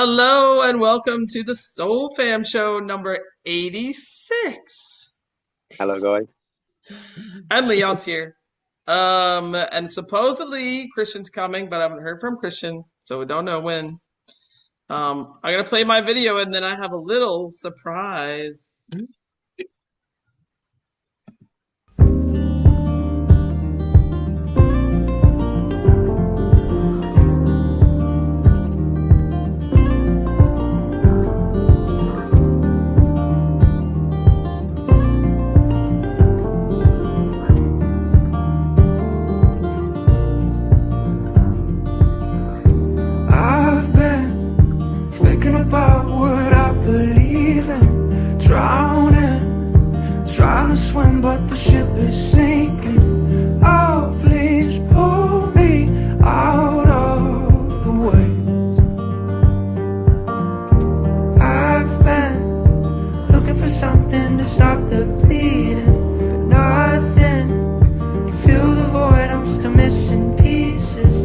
Hello and welcome to the Soul Fam Show number 86. Hello, guys. And Leon's here. And supposedly Christian's coming, but I haven't heard from Christian, so we don't know when. I'm gonna play my video and then I have a little surprise. I've been thinking about what I believe in, drowning, trying to swim, but the ship is sinking. Oh, please pull me out of the waves. I've been looking for something to stop the bleeding, but nothing can fill the void. I'm still missing pieces.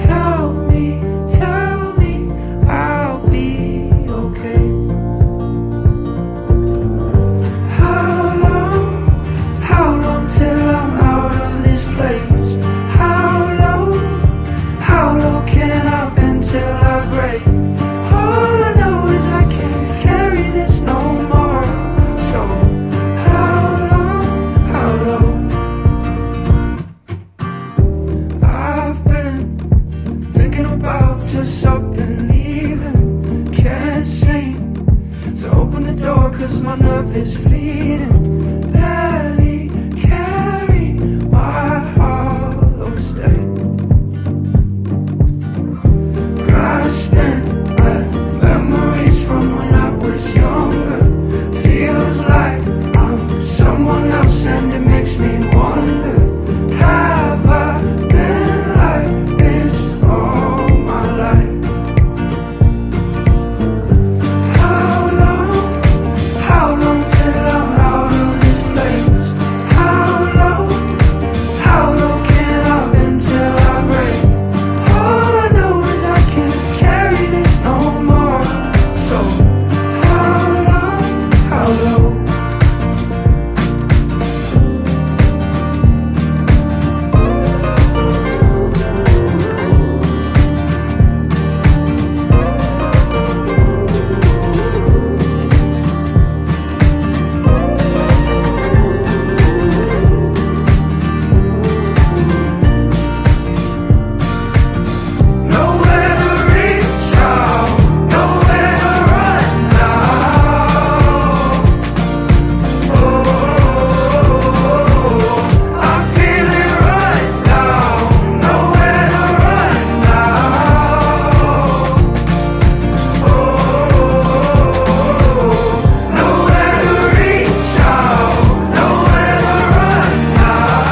Help me, tell me I'll be okay. How long till I'm out of this place? How low can I bend till I break? All I know is I can't carry this no more. So how low? I've been thinking about just up and leaving. Can't seem to open the door cause my nerve is fleeting. Barely carry my hollow state, grasping at memories from when I was younger. Feels like I'm someone else and it makes me wonder, have I been like this all my life? How long till I'm out of this place? How low can I bend till I break? All I know is I can't carry this no more. So how low? Nowhere to reach out, nowhere to run now. I feel it right now. Nowhere to run now. Nowhere to reach out, nowhere to run now.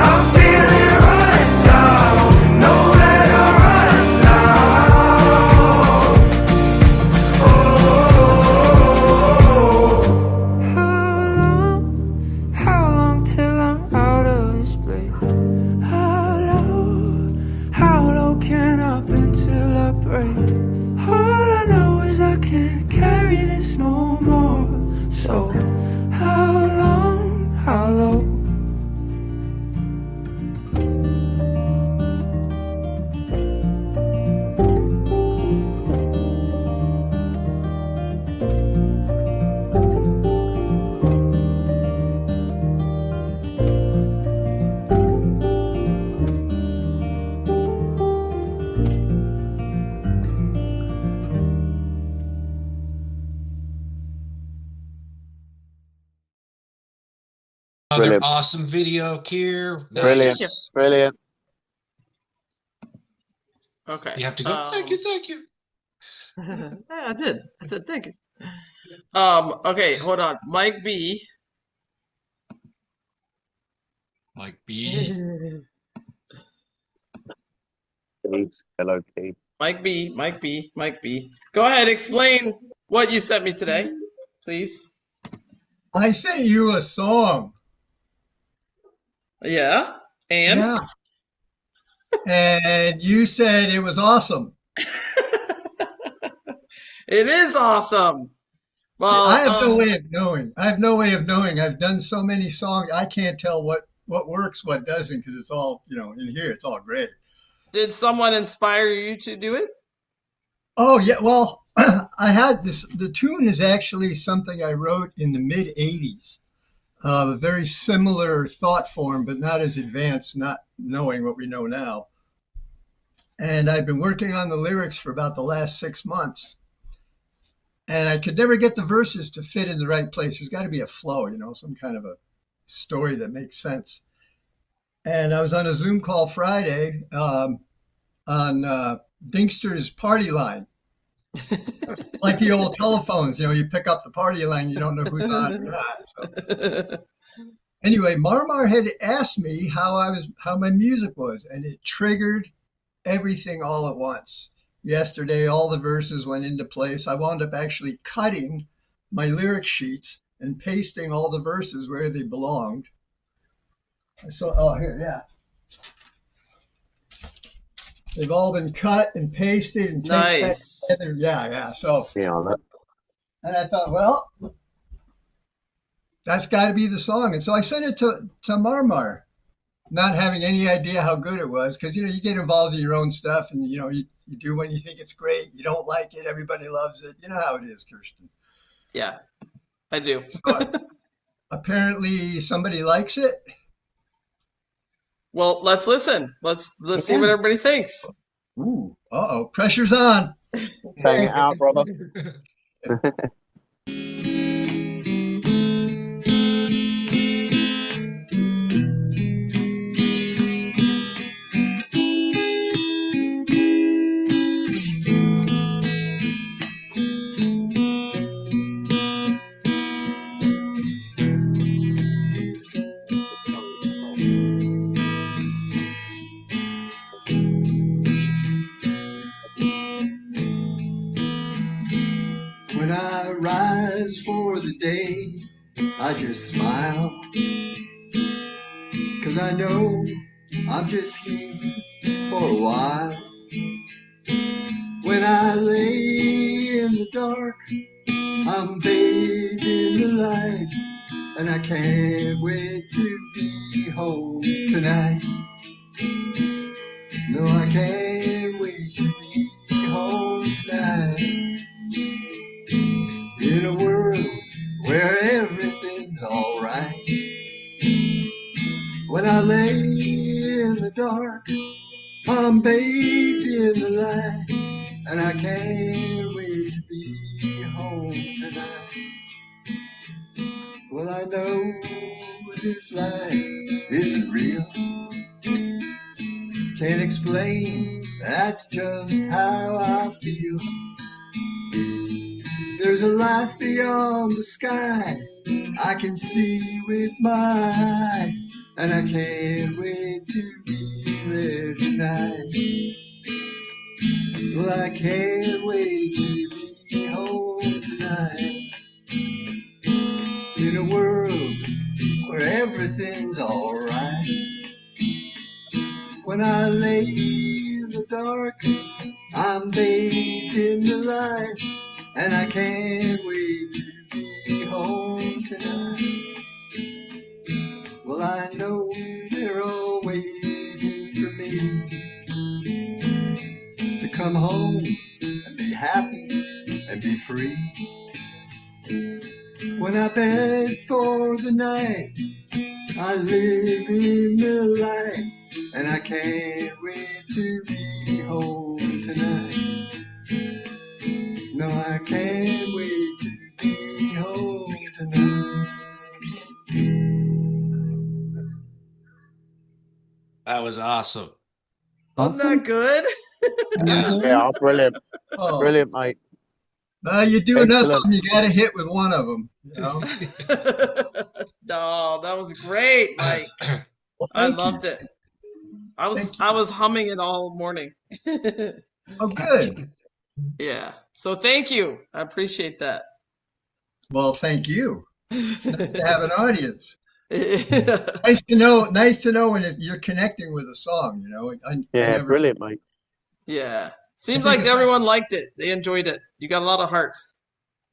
I'm feeling right now, nowhere to run now. How long till I'm out of this place? How low can I bend till I break? All I know is I can't carry this no more. So how low? Another Brilliant. awesome video, Kier. Brilliant. Nice. Brilliant. Okay. You have to go. Thank you, thank you. Yeah, I did. I said thank you. Okay, hold on. Mike B. Mike B. Peace. Hello, Keith. Mike B, Mike B, Mike B. Go ahead, explain what you sent me today, please. I sent you a song. Yeah, and Yeah. and you said it was awesome. It is awesome. Well, I have no way of knowing. I have no way of knowing. I've done so many songs. I can't tell what works, what doesn't, because it's all, in here. It's all great. did someone inspire you to do it? Oh yeah. Well, I had this. The tune is actually something I wrote in the mid '80s. A very similar thought form, but not as advanced, not knowing what we know now. And I've been working on the lyrics for about the last 6 months. And I could never get the verses to fit in the right place. There's got to be a flow, some kind of a story that makes sense. And I was on a Zoom call Friday on Dinkster's party line. Like the old telephones, you pick up the party line, you don't know who's on or not. So. Anyway, Marmar had asked me how my music was, and it triggered everything all at once. Yesterday, all the verses went into place. I wound up actually cutting my lyric sheets and pasting all the verses where they belonged. So, here, yeah. They've all been cut and pasted and taped back Nice. together. Yeah. So, Yeah, that, and I thought, well, that's got to be the song. And so I sent it to Marmar, not having any idea how good it was, because you get involved in your own stuff, and you do when you think it's great. You don't like it, everybody loves it. You know how it is, Kirsten. Yeah, I do. So apparently somebody likes it. Well, let's listen. Let's see what everybody thinks. Ooh, pressure's on. bang it out, brother. When I rise for the day, I just smile. 'Cause I know I'm just here for a while. When I lay in the dark, I'm bathed in the light, and I can't wait to be home tonight. No, I can't wait to be home tonight. In a world where everything's alright. When I lay in the dark, I'm bathed in the light, and I can't wait to be home tonight. Well, I know this life isn't real. Can't explain, that's just how I feel. There's a life beyond the sky I can see with my eye, and I can't wait to be there tonight. Well, I can't wait to be home tonight. In a world where everything's alright. When I lay in the dark, I'm bathed in the light, and I can't wait to be home tonight. Well, I know they're all waiting for me to come home and be happy and be free. When I beg for the night, I live in the light, and I can't wait to be home tonight. No, I can't wait to be home tonight. That was awesome. Wasn't that good? Yeah, brilliant. Oh, Brilliant, mate. you do enough of Excellent. them, you got to hit with one of them. No, that was great, Mike. Well, I thank you. loved it. I Thank you. was humming it all morning. Oh, good. Yeah. So thank you. I appreciate that. Well, thank you. It's nice to have an audience. Nice to know. Nice to know when you're connecting with a song. I Yeah, never. brilliant, mate. Yeah. I Seems think like it's like, everyone liked it. They enjoyed it. You got a lot of hearts.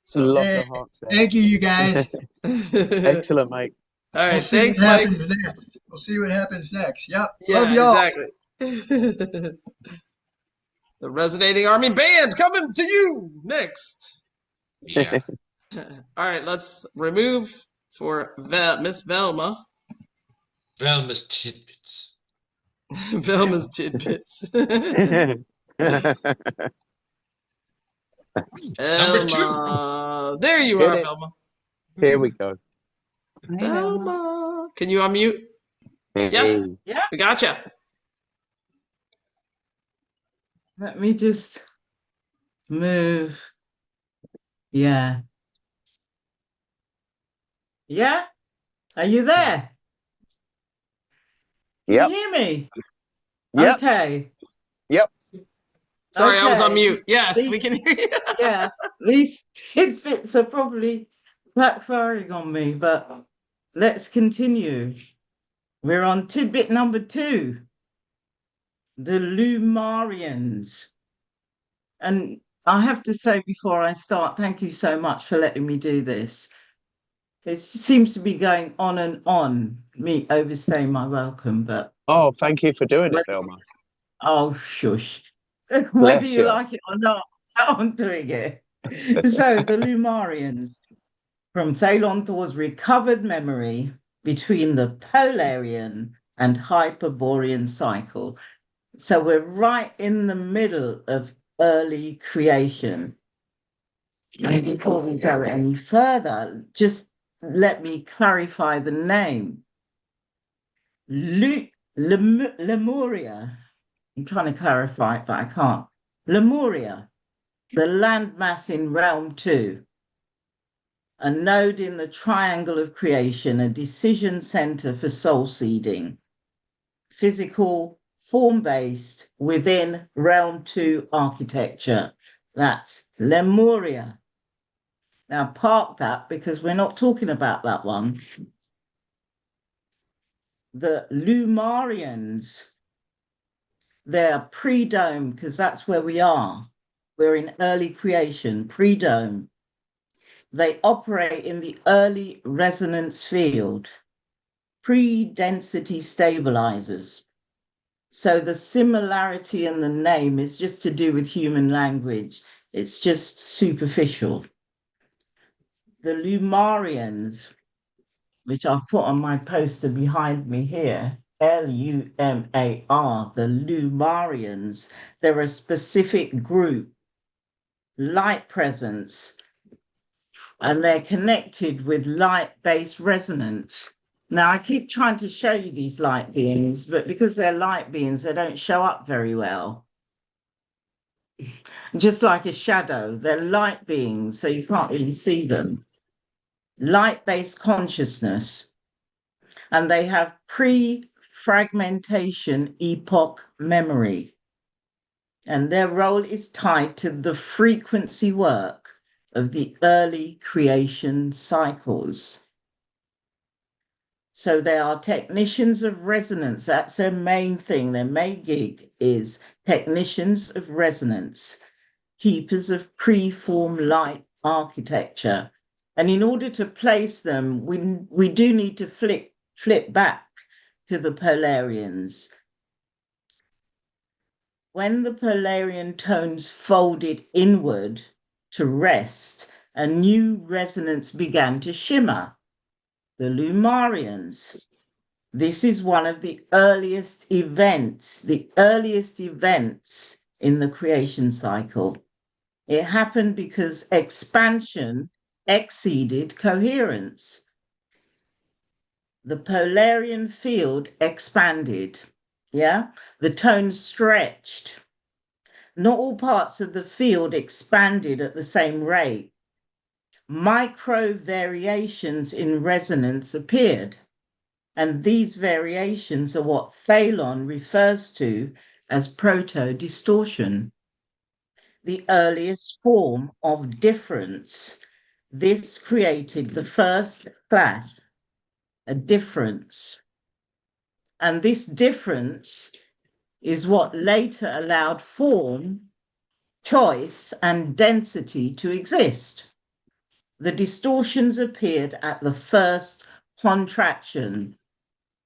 So, Lots hey, of hearts thank you, you guys. all Excellent, mate. We'll right. see what Thanks, Mike. happens next. We'll see what happens next. Yep. Love Yeah, y'all. exactly. The Resonating Army Band coming to you next. Yeah. All right, let's remove for Miss Velma. Velma's tidbits. Velma's tidbits. Number two. Velma. There you Hit are, it. Velma. Here we go. Velma. Can you unmute? Hey. Yes, we gotcha. Let me just move. Yeah. Yeah? Are you there? Can Yep. you hear me? Yep. Okay. Yep. Sorry, I was on Okay. mute. Yes, These, we can hear you. yeah, these tidbits are probably backfiring on me, but let's continue. We're on tidbit number 2, the Lumarians. And I have to say before I start, thank you so much for letting me do this. It seems to be going on, me overstaying my welcome, but Oh, thank you for doing it, Velma. oh, shush. Whether Bless you you. like it or not, I'm doing it. So, the Lumarians, from Thalon Thor's recovered memory between the Polarian and Hyperborean cycle. So, we're right in the middle of early creation. And before we go any further, just let me clarify the name. Lemuria. I'm trying to clarify it, but I can't. Lemuria, the landmass in realm 2, a node in the triangle of creation, a decision center for soul seeding, physical, form-based, within realm 2 architecture. That's Lemuria. Now park that because we're not talking about that one. The Lumarians, they're pre-dome because that's where we are. We're in early creation, pre-dome. They operate in the early resonance field, pre-density stabilizers. So the similarity in the name is just to do with human language. It's just superficial. The Lumarians, which I've put on my poster behind me here, Lumar, the Lumarians, they're a specific group, light presence, and they're connected with light-based resonance. Now, I keep trying to show you these light beings, but because they're light beings, they don't show up very well. Just like a shadow, they're light beings, so you can't really see them. Light-based consciousness. And they have pre-fragmentation epoch memory. And their role is tied to the frequency work of the early creation cycles. So they are technicians of resonance. That's their main thing. Their main gig is technicians of resonance, keepers of pre-form light architecture. And in order to place them, we do need to flip back to the Polarians. When the Polarian tones folded inward to rest, a new resonance began to shimmer, the Lumarians. This is one of the earliest events in the creation cycle. It happened because expansion exceeded coherence. The Polarian field expanded, the tones stretched. Not all parts of the field expanded at the same rate. Micro variations in resonance appeared, and these variations are what Thalon refers to as proto-distortion, the earliest form of difference. This created the first clash, a difference. And this difference is what later allowed form, choice, and density to exist. The distortions appeared at the first contraction.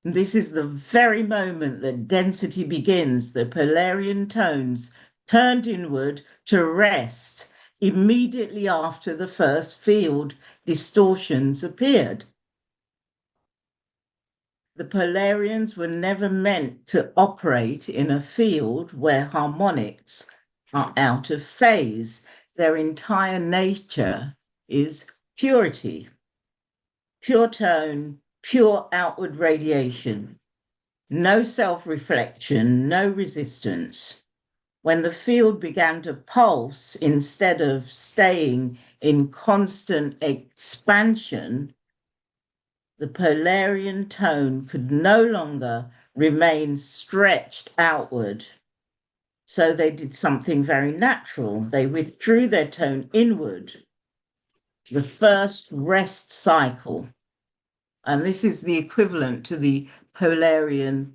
This is the very moment that density begins. The Pollarian tones turned inward to rest immediately after the first field distortions appeared. The Pollarians were never meant to operate in a field where harmonics are out of phase. Their entire nature is purity, pure tone, pure outward radiation, no self-reflection, no resistance. When the field began to pulse instead of staying in constant expansion, the Pollarian tone could no longer remain stretched outward. So they did something very natural. They withdrew their tone inward, the first rest cycle. And this is the equivalent to the Pollarian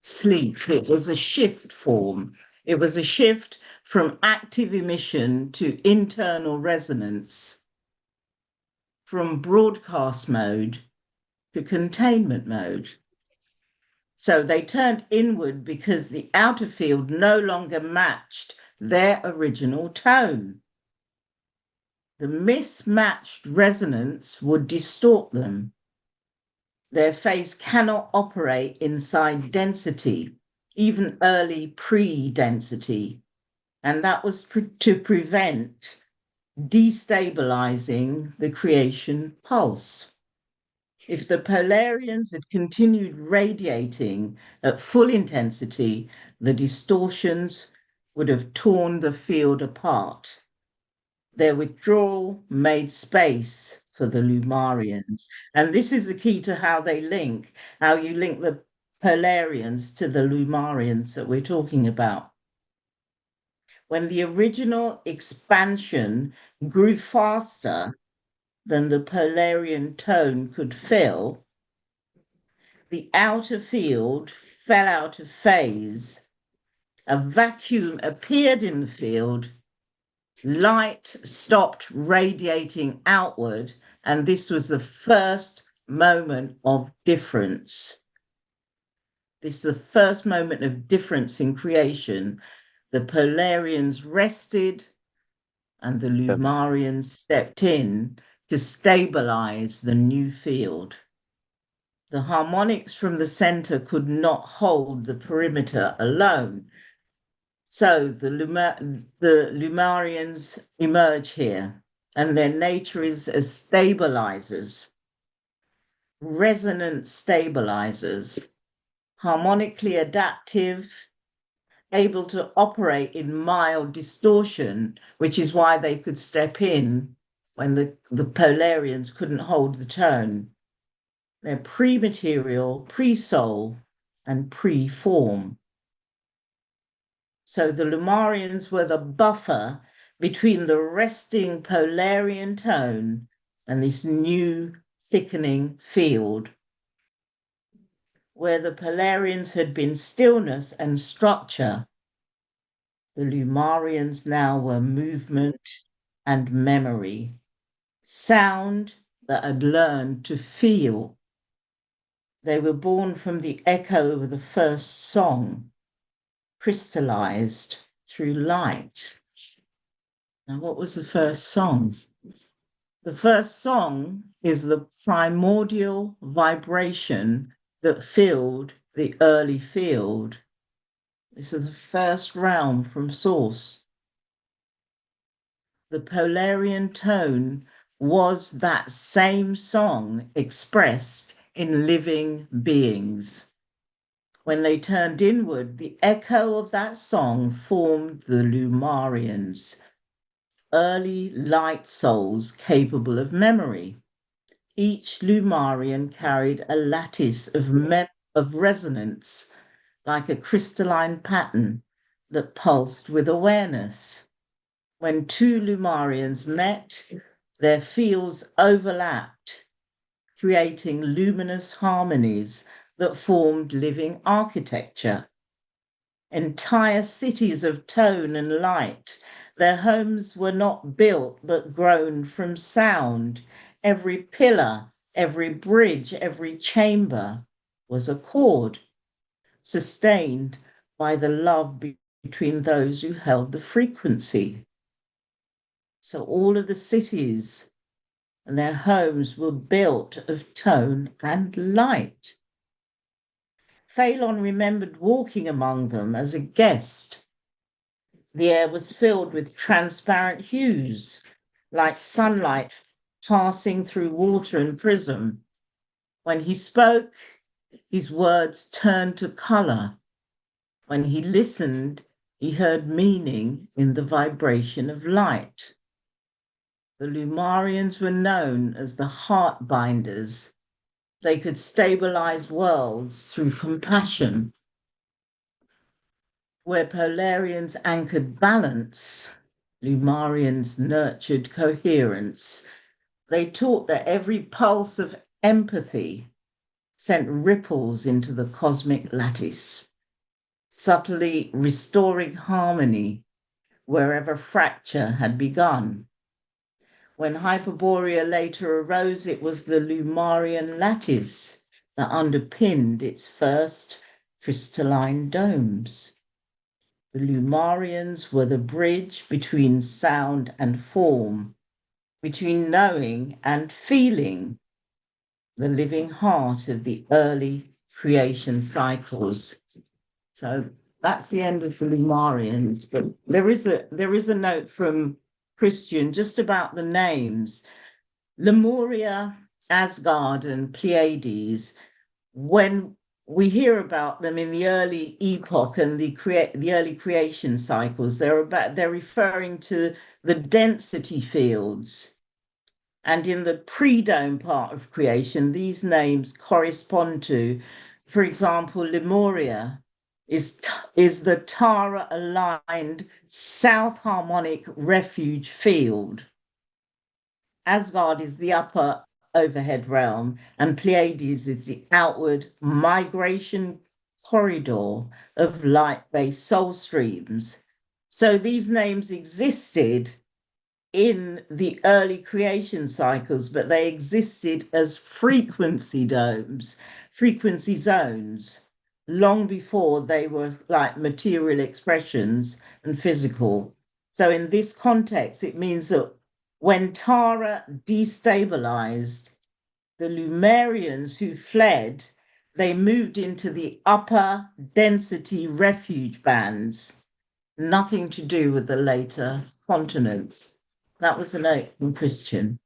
sleep. It was a shift form. It was a shift from active emission to internal resonance, from broadcast mode to containment mode. So they turned inward because the outer field no longer matched their original tone. The mismatched resonance would distort them. Their phase cannot operate inside density, even early pre-density, and that was to prevent destabilizing the creation pulse. If the Pollarians had continued radiating at full intensity, the distortions would have torn the field apart. Their withdrawal made space for the Lumarians. And this is the key to how they link, how you link the Pollarians to the Lumarians that we're talking about. When the original expansion grew faster than the Pollarian tone could fill, the outer field fell out of phase. A vacuum appeared in the field, light stopped radiating outward, and this was the first moment of difference. This is the first moment of difference in creation. The Pollarians rested and the Lumarians stepped in to stabilize the new field. The harmonics from the center could not hold the perimeter alone. So the Lumarians emerge here, and their nature is as stabilizers, resonant stabilizers, harmonically adaptive, able to operate in mild distortion, which is why they could step in when the Pollarians couldn't hold the tone. They're pre-material, pre-soul, and pre-form. So the Lumarians were the buffer between the resting Pollarian tone and this new thickening field. Where the Pollarians had been stillness and structure, the Lumarians now were movement and memory, sound that had learned to feel. They were born from the echo of the first song, crystallized through light. Now, what was the first song? The first song is the primordial vibration that filled the early field. This is the first realm from source. The Pollarian tone was that same song expressed in living beings. When they turned inward, the echo of that song formed the Lumarians, early light souls capable of memory. Each Lumarian carried a lattice of resonance, like a crystalline pattern that pulsed with awareness. When two Lumarians met, their fields overlapped, creating luminous harmonies that formed living architecture. Entire cities of tone and light. Their homes were not built but grown from sound. Every pillar, every bridge, every chamber was a chord, sustained by the love between those who held the frequency. So all of the cities and their homes were built of tone and light. Phelan remembered walking among them as a guest. The air was filled with transparent hues, like sunlight passing through water and prism. When he spoke, his words turned to color. When he listened, he heard meaning in the vibration of light. The Lumarians were known as the heart binders. They could stabilize worlds through compassion. Where Polarians anchored balance, Lumarians nurtured coherence. They taught that every pulse of empathy sent ripples into the cosmic lattice, subtly restoring harmony wherever fracture had begun. When Hyperborea later arose, it was the Lumarian lattice that underpinned its first crystalline domes. The Lumarians were the bridge between sound and form, between knowing and feeling, the living heart of the early creation cycles. So that's the end of the Lumarians, but there is a note from Christian just about the names. Lemuria, Asgard, and Pleiades, when we hear about them in the early epoch and the early creation cycles, they're referring to the density fields. And in the pre-dome part of creation, these names correspond to, for example, Lemuria is the Tara-aligned South Harmonic refuge field. Asgard is the upper overhead realm, and Pleiades is the outward migration corridor of light-based soul streams. So these names existed in the early creation cycles, but they existed as frequency domes, frequency zones, long before they were like material expressions and physical. So in this context, it means that when Tara destabilized, the Lumerians who fled, they moved into the upper density refuge bands, nothing to do with the later continents. That was a note from Christian.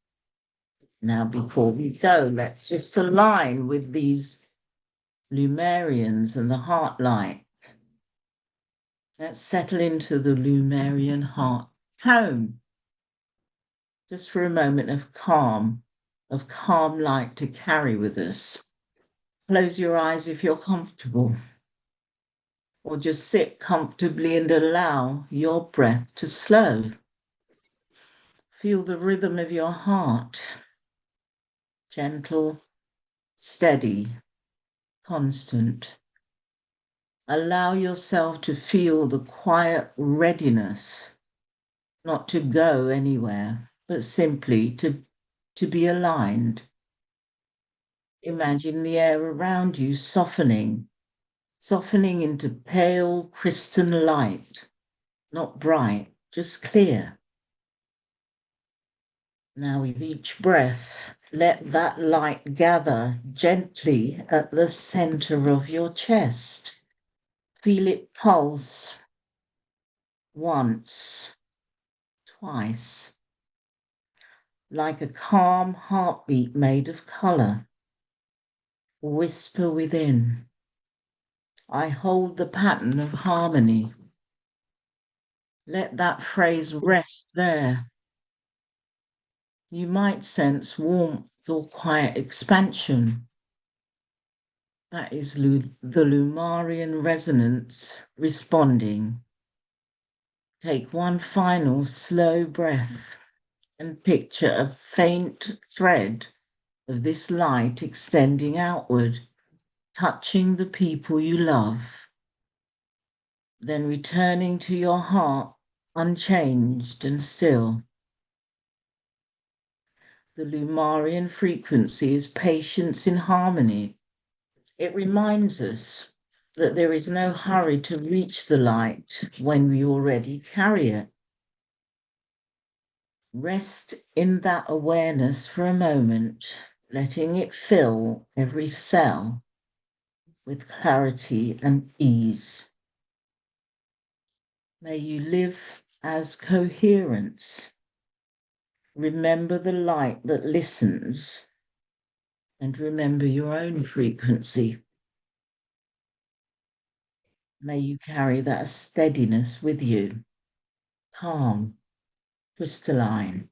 Now, before we go, let's just align with these Lumerians and the heart light. Let's settle into the Lumerian heart tone. Just for a moment of calm light to carry with us. Close your eyes if you're comfortable, or just sit comfortably and allow your breath to slow. Feel the rhythm of your heart, gentle, steady, constant. Allow yourself to feel the quiet readiness, not to go anywhere, but simply to be aligned. Imagine the air around you softening into pale crystalline light, not bright, just clear. Now with each breath, let that light gather gently at the center of your chest. Feel it pulse once, twice, like a calm heartbeat made of color. Whisper within, I hold the pattern of harmony. Let that phrase rest there. You might sense warmth or quiet expansion. That is the Lumarian resonance responding. Take one final slow breath and picture a faint thread of this light extending outward, touching the people you love, then returning to your heart unchanged and still. The Lumarian frequency is patience in harmony. It reminds us that there is no hurry to reach the light when we already carry it. Rest in that awareness for a moment, letting it fill every cell with clarity and ease. May you live as coherence. Remember the light that listens, and remember your own frequency. May you carry that steadiness with you, calm, crystalline,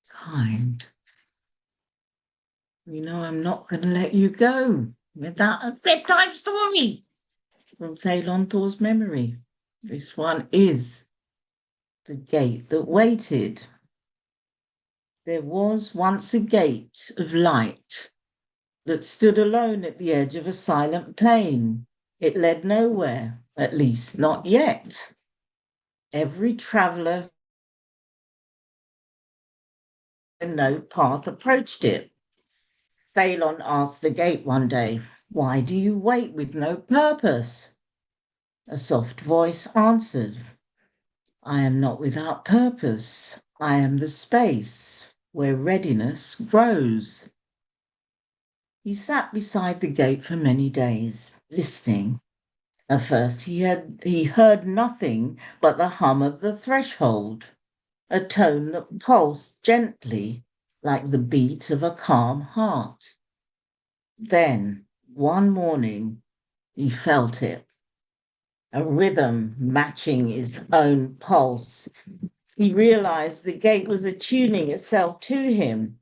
kind. You know, I'm not going to let you go without a bedtime story from Ceylon Thor's memory. This one is The Gate That Waited. There was once a gate of light that stood alone at the edge of a silent plain. It led nowhere, at least not yet. Every traveller and no path approached it. Ceylon asked the gate one day, "Why do you wait with no purpose?" A soft voice answered, "I am not without purpose. I am the space where readiness grows." He sat beside the gate for many days, listening. At first he heard nothing but the hum of the threshold, a tone that pulsed gently like the beat of a calm heart. Then, one morning, he felt it, a rhythm matching his own pulse. He realized the gate was attuning itself to him,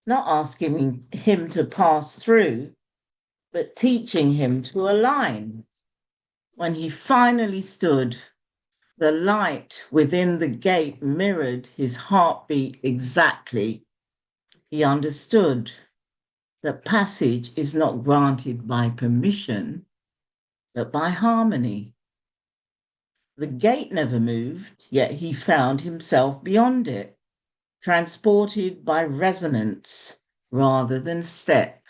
not asking him to pass through, but teaching him to align. When he finally stood, the light within the gate mirrored his heartbeat exactly. He understood that passage is not granted by permission, but by harmony. The gate never moved, yet he found himself beyond it, transported by resonance rather than step.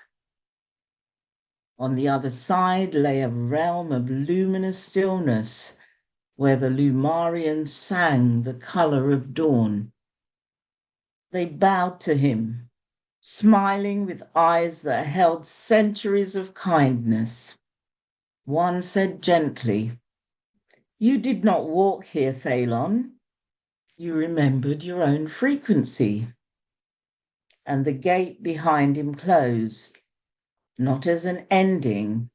On the other side lay a realm of luminous stillness, where the Lumarians sang the color of dawn. They bowed to him, smiling with eyes that held centuries of kindness. One said gently, "You did not walk here, Ceylon. You remembered your own frequency." And the gate behind him closed, not as an ending,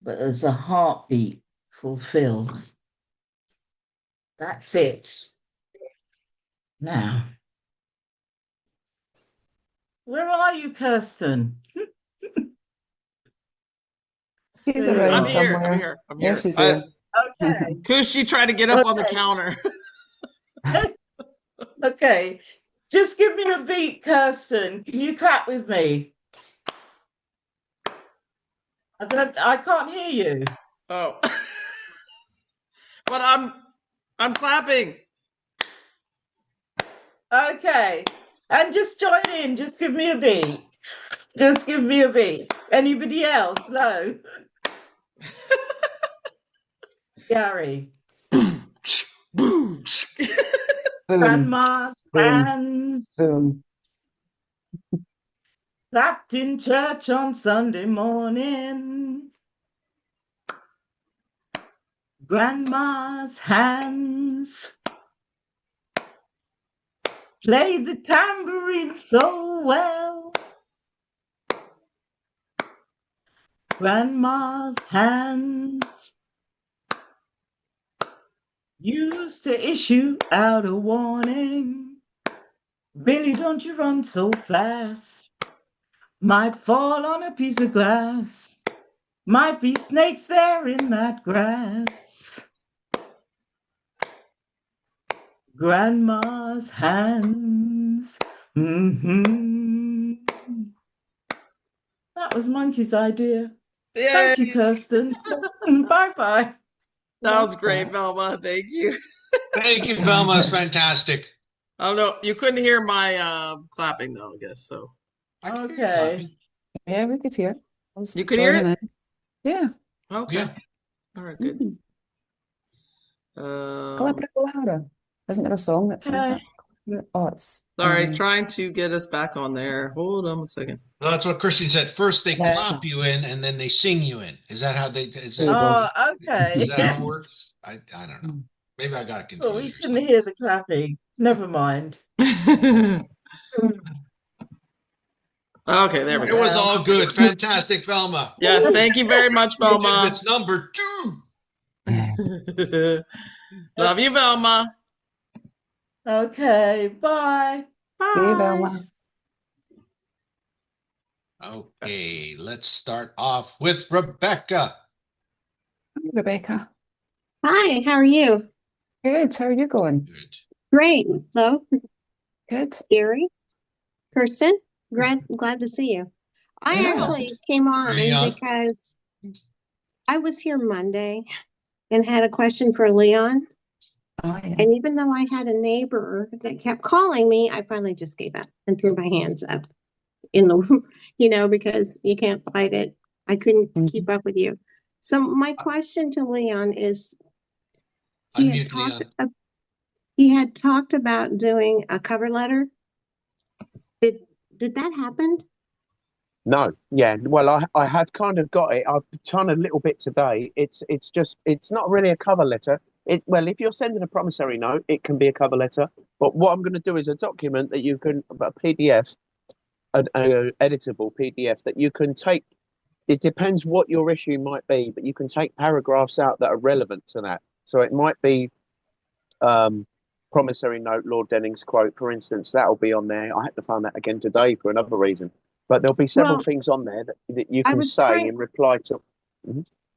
but as a heartbeat fulfilled. That's it. Now, where are you, Kirsten? She's There you around I'm are. here. somewhere. I'm here. I'm There here. she is. Okay. Kushi tried to get up on the Okay. counter. Okay. Just give me a beat, Kirsten. Can you clap with me? I can't hear you. Oh. But I'm clapping. Okay. And just join in. Just give me a beat. Just give me a beat. Anybody else? No. Gary. Boom. Boom, Grandma's boom, hands boom. clapped in church on Sunday morning. Grandma's hands played the tambourine so well. Grandma's hands used to issue out a warning. "Billy, don't you run so fast. Might fall on a piece of glass. Might be snakes there in that grass." Grandma's hands. Mm-hmm. That was Monkey's idea. Yay! Thank you, Kirsten. Bye-bye. That was great, Velma. Thank you. Thank you, Velma. It's fantastic. I don't know. You couldn't hear my clapping though, I guess. So I can hear you Okay. clapping. Yeah, we could hear. I was You could hear joining it? in. Yeah. okay. Yeah. All right, good. Clap it louder. Isn't there a song that says Okay. that? Oh, it's Sorry, trying to get us back on there. Hold on a second. Well, that's what Christian said. First they Yeah. clap you in and then they sing you in. Is that how they is that, Oh, okay. is that how it works? I don't know. Maybe I got it Well, we confused. or couldn't something. hear the clapping. Never mind. Okay, there we It go. was all good. Fantastic, Velma. Yes, thank you very much, Velma. It's number 2. Love you, Velma. Okay, bye. See you, Bye. Velma. Okay, let's start off with Rebecca. Hi, Rebecca. Hi, how are you? Good. How are you going? Good. Great. Hello, Good. Gary, Kirsten. Glad to see you. I Yeah. actually came on Leon. because I was here Monday and had a question for Leon. Oh, yeah. And even though I had a neighbor that kept calling me, I finally just gave up and threw my hands up in the, because you can't fight it. I couldn't Mhm. keep up with you. So my question to Leon is, he had Unmute talked Leon. he had talked about doing a cover letter. Did that happen? No, yeah. Well, I had kind of got it. I've done a little bit today. It's not really a cover letter. Well, if you're sending a promissory note, it can be a cover letter. But what I'm going to do is a document that you can, a PDF, an editable PDF that you can take. It depends what your issue might be, but you can take paragraphs out that are relevant to that. So it might be promissory note, Lord Denning's quote, for instance. That'll be on there. I had to find that again today for another reason. But there'll be several Well, things on there that you I can was say trying- in reply to.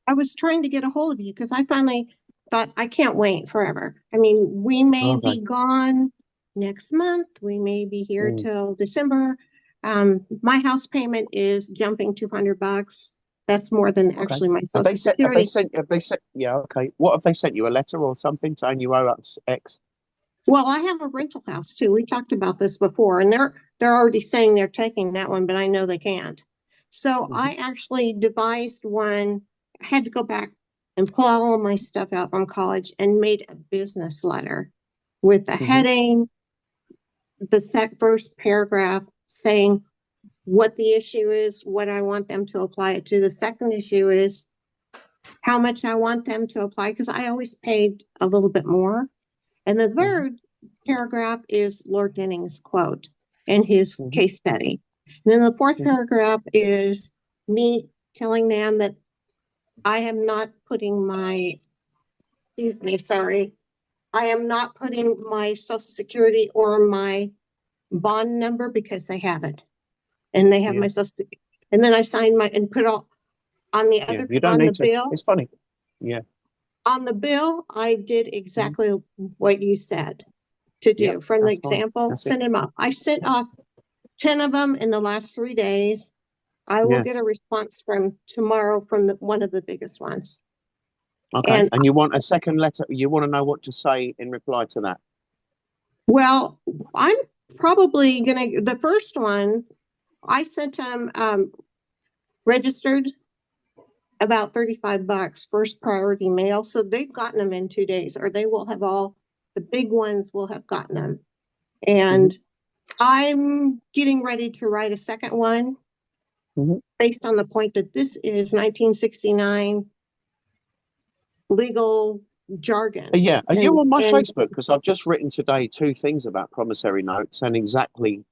I was trying to get a hold of you because I finally thought I can't wait forever. I mean, we may Okay. be gone next month. We may be here Mm. till December. My house payment is jumping $200. That's more than actually my Have Social they sent? Security. Have they sent? Yeah, okay. What have they sent you? A letter or something saying you owe us X? Well, I have a rental house too. We talked about this before, and they're already saying they're taking that one, but I know they can't. So Mhm. I actually devised one. I had to go back and pull all of my stuff out from college and made a business letter with the Mhm. heading, the first paragraph saying what the issue is, what I want them to apply it to. The second issue is how much I want them to apply, because I always paid a little bit more. And the third paragraph is Lord Denning's quote and his Mhm. case study. And then the fourth Mhm. paragraph is me telling them that I am not putting my, excuse me, sorry, I am not putting my Social Security or my bond number because they have it. And they have Yeah. my Social Security. And then I signed and put all on the Yeah, other, you don't on the need to. bill. It's funny. Yeah. On the bill, I did exactly what you said to do. Yep, From the that's fine. example, That's it. send them off. I sent off 10 of them in the last 3 days. I will Yeah. get a response from tomorrow from one of the biggest ones. Okay. And And you want a second letter? You want to know what to say in reply to that? well, I'm probably the first one, I sent them registered about $35, first priority mail. So they've gotten them in 2 days, or they will have the big ones will have gotten them. And I'm getting ready to write a second one Mhm. based on the point that this is 1969 legal jargon. Yeah. Are you on my and- Facebook? Because I've just written today 2 things about promissory notes and exactly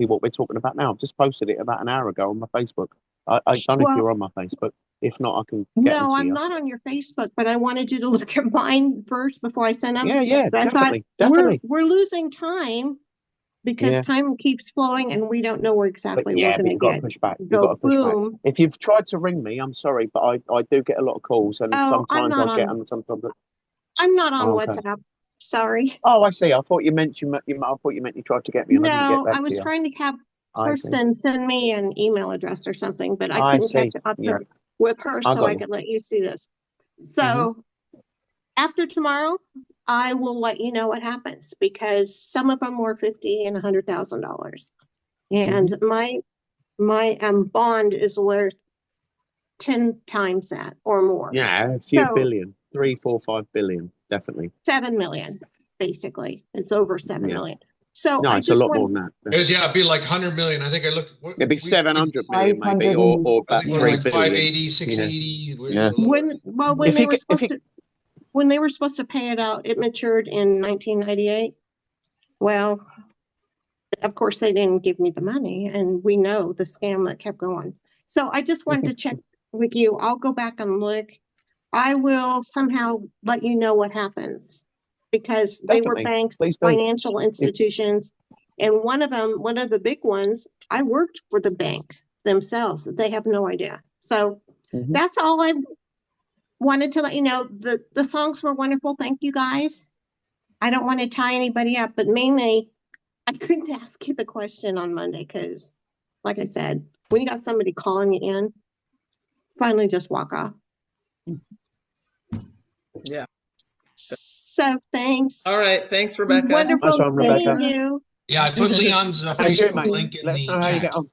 what we're talking about now. I've just posted it about an hour ago on my Facebook. I don't know if Well- you're on my Facebook. If not, I can get No, them to I'm you. not on your Facebook, but I wanted you to look at mine first before I sent them. Yeah, But I definitely, thought definitely. we're losing time because Yeah. time keeps flowing and we don't know where exactly But we're but going you've to got get. to push back. You've Go got to push back. boom. If you've tried to ring me, I'm sorry, but I do get a lot of calls, and Oh, I'm sometimes not I get on- them, sometimes. I'm not on Oh, okay. WhatsApp. Sorry. Oh, I see. I thought you meant you tried to get me, and I didn't No, get back I to was you. trying to have I see. Kristen send me an email address or something, but I I couldn't see. catch up Yeah. with her, I so got I you. could let you see this. So after tomorrow, I will let you know what happens because some of them were $50,000 and $100,000, and my bond is worth 10 times that or more. Yeah, a few So billion, 3, 4, 5 billion, definitely. 7 million, basically. It's over 7 Yeah. million. So No, I it's a just lot more want, than that. Because, yeah, it'd be like 100 million. I think I looked. It'd be 700 million maybe, 500 or I about think it was 3 like billion. 580, 680. We're a little- when If they you were get- if supposed to, when they were supposed to pay it out, it matured in 1998. Well, of course, they didn't give me the money, and we know the scam that kept going. So I just wanted to check with you. I'll go back and look. I will somehow let you know what happens because they were Definitely. banks, Please do. financial institutions, and one of them, one of the big ones, I worked for the bank themselves. They have no idea. So Mhm. that's all I wanted to let you know. The songs were wonderful. Thank you guys. I don't want to tie anybody up, but mainly I couldn't ask you the question on Monday because, like I said, when you got somebody calling you in, finally just walk off. Yeah. So thanks. All right. Thanks, Rebecca. Wonderful Nice one, seeing Rebecca. you. Yeah, I put Leon's And you, Facebook mate. link in Let us the know how you chat. get on.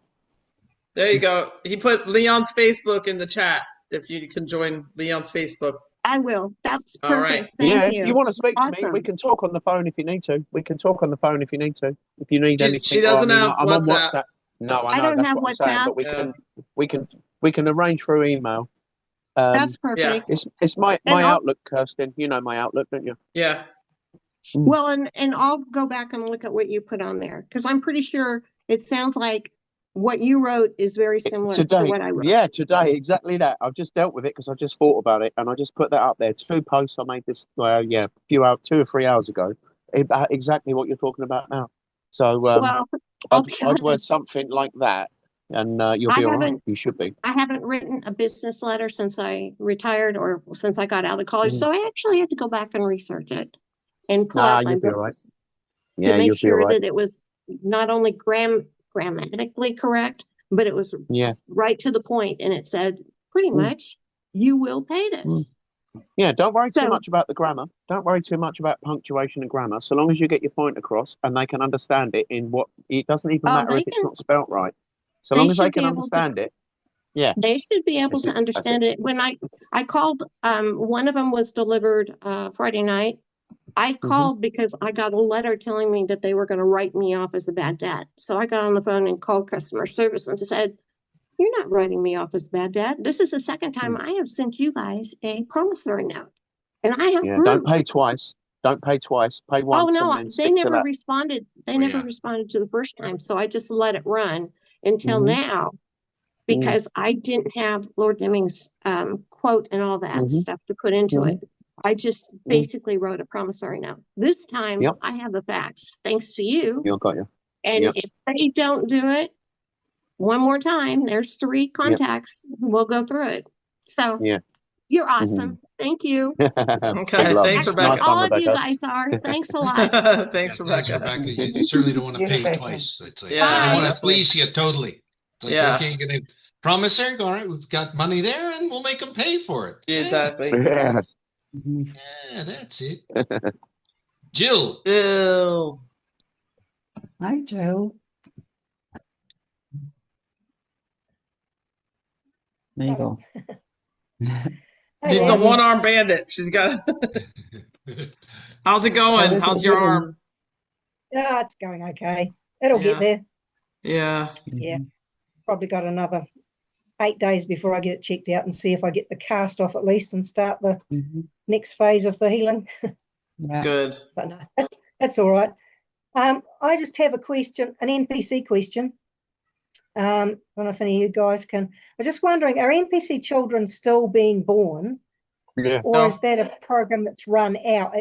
There you go. He put Leon's Facebook in the chat. If you can join Leon's Facebook. I will. That's All perfect. right. Thank Yeah, you. if you want to speak to me, Awesome. we can talk on the phone if you need to. We can talk on the phone if you need to. If you need anything. She doesn't have I'm on WhatsApp. WhatsApp. No, I I know don't that's have what I'm saying, but WhatsApp. we can arrange through email. That's Yeah. perfect. It's my And I'll- Outlook, Kirsten. You know my Outlook, don't you? Yeah. Well, and I'll go back and look at what you put on there because I'm pretty sure it sounds like what you wrote is very similar to Today, what I wrote. yeah, today, exactly that. I've just dealt with it because I just thought about it and I just put that up there. 2 posts I made this, a few hours, 2 or 3 hours ago, about exactly what you're talking about now. So Well, I'll be I'd word honest, something like that, and you'll I be all right. haven't- You should be. I haven't written a business letter since I retired or since I got out of college, Mhm. so I actually had to go back and research it and pull Nah, out my you'll be all right. books Yeah, to make you'll be all sure right. that it was not only grammatically correct, but it was Yeah. right to the point, and it said pretty Mm. much, you will pay this. Yeah, don't worry too So- much about the grammar. Don't worry too much about punctuation and grammar. So long as you get your point across and they can understand it in what it doesn't even Oh, matter they if it's can- not spelt right. So they long as they should be can able to- understand it. Yeah. They should be able That's to it, that's understand it. When I called, one of them was delivered Friday night. I called because I got a letter telling me that they were going to write me off as a bad debt. So I got on the phone and called customer service and said, "You're not writing me off as bad debt. This is the second time I have sent you guys a promissory note, and I have Yeah, proof." don't pay twice. Don't pay twice. Pay Oh once no, and then they stick to never that. responded. They Oh, never yeah. responded to the first time. So I just let it run until Mhm. now because I didn't have Lord Deming's quote and all that Mhm. stuff to put into Mhm. it. I just basically wrote a promissory note. This time Yep. I have the facts, thanks to you. You got you. And Yep. if they don't do it one more time, there's 3 contacts. We'll go through it. So Yeah. you're awesome. Thank you. Okay. love. Thanks, Actually, Rebecca. all of you Rebecca. guys are. Thanks a lot. Thanks, Thanks, Rebecca. Rebecca. You certainly don't want to You're pay welcome. twice. It's like, Yeah, they want to definitely. fleece you totally. It's like, Yeah. okay, you're going to promise her, all right, we've got money there and we'll make them pay for it. Exactly. Yeah. Yeah, that's it. Jill. Jill. Hi, Joe. There you go. She's the Hey. one-armed bandit. She's got. How's it How going? is How's it your doing? arm? Yeah, it's going okay. It'll Yeah. get there. Yeah. Yeah. Probably got another 8 days before I get it checked out and see if I get the cast off at least and start the Mhm. next phase of the healing. Yeah. Good. But no, that's all right. I just have a question, an NPC question. I don't know if any of you guys can. I was just wondering, are NPC children still being born, Yeah. or No. is that a program that's run out?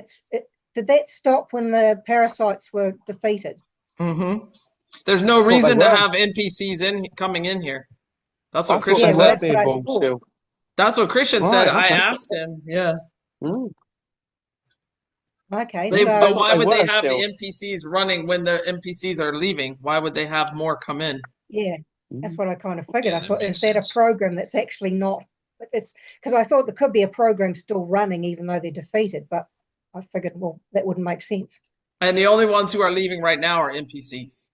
Did that stop when the parasites were defeated? Mm-hmm. There's no they reason to were. have NPCs coming in here. That's I what thought Christian they well, were said. that's what I being born thought. still. That's what Christian said. Right, I okay. asked him. Yeah. Mm. Okay, But so why they would they were have still. the NPCs running when the NPCs are leaving? Why would they have more come in? Yeah, that's Mm. what I kind of figured. Yeah, I that thought, makes is that a sense. program that's actually not? But it's because I thought there could be a program still running even though they're defeated. But I figured, well, that wouldn't make sense. And the only ones who are leaving right now are NPCs.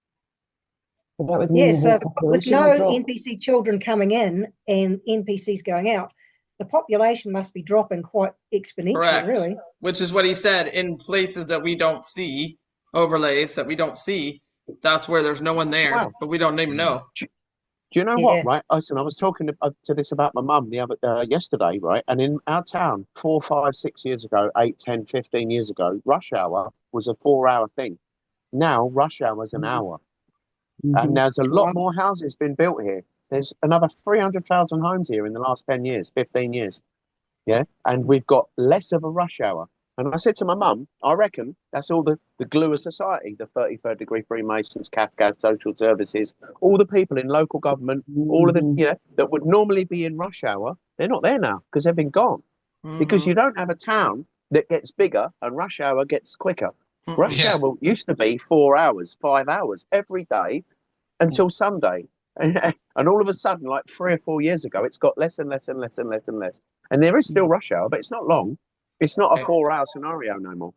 But that would mean Yeah, the so whole with population no will drop. NPC children coming in and NPCs going out, the population must be dropping quite exponentially, Correct. really. Which is what he said, in places that we don't see, overlays that we don't see, that's where there's no one there, Wow. but we don't even know. Do you know Yeah. what, right? Listen, I was talking to this about my mum the other yesterday, right? And in our town, 4, 5, 6 years ago, 8, 10, 15 years ago, rush hour was a 4-hour thing. Now rush hour is an hour. And there's a lot Wow. more houses been built here. There's another 300,000 homes here in the last 10 years, 15 years. Yeah. And we've got less of a rush hour. And I said to my mum, I reckon that's all the glue of society, the 33rd degree Freemasons, Cathcart, social services, all the people in local government, all of the, you know, that would normally be in rush hour, they're not there now because they've been gone. Because you don't have a town that gets bigger and rush hour gets quicker. Rush Yeah. hour used to be 4 hours, 5 hours every day until Sunday. And all of a sudden, like 3 or 4 years ago, it's got less and less and less and less and less. And there is still rush hour, but it's not long. It's not a 4-hour scenario no more.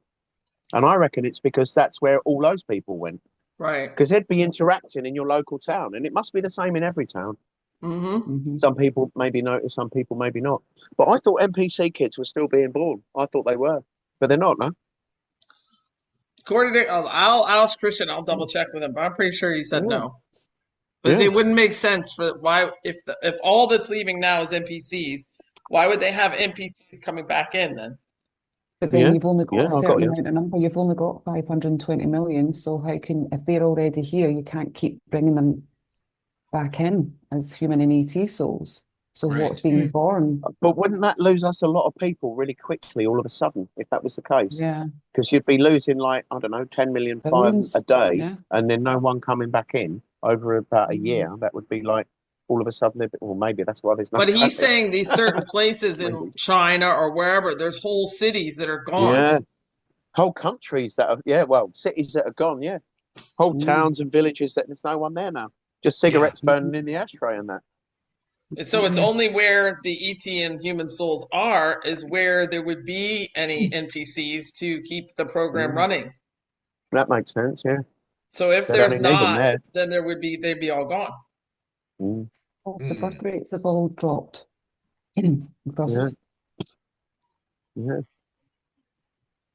And I reckon it's because that's where all those people went. Right. Because they'd be interacting in your local town. And it must be the same in every town. Mm-hmm. Some people maybe notice, some people maybe not. But I thought NPC kids were still being born. I thought they were. But they're not, no? According to, I'll ask Christian, I'll double check with him, but I'm pretty sure he said Yeah. no. Because Yeah. it wouldn't make sense for why, if all that's leaving now is NPCs, why would they have NPCs coming back in then? But then Yeah, you've only got yeah, a I got certain you. amount of number. You've only got 520 million. So how can, if they're already here, you can't keep bringing them back in as human and ET souls. So Right. what's being born? But wouldn't that lose us a lot of people really quickly all of a sudden if that was the case? Yeah. Because you'd be losing like, I don't know, 10 million Billions. a day Yeah. and then no one coming back in over about a year. That would be like all of a sudden, well, maybe that's why there's no. But he's saying these certain places in Maybe. China or wherever, there's whole cities that are gone. Yeah. Whole countries that have, yeah, well, cities that are gone, yeah. Whole towns and villages that there's no one there now. Just cigarettes burning in the ashtray and that. And so it's only where the ET and human souls are is where there would be any NPCs to keep the program running. That makes sense, yeah. So if They don't there's need them not, there. then they'd be all gone. Mm. The birth rates have all dropped. Across, Yeah. Yeah.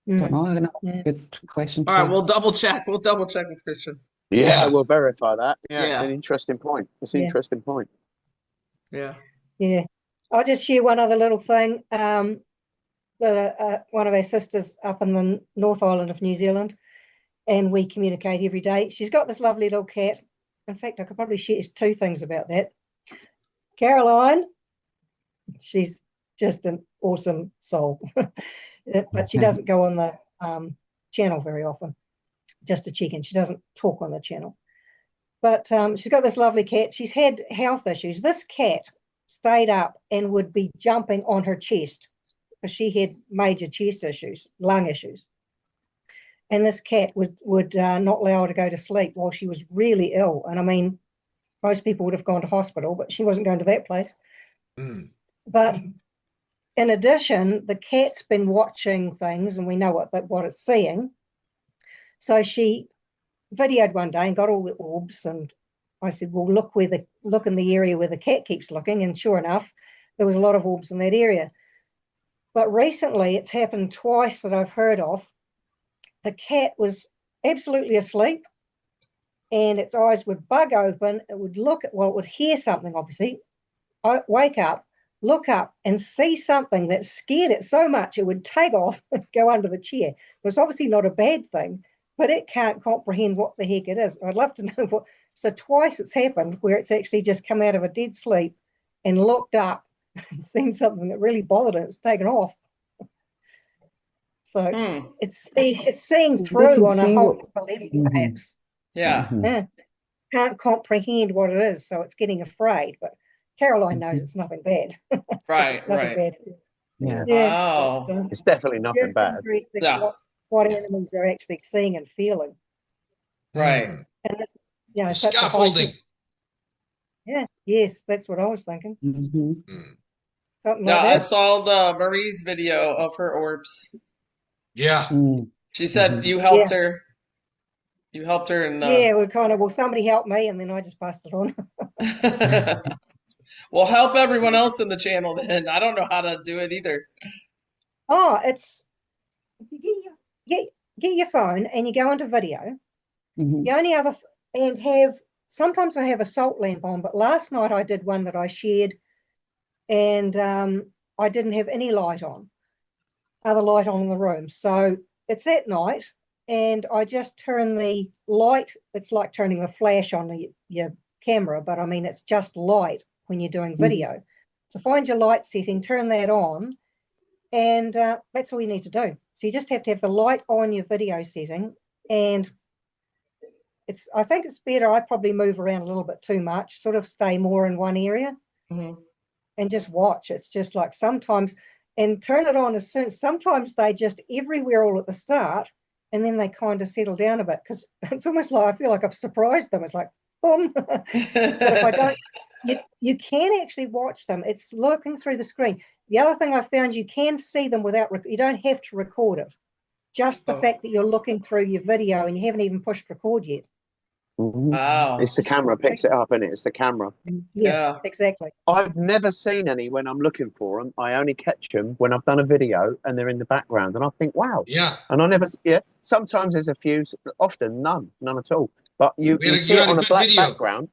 don't know, another Yeah. good question. All right, to- we'll double check. We'll double check with Christian. Yeah, we'll verify that. Yeah, it's Yeah. an interesting point. It's an Yeah. interesting point. Yeah. Yeah. I'll just share one other little thing. One of our sisters up in the North Island of New Zealand, and we communicate every day. She's got this lovely little cat. In fact, I could probably share 2 things about that. Caroline, she's just an awesome soul, but she doesn't go on the channel very often, just to check in. She doesn't talk on the channel. But she's got this lovely cat. She's had health issues. This cat stayed up and would be jumping on her chest because she had major chest issues, lung issues. And this cat would not allow her to go to sleep while she was really ill. And I mean, most people would have gone to hospital, but she wasn't going to that place. But in addition, the cat's been watching things, and we know what it's seeing. So she videoed one day and got all the orbs, and I said, well, look in the area where the cat keeps looking, and sure enough, there was a lot of orbs in that area. But recently it's happened twice that I've heard of. The cat was absolutely asleep and its eyes would bug open. It would it would hear something, obviously, wake up, look up and see something that scared it so much it would take off and go under the chair. It's obviously not a bad thing, but it can't comprehend what the heck it is. I'd love to know what. So twice it's happened where it's actually just come out of a dead sleep and looked up and seen something that really bothered it. It's taken off. So it's seeing through on a whole level, perhaps. Yeah. Yeah. Can't comprehend what it is, so it's getting afraid. But Caroline knows it's nothing bad. Right, nothing right. bad. Yeah. Wow. But, It's definitely nothing just bad. interesting Yeah. what animals are actually seeing and feeling. Right. And this, such a high Scaffolding. Yeah, yes, that's what I was thinking. Hmm. Hmm. Something Yeah, like I that. saw the Marie's video of her orbs. Yeah. Mm. She said Mhm. you helped her. You helped her, and Yeah, we kind of, well, somebody helped me and then I just passed it on. well, help everyone else in the channel then. I don't know how to do it either. Oh, it's, if you get your phone and you go into video, Mhm. the only other, and have, sometimes I have a salt lamp on, but last night I did one that I shared and I didn't have any light on, other light on in the room. So it's at night and I just turn the light, it's like turning the flash on your camera, but I mean, it's just light when you're doing video. So find your light setting, turn that on, and that's all you need to do. So you just have to have the light on your video setting, and I think it's better. I probably move around a little bit too much, sort of stay more in one area Mhm. and just watch. It's just like sometimes, and turn it on as soon. Sometimes they just everywhere all at the start, and then they kind of settle down a bit because it's almost like I feel like I've surprised them. It's like boom. But if I don't, you can actually watch them. It's looking through the screen. The other thing I found, you can see them without, you don't have to record it. Just the Oh. fact that you're looking through your video and you haven't even pushed record yet. Mhm. Wow. It's the camera picks it up, isn't it? It's the camera. Yeah, exactly. I've never seen any when I'm looking for them. I only catch them when I've done a video and they're in the background, and I think, wow. Yeah. And I never, yeah. Sometimes there's a few, often none at all. But you You see had it a on a good black video background.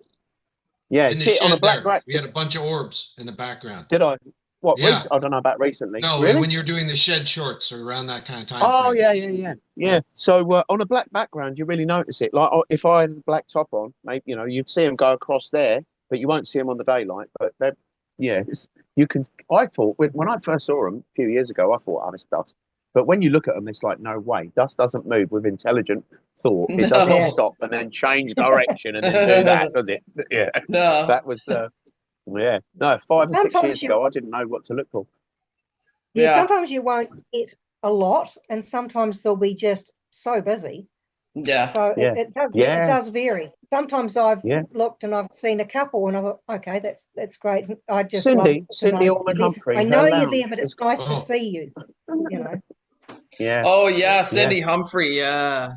Yeah, in the see it on a shed black there. background. We had a bunch of orbs in the background. Did I? What? Yeah. I don't know about recently. No, Really? when you're doing the shed shorts or around that kind of time Oh frame. yeah. So on a black background, you really notice it. Like if I had a black top on, maybe you'd see them go across there, but you won't see them on the daylight. But you can. I thought when I first saw them a few years ago, I thought, oh, it's dust. But when you look at them, it's like, no way, dust doesn't move with intelligent thought. It doesn't No. stop and then change direction and then do that, does it? Yeah, No. that was yeah. No, 5 or 6 Sometimes years ago, I didn't know what to look for. Yeah, Yeah. sometimes you won't get a lot, and sometimes they'll be just so busy. Yeah. So Yeah. it does vary. Sometimes I've Yeah. looked and I've seen a couple, and I thought, okay, that's great. I just love Cindy to know Orman you're there. Humphrey. I her know you're lounge there, but it's is- nice to Oh. see you. You know. Yeah. Oh yeah, Cindy Humphrey. Yeah.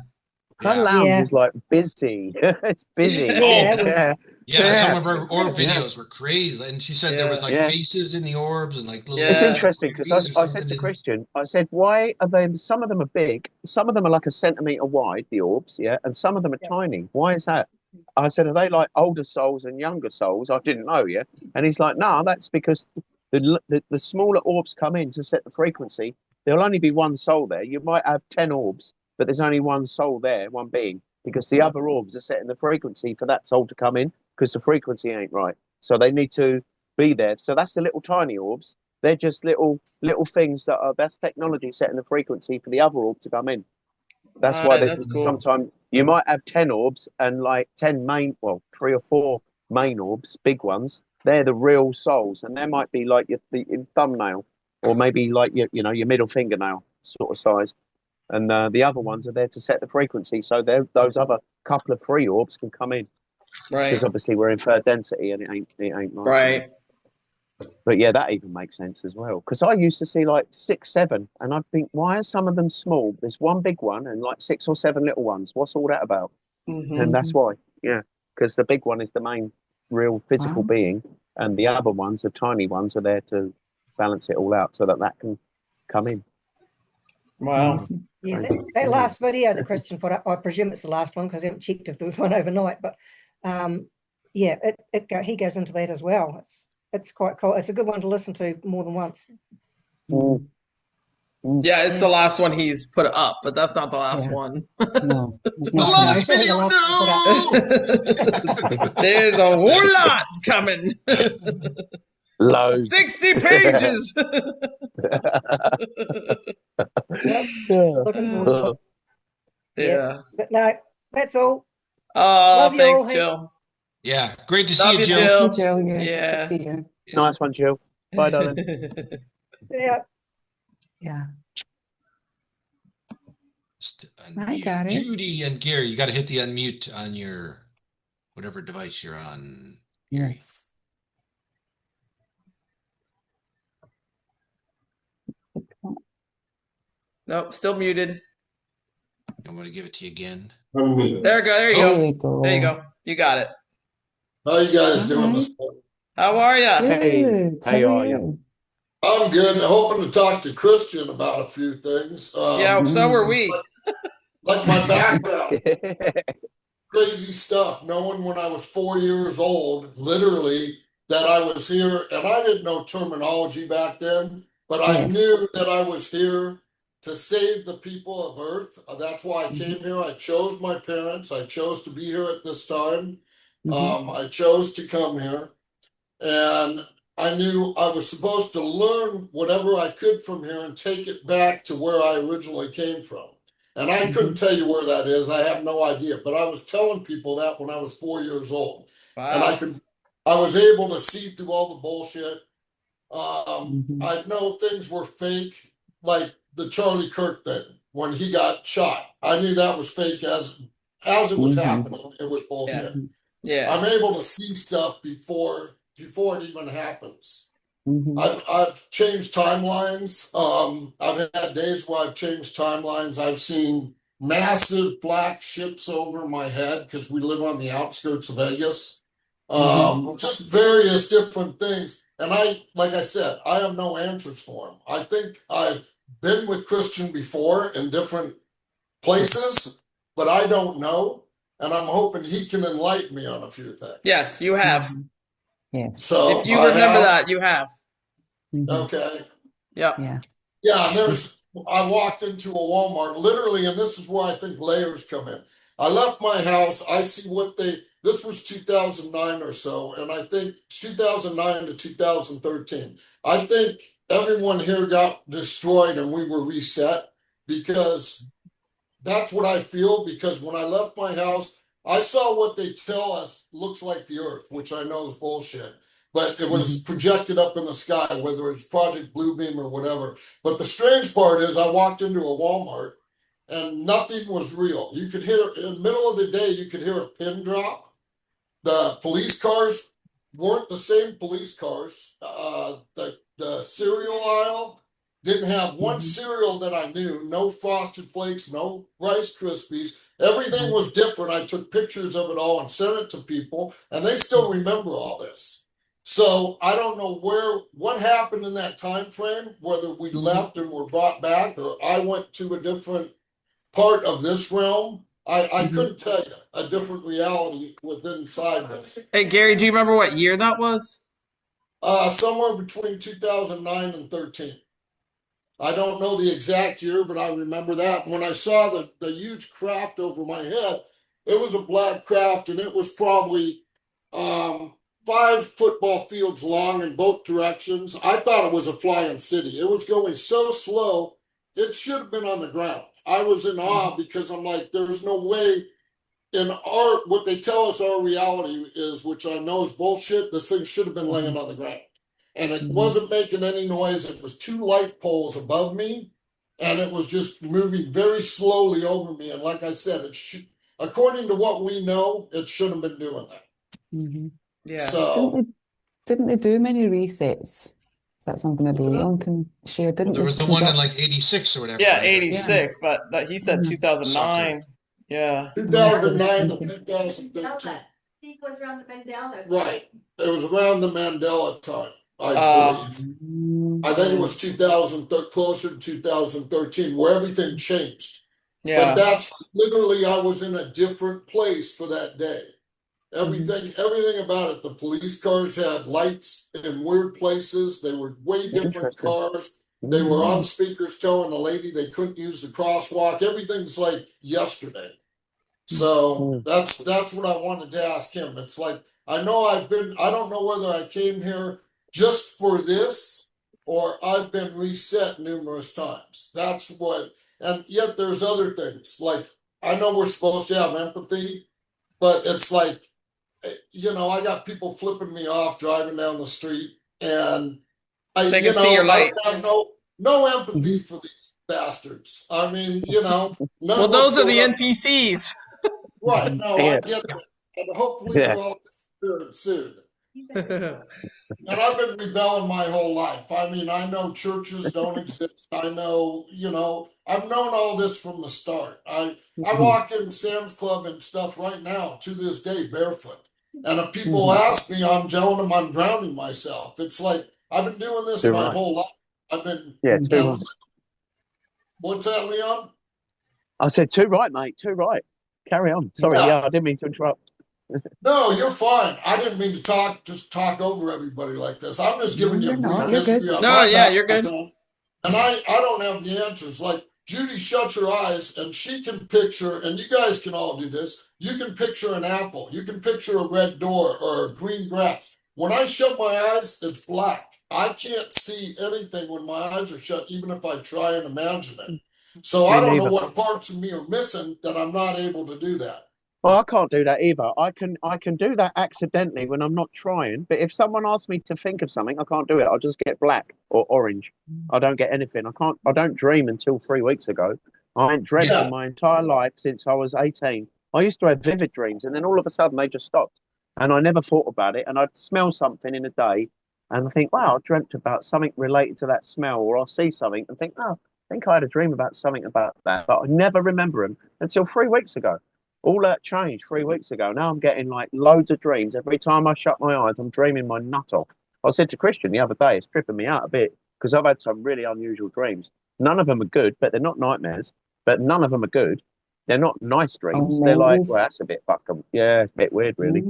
Her Yeah. lounge Yeah. is like busy. It's busy. Yeah, it was- yeah. Yeah, some of her incredible. orb videos were crazy. And she said there was like Yeah. faces in the orbs and like little. It's Yeah. interesting because babies or I said something to in- Christian, I said, why are they? Some of them are big, some of them are like a centimetre wide, the orbs, yeah, and some of them are Yeah. tiny. Why is that? I said, are they like older souls and younger souls? I didn't know, yeah. And he's like, no, that's because the smaller orbs come in to set the frequency. There'll only be one soul there. You might have 10 orbs, but there's only one soul there, one being, because the other orbs are setting the frequency for that soul to come in because the frequency ain't right. So they need to be there. So that's the little tiny orbs. They're just little things that's technology setting the frequency for the other orb to come in. That's why there's That's cool. sometimes you might have 10 orbs and like 10 3 or 4 main orbs, big ones. They're the real souls, and they might be like your thumbnail, or maybe like your middle fingernail sort of size. And the other ones are there to set the frequency, so those other couple of free orbs can come in. Right. Because obviously we're in third density, and it ain't like Right. But yeah, that even makes sense as well. Because I used to see like 6, 7, and I'd think, why are some of them small? There's one big one and like 6 or 7 little ones. What's all that about? Mhm. And that's why, yeah, because the big one is the main real physical Wow. being, and the other ones, the tiny ones, are there to balance it all out so that can come in. Wow. Amazing. Yes, Crazy. that last video that Christian put up, I presume it's the last one because I haven't checked if there was one overnight. But yeah, he goes into that as well. It's quite cool. It's a good one to listen to more than once. Mm. Yeah, it's the last one he's put up, but that's not the last Yeah. one. No, it's The not. last No. video, no! There's a whole lot coming. Loads. 60 pages. Yep. Yeah. Looking forward to it. Yeah. But no, that's all. Oh, Love you all, thanks, Hank. Jill. Yeah, great to Love see you, you, Jill. Jill. Jill, yeah. Yeah. Good to see you. Nice one, Jill. Bye, darling. Yeah. Yeah. Hi, Unmute. Gary. Judy and Gary, you got to hit the unmute on your whatever device you're on. Yes. Nope, still muted. I'm going to give it to you again. There you go. There you There go. you go. There you go. You got it. How you guys doing Hi. this morning? How are ya? Hey, Good. how How are are you? you? I'm good. Hoping to talk to Christian about a few things. Yeah, so were we. Like my background, crazy stuff. Knowing when I was 4 years old, literally, that I was here, and I didn't know terminology back then, but I Yes. knew that I was here to save the people of Earth. That's why I came here. I chose my parents. I chose to be here at this time. I chose to come here, and I knew I was supposed to learn whatever I could from here and take it back to where I originally came from. And I couldn't tell you where that is. I have no idea. But I was telling people that when I was 4 years old. And Wow. I was able to see through all the bullshit. I know things were fake, like the Charlie Kirk thing when he got shot. I knew that was fake as it was happening. It was bullshit. Yeah. I'm able to see stuff before it even happens. I've changed timelines. I've had days where I've changed timelines. I've seen massive black ships over my head because we live on the outskirts of Vegas. Just various different things. And like I said, I have no answers for them. I think I've been with Christian before in different places, but I don't know. And I'm hoping he can enlighten me on a few things. Yes, you have. Yes. So If you I remember have. that, you have. Okay. Yep. Yeah. Yeah, and I walked into a Walmart, literally, and this is where I think layers come in. I left my house, I see this was 2009 or so, and I think 2009 to 2013. I think everyone here got destroyed and we were reset because that's what I feel, because when I left my house, I saw what they tell us looks like the Earth, which I know is bullshit. But it was projected up in the sky, whether it's Project Bluebeam or whatever. But the strange part is I walked into a Walmart and nothing was real. You could hear, in the middle of the day, you could hear a pin drop. The police cars weren't the same police cars. The cereal aisle didn't have one cereal that I knew. No Frosted Flakes, no Rice Krispies. Everything was different. I took pictures of it all and sent it to people, and they still remember all this. So I don't know what happened in that time frame, whether we left and were brought back, or I went to a different part of this realm. I couldn't tell you. A different reality within inside this. Hey, Gary, do you remember what year that was? Somewhere between 2009 and 13. I don't know the exact year, but I remember that. When I saw the huge craft over my head, it was a black craft, and it was probably 5 football fields long in both directions. I thought it was a flying city. It was going so slow, it should have been on the ground. I was in awe because I'm like, there's no way what they tell us our reality is, which I know is bullshit. This thing should have been laying on the ground. And it wasn't making any noise. It was 2 light poles above me, and it was just moving very slowly over me. And like I said, according to what we know, it shouldn't have been doing that. Yeah. So Didn't they do many resets? Is that something maybe Leon can share? Didn't There was they the one in conduct- like 86 or whatever. Yeah, right? 86, but he said 2009. Yeah. 2009 to 2013. It was around the Mandela. Right. It was around the Mandela time, I believe. I think it was 2000, closer to 2013, where everything changed. Yeah. But that's literally, I was in a different place for that day. Everything about it. The police cars had lights in weird places. They were way different cars. They were on speakers telling the lady they couldn't use the crosswalk. Everything's like yesterday. So that's what I wanted to ask him. It's like, I don't know whether I came here just for this or I've been reset numerous times. And yet there's other things. Like, I know we're supposed to have empathy, but it's like, I got people flipping me off driving down the street, and They can see your light. I have no empathy for these bastards. I mean, none Well, those are the whatsoever. NPCs. Right. No, I get that. And hopefully they're all disappeared soon. And I've been rebelling my whole life. I mean, I know churches don't exist. I know, I've known all this from the start. I walk in Sam's Club and stuff right now to this day barefoot. And if people ask me, I'm telling them I'm drowning myself. It's like I've been doing this Too my right. whole life. I've been Yeah, too right. What's that, Leon? I said, too right, mate, too right. Carry on. Sorry, Yeah. I didn't mean to interrupt. No, you're fine. I didn't mean to talk over everybody like this. I'm just giving you a You're not. brief You're history good. of No, my yeah, you're good. background. And I don't have the answers. Like Judy shuts her eyes and she can picture, and you guys can all do this. You can picture an apple. You can picture a red door or a green grass. When I shut my eyes, it's black. I can't see anything when my eyes are shut, even if I try and imagine it. So I don't know what parts of me are missing that I'm not able to do that. Well, I can't do that either. I can do that accidentally when I'm not trying. But if someone asks me to think of something, I can't do it. I'll just get black or orange. I don't get anything. I don't dream until 3 weeks ago. I ain't dreamt in my entire life since I was 18. I used to have vivid dreams, and then all of a sudden they just stopped. And I never thought about it. And I'd smell something in a day, and I think, wow, I dreamt about something related to that smell, or I'll see something and think, oh, I think I had a dream about something about that, but I never remember them until 3 weeks ago. All that changed 3 weeks ago. Now I'm getting like loads of dreams. Every time I shut my eyes, I'm dreaming my nut off. I said to Christian the other day, it's tripping me out a bit because I've had some really unusual dreams. None of them are good, but they're not nightmares. But none of them are good. They're not nice dreams. They're like, well, that's a bit fucking, yeah, a bit weird, really.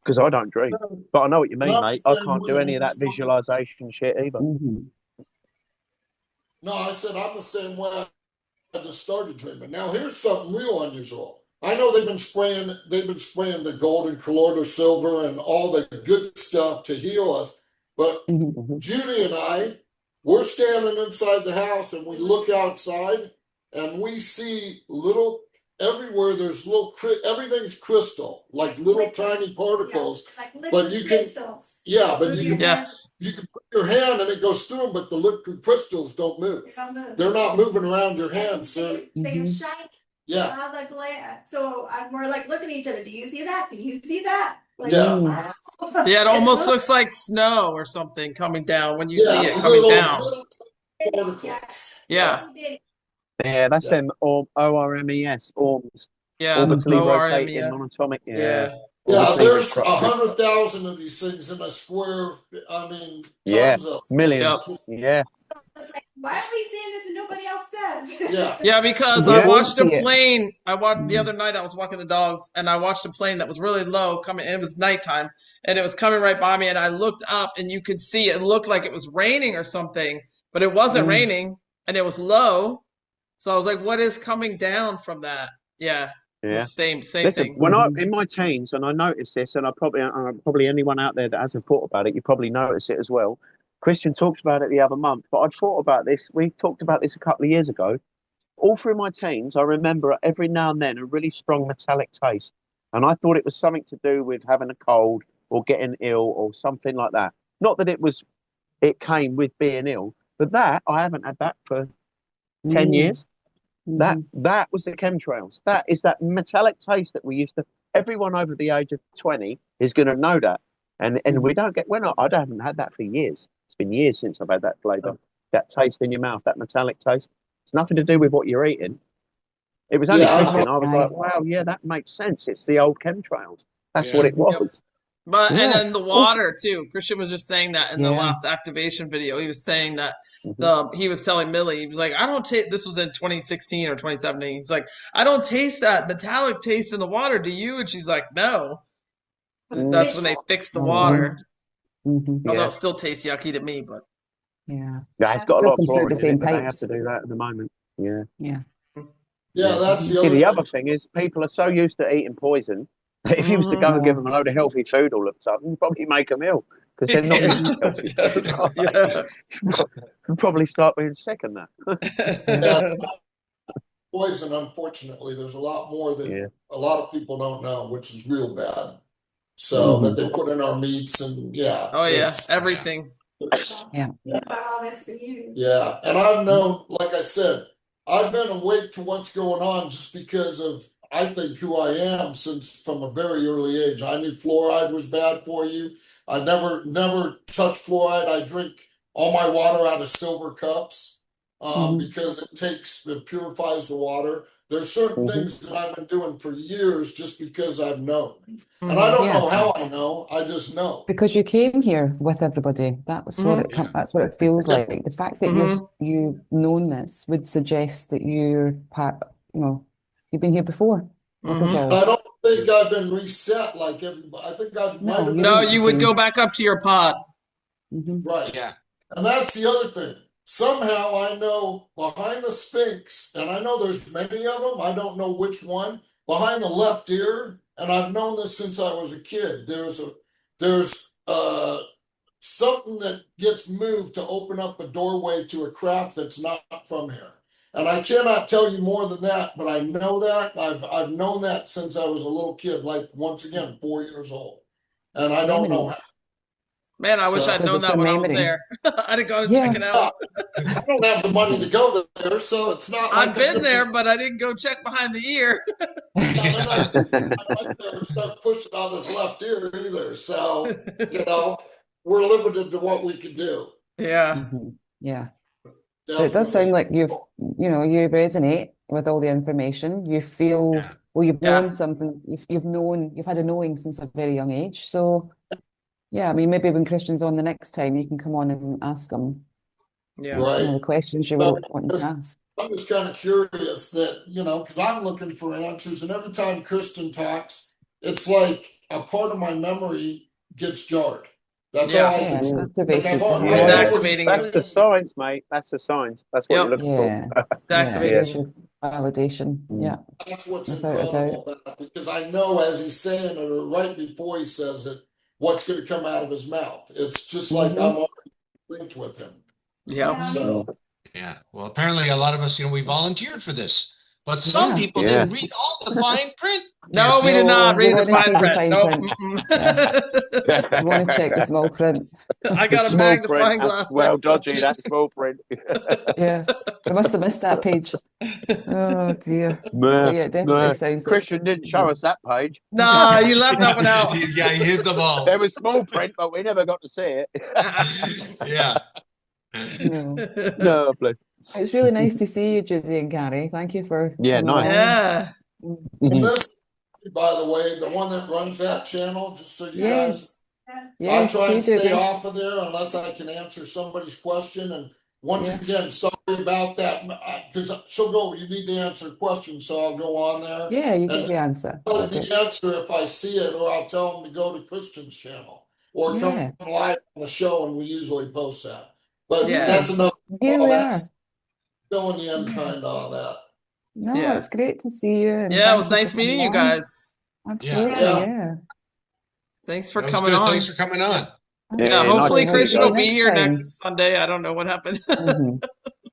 Because I don't dream. But I know what you mean, mate. I can't do any of that visualization shit either. No, I said I'm the same way. I just started dreaming. Now here's something real unusual. I know they've been spraying the gold and colloidal silver and all the good stuff to heal us. But Judy and I, we're standing inside the house and we look outside and we see everywhere there's everything's crystal, like little tiny particles. Like liquid But you can, crystals. but you can put your hand and it goes through them, but the liquid crystals don't move. They don't move. They're not moving around your Yeah, hands. They're shiny. Yeah. All the glare. So we're like looking at each other. Do you see that? Do you see that? Like, Yeah. wow. Yeah, it almost looks like snow or something coming down when you see it coming down. Yes. Yeah. Yeah, that's them ORMES, ORMS. Yeah, Orbitally rotating ORMES. monatomic. Yeah, Orbitally there's restructured. 100,000 of these things in a square. I mean, Yeah, tons of millions. Yeah. It's like, why are we seeing this and nobody else does? Yeah. Yeah, because Yeah. I watched a See it. plane. The other night I was walking the dogs and I watched a plane that was really low coming, and it was nighttime and it was coming right by me, and I looked up and you could see it looked like it was raining or something, but it wasn't raining and it was low. So I was like, what is coming down from that? Yeah. Yeah. Same Listen, thing. when I in my teens, and I noticed this, and I probably anyone out there that hasn't thought about it, you probably notice it as well. Christian talked about it the other month, but I'd thought about this. We talked about this a couple of years ago. All through my teens, I remember every now and then a really strong metallic taste, and I thought it was something to do with having a cold or getting ill or something like that. Not that it came with being ill, but that I haven't had that for 10 years. That was the chemtrails. That is that metallic taste that we used to. Everyone over the age of 20 is going to know that, and we don't get. I haven't had that for years. It's been years since I've had that flavour, that taste in your mouth, that metallic taste. It's nothing to do with what you're eating. It was only Christian. I was like, wow, yeah, that makes sense. It's the old chemtrails. That's what it was. But Yeah. and then the water too. Christian was just saying that in the last activation video. He was saying that he was telling Millie, he was like, I don't taste. This was in 2016 or 2017. He's like, I don't taste that metallic taste in the water. Do you? And she's like, no. That's when they fixed the water. Although it still tastes yucky to me, but Yeah, it's got a lot of Still come through chlorine the in same it, but they have pipes. to do that at the moment. Yeah. Yeah, that's the See, other the thing. other thing is people are so used to eting poison. If you was to go and give them a load of healthy food all of a sudden, you'd probably make them ill because they're not used to healthy food. You'd probably start being sick and that. Yeah. Poison, unfortunately, there's a lot more that a lot of people don't know, which is real bad. So that they put in our meats and oh yeah, everything. About all that's for you. Yeah, and I've known, like I said, I've been awake to what's going on just because of, I think, who I am since from a very early age. I knew fluoride was bad for you. I never touch fluoride. I drink all my water out of silver cups because it purifies the water. There's certain things that I've been doing for years just because I've known. And I don't know how I know, I just know. Because you came here with everybody. That was what that's what it feels like. The fact that you've known this would suggest that you're you've been here before with us all. I don't think I've been reset like everybody. I think I might have been. No, you would go back up to your pod. Right. Yeah. And that's the other thing. Somehow I know behind the Sphinx, and I know there's many of them, I don't know which one, behind the left ear, and I've known this since I was a kid. There's something that gets moved to open up a doorway to a craft that's not from here. And I cannot tell you more than that, but I know that. I've known that since I was a little kid, like once again, 4 years old. And I don't know how. Man, I wish I'd known that when I was there. I'd have gone and check it out. I don't have the money to go there, so it's not like I've been there, but I didn't go check behind the ear. I never start pushing on this left ear either. So, we're limited to what we can do. Yeah. Yeah. But it does sound like you resonate with all the information. You feel, you've known something, you've had a knowing since a very young age. So, yeah, I mean, maybe when Christian's on the next time, you can come on and ask him the questions you were wanting to ask. I'm just kind of curious that, because I'm looking for answers, and every time Christian talks, it's like a part of my memory gets jarred. That's all I can say. That's the signs, mate. That's the signs. That's what you're looking for. Activation. Validation. Yeah. That's what's incredible about it, because I know as he's saying it, or right before he says it, what's going to come out of his mouth. It's just like I'm already linked with him. Yeah. So. Yeah. Well, apparently a lot of us, we volunteered for this, but some people didn't read all the fine print. No, we did not read the fine print. Nope. You want to check the small print. I got a magnifying glass. Well dodgy, that small print. Yeah. We must have missed that page. Oh dear. Yeah, it definitely sounds Christian didn't show us that page. No, you left that one out. Yeah, he hid them all. There was small print, but we never got to see it. Yeah. No, bless. It's really nice to see you, Judy and Gary. Thank you for nice. Yeah. This, by the way, the one that runs that channel, just so you guys, I'll try and stay off of there unless I can answer somebody's question. And once again, sorry about that, because she'll go, you need to answer a question, so I'll go on there. Yeah, you get the answer. I'll the answer if I see it, or I'll tell them to go to Christian's channel or come live on the show, and we usually post that. But that's enough. Here we are. Still in the end, kind of all that. No, it's great to see you. And it was nice meeting you guys. Absolutely, yeah. Thanks for coming on. Thanks for coming on. Yeah, hopefully Christian will be here next Sunday. I don't know what happened.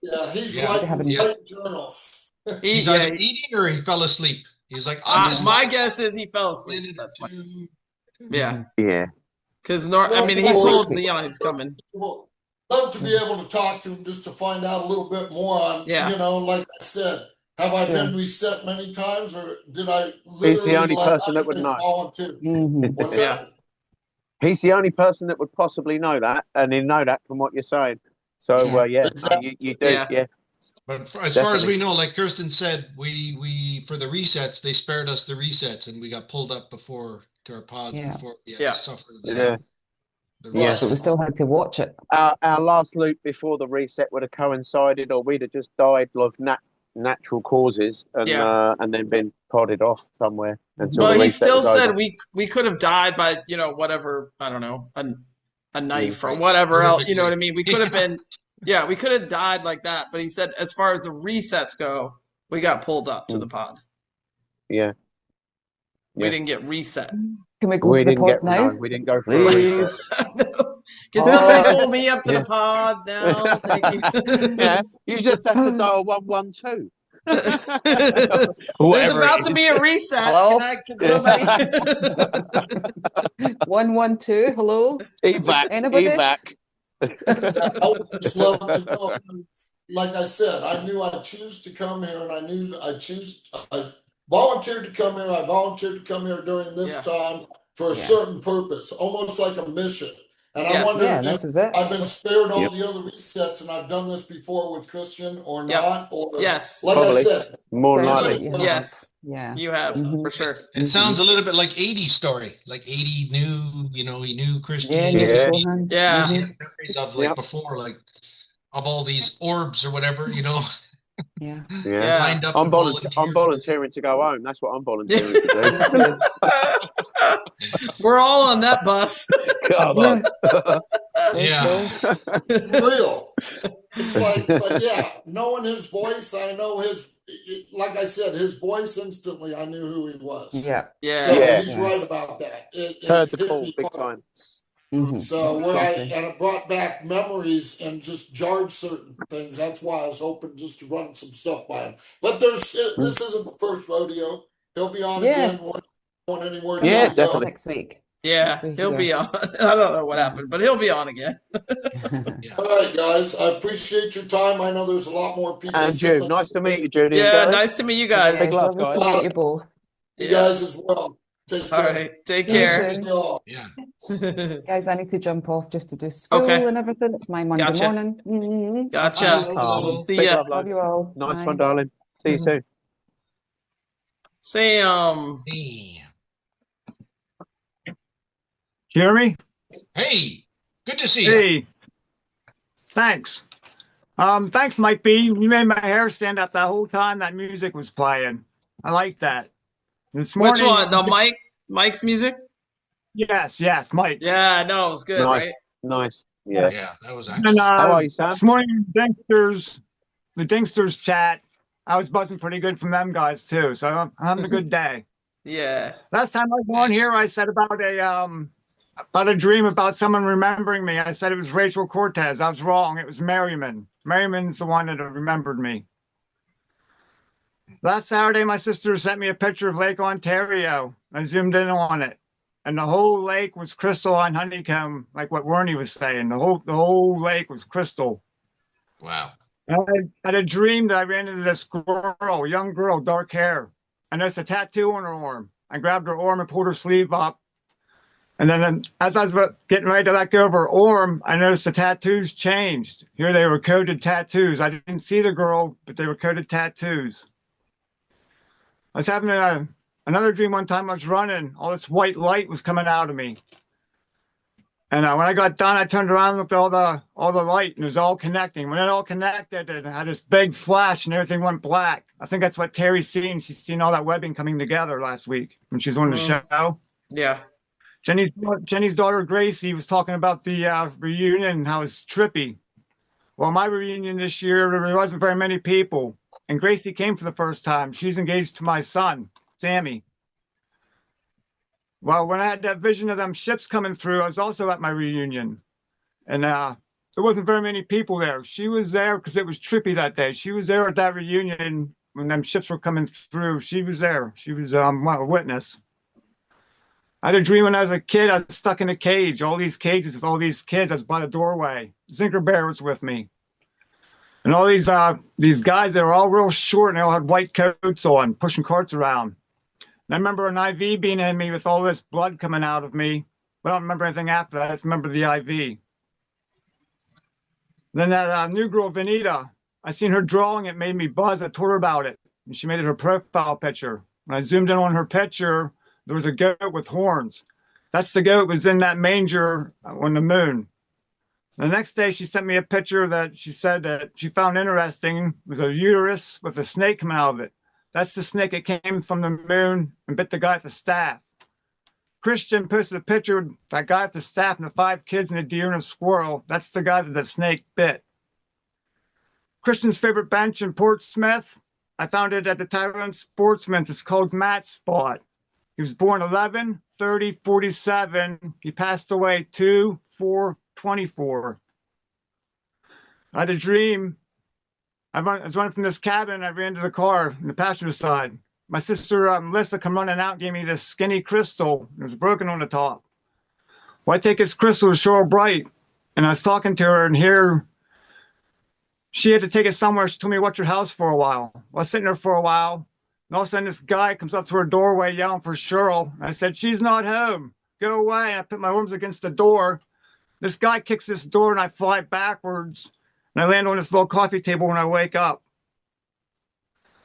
Yeah, he's writing journals. He's either eating or he fell asleep. He's like, my guess is he fell asleep. That's my yeah. Because he told Leon he's coming. Love to be able to talk to him just to find out a little bit more on, like I said, have I been reset many times, or did I literally? He's the only person that would know. What's that? He's the only person that would possibly know that, and he'll know that from what you're saying. So, Exactly. you do, But as far as we know, like Kirsten said, we for the resets, they spared us the resets, and we got pulled up before to our pod before we had to suffer so we still had to watch it. Our last loop before the reset would have coincided, or we'd have just died of natural causes and then been podded off somewhere until well, the he reset still was said over. we could have died by whatever, I don't know, a knife or whatever else, you know what I mean? We could have been we could have died like that, but he said as far as the resets go, we got pulled up to the pod. We didn't get reset. Can we go to the pod now? No, we didn't go for a reset. Can somebody pull me up to the pod now? Thank you. You just have to dial 112. There's about to be a reset. Hello? Can somebody 112, hello? Evac. Anybody? Evac. I would just love to know. Like I said, I knew I'd choose to come here, and I volunteered to come here. I volunteered to come here during this time for a certain purpose, almost like a mission. And I wonder this if is it. I've been spared all the other resets and I've done this before with Christian or not, or Yes. like Probably. I said, More Sounds likely. like you have. Yes. Yeah. You have for sure. It sounds a little bit like 80's story. Like 80 knew, you know, he knew Christian. Yeah, knew beforehand. Yeah. He had memories of like before, like of all these orbs or whatever, you know. Yeah. Lined up I'm, to I'm volunteering to go home. That's what I'm volunteering to do. We're all on that bus. Come on. Real. It's like, but yeah, knowing his voice, I know like I said, his voice instantly, I knew who he was. Yeah. So he's right about that. Heard the call big time. So and it brought back memories and just jarred certain things. That's why I was hoping just to run some stuff by him. But this isn't the first rodeo. He'll be on again. Going anywhere. Yeah, definitely. Next week. Yeah, he'll be on. I don't know what happened, but he'll be on again. All right, guys. I appreciate your time. I know there's a lot more people. And Jude, nice to meet you, Judy. Yeah, nice to meet you guys. Big love, guys. To meet you both. You guys as well. Take care. All right, take care. Yeah. Guys, I need to jump off just to do school and everything. It's my Monday morning. Gotcha. See ya. Love you all. Nice Bye. one, darling. See you soon. Sam. Hear me? Hey, good to see you. Hey. Thanks. Thanks, Mike B. You made my hair stand up the whole time that music was playing. I like that. This morning, Which one? The Mike's music? Yes, Mike's. Yeah, no, it was good, right? Nice. Yeah. Yeah, that was And, How are you, Sam? This morning, the Dingsters chat, I was buzzing pretty good from them guys too. So I'm having a good day. Yeah. Last time I was on here, I said about a dream about someone remembering me. I said it was Rachel Cortez. I was wrong. It was Merriman. Merriman's the one that remembered me. Last Saturday, my sister sent me a picture of Lake Ontario. I zoomed in on it, and the whole lake was crystalline honeycomb, like what Wernie was saying. The whole lake was crystal. Wow. I had a dream that I ran into this girl, young girl, dark hair, and there's a tattoo on her arm. I grabbed her arm and pulled her sleeve up. And then as I was getting ready to let go of her arm, I noticed the tattoos changed. Here they were coded tattoos. I didn't see the girl, but they were coded tattoos. I was having another dream one time. I was running. All this white light was coming out of me. And when I got done, I turned around and looked at all the light, and it was all connecting. When it all connected, it had this big flash, and everything went black. I think that's what Terry's seen. She's seen all that webbing coming together last week when she was on the show. Yeah. Jenny's daughter, Gracie, was talking about the reunion and how it's trippy. Well, my reunion this year, there wasn't very many people. And Gracie came for the first time. She's engaged to my son, Sammy. Well, when I had that vision of them ships coming through, I was also at my reunion. And there wasn't very many people there. She was there because it was trippy that day. She was there at that reunion when them ships were coming through. She was there. She was a witness. I had a dream when I was a kid. I was stuck in a cage. All these cages with all these kids. I was by the doorway. Zinker Bear was with me. And all these guys, they were all real short, and they all had white coats on, pushing carts around. And I remember an IV being in me with all this blood coming out of me. But I don't remember anything after that. I just remember the IV. Then that new girl, Vanita, I seen her drawing. It made me buzz. I told her about it. And she made it her profile picture. When I zoomed in on her picture, there was a goat with horns. That's the goat was in that manger on the moon. The next day, she sent me a picture that she said that she found interesting. It was a uterus with a snake coming out of it. That's the snake that came from the moon and bit the guy at the staff. Christian posted a picture of that guy at the staff and the 5 kids and a deer and a squirrel. That's the guy that the snake bit. Christian's favorite bench in Portsmouth, I found it at the Tyrone Sportsman's. It's called Matt's Spot. He was born 11/30/47. He passed away 2/4/24. I had a dream. I was running from this cabin. I ran to the car in the passenger side. My sister, Melissa, come running out and gave me this skinny crystal. It was broken on the top. Well, I take this crystal to show her bright. And I was talking to her, and here she had to take it somewhere. She told me, "Watch your house for a while." Well, I was sitting there for a while. And all of a sudden, this guy comes up to her doorway yelling for Cheryl. And I said, "She's not home." go away. And I put my arms against the door. This guy kicks this door and I fly backwards. And I land on this little coffee table when I wake up.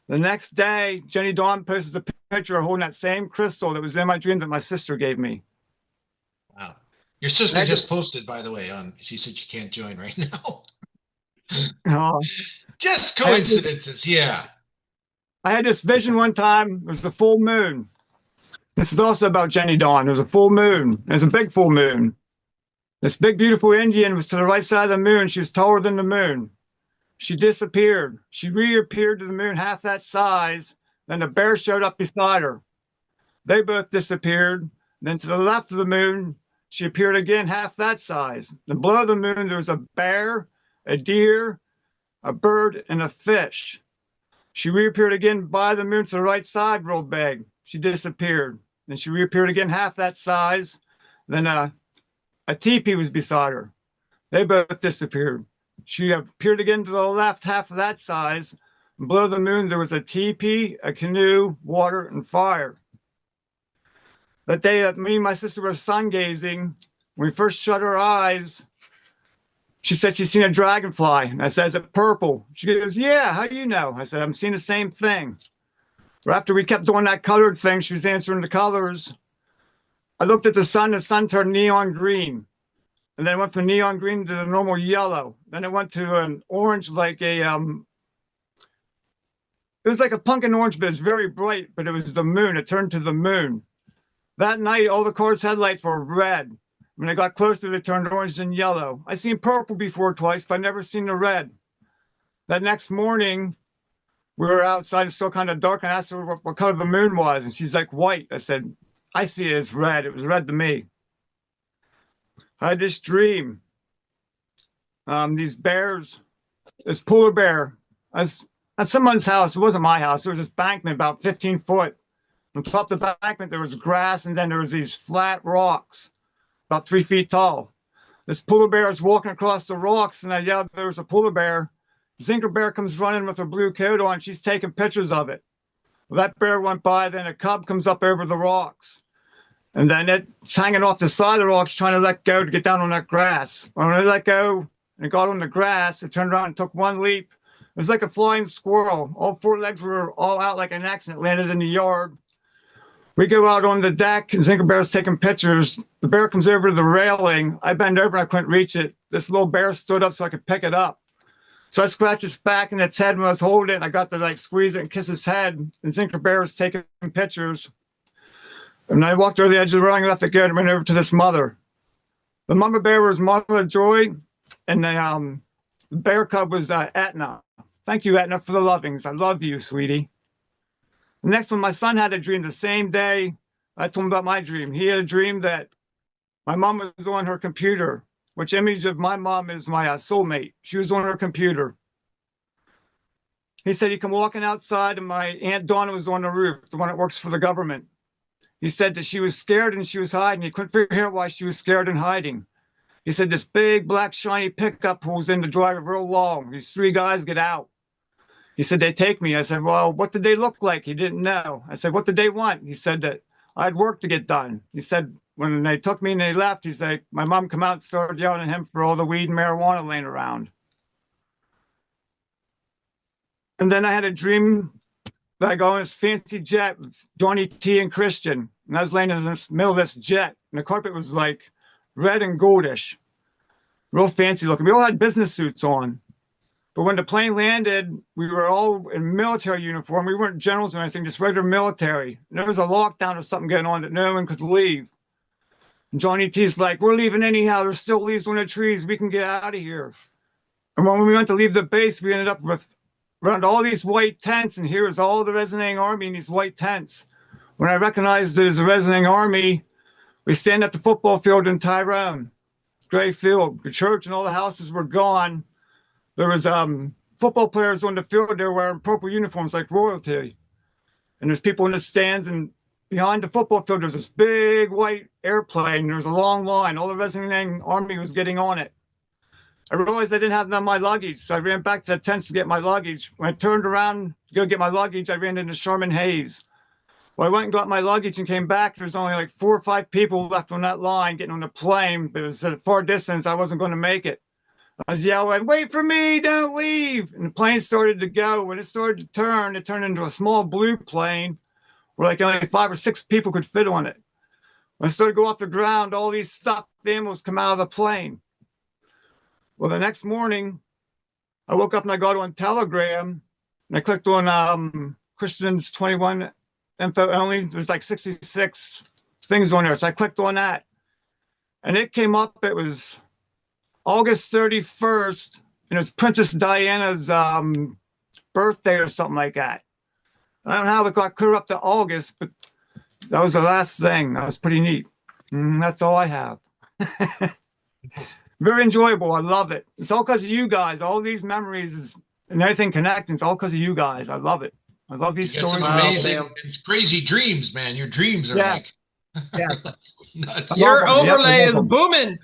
The next day, Jenny Dawn posts a picture holding that same crystal that was in my dream that my sister gave me. Wow. Your sister just posted, by the way, she said she can't join right now. Just coincidences, yeah. I had this vision one time. It was the full moon. This is also about Jenny Dawn. There was a full moon. There's a big full moon. This big, beautiful Indian was to the right side of the moon. She was taller than the moon. She disappeared. She reappeared to the moon half that size. Then the bear showed up beside her. They both disappeared. Then to the left of the moon, she appeared again half that size. Then below the moon, there was a bear, a deer, a bird, and a fish. She reappeared again by the moon to the right side, real big. She disappeared. Then she reappeared again half that size. Then a teepee was beside her. They both disappeared. She appeared again to the left, half of that size. And below the moon, there was a teepee, a canoe, water, and fire. That day that me and my sister were sun gazing, when we first shut our eyes, she said she's seen a dragonfly. And I said, is it purple? She goes, yeah, how do you know? I said, I'm seeing the same thing. After we kept doing that colored thing, she was answering the colors. I looked at the sun turned neon green. And then it went from neon green to the normal yellow. Then it went to an orange, like it was like a pumpkin orange, but it was very bright, but it was the moon. It turned to the moon. That night, all the car's headlights were red. When I got closer, they turned orange and yellow. I seen purple before twice, but I never seen the red. That next morning, we were outside, it's still kind of dark, and I asked her what color the moon was, and she's like, white. I said, I see it as red. It was red to me. I had this dream. These bears, this polar bear, I was at someone's house. It wasn't my house. There was this bankment about 15 foot. On top of the bankment, there was grass, and then there was these flat rocks, about 3 feet tall. This polar bear is walking across the rocks, and I yelled, there was a polar bear. Zinker bear comes running with her blue coat on. She's taking pictures of it. Well, that bear went by, then a cub comes up over the rocks. And then it's hanging off the side of the rocks, trying to let go to get down on that grass. When I let go and got on the grass, it turned around and took one leap. It was like a flying squirrel. All four legs were all out like an X, and it landed in the yard. We go out on the deck, and Zinker Bear's taking pictures. The bear comes over to the railing. I bend over, and I couldn't reach it. This little bear stood up so I could pick it up. So I scratched its back and its head when I was holding it. I got to like squeeze it and kiss its head. And Zinker Bear was taking pictures. And I walked over the edge of the railing, left the gate, and went over to this mother. The mama bear was Mother Joy, and the bear cub was Etna. Thank you, Etna, for the lovings. I love you, sweetie. The next one, my son had a dream the same day. I told him about my dream. He had a dream that my mom was on her computer, which image of my mom is my soulmate. She was on her computer. He said he come walking outside, and my Aunt Donna was on the roof, the one that works for the government. He said that she was scared and she was hiding. He couldn't figure out why she was scared and hiding. He said this big black shiny pickup pulls in the driveway real long. These three guys get out. He said, they take me. I said, well, what did they look like? He didn't know. I said, what did they want? He said that I had work to get done. He said, when they took me and they left, he's like, my mom come out and started yelling at him for all the weed and marijuana laying around. And then I had a dream that I go on this fancy jet with Johnny T and Christian. And I was laying in the middle of this jet, and the carpet was like red and goldish, real fancy looking. We all had business suits on. But when the plane landed, we were all in military uniform. We weren't generals or anything, just regular military. And there was a lockdown or something going on that no one could leave. And Johnny T's like, we're leaving anyhow. There's still leaves on the trees. We can get out of here. And when we went to leave the base, we ended up with around all these white tents. And here was all the Resonating Army in these white tents. When I recognized it as the Resonating Army, we stand at the football field in Tyrone, Gray Field. The church and all the houses were gone. There was football players on the field. They were wearing purple uniforms like royalty. And there's people in the stands, and behind the football field, there's this big white airplane. There was a long line. All the Resonating Army was getting on it. I realized I didn't have none of my luggage, so I ran back to the tents to get my luggage. When I turned around to go get my luggage, I ran into Sherman Hayes. Well, I went and got my luggage and came back. There's only like 4 or 5 people left on that line getting on the plane. It was at a far distance. I wasn't going to make it. I was yelling, "Wait for me, don't leave." And the plane started to go. When it started to turn, it turned into a small blue plane where like only 5 or 6 people could fit on it. When it started to go off the ground, all these stuffed animals come out of the plane. Well, the next morning, I woke up and I got on Telegram and I clicked on Christians 21 info only. There's like 66 things on there. So I clicked on that and it came up. It was August 31st and it was Princess Diana's birthday or something like that. I don't know how it got clear up to August, but that was the last thing. That was pretty neat. That's all I have. Very enjoyable. I love it. It's all because of you guys. All these memories and everything connecting. It's all because of you guys. I love it. I love these stories. Amazing and crazy dreams, man. Your dreams are like nuts. Your overlay is booming.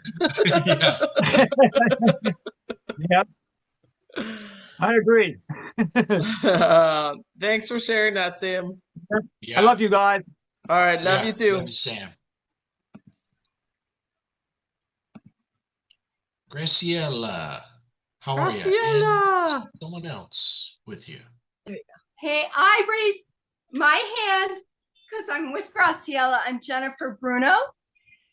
Yep. I agree. Thanks for sharing that, Sam. I love you guys. All right. Love you too. Love you, Sam. Graciela, how are you? Graciela. Someone else with you. There you go. Hey, I raised my hand because I'm with Graciela. I'm Jennifer Bruno.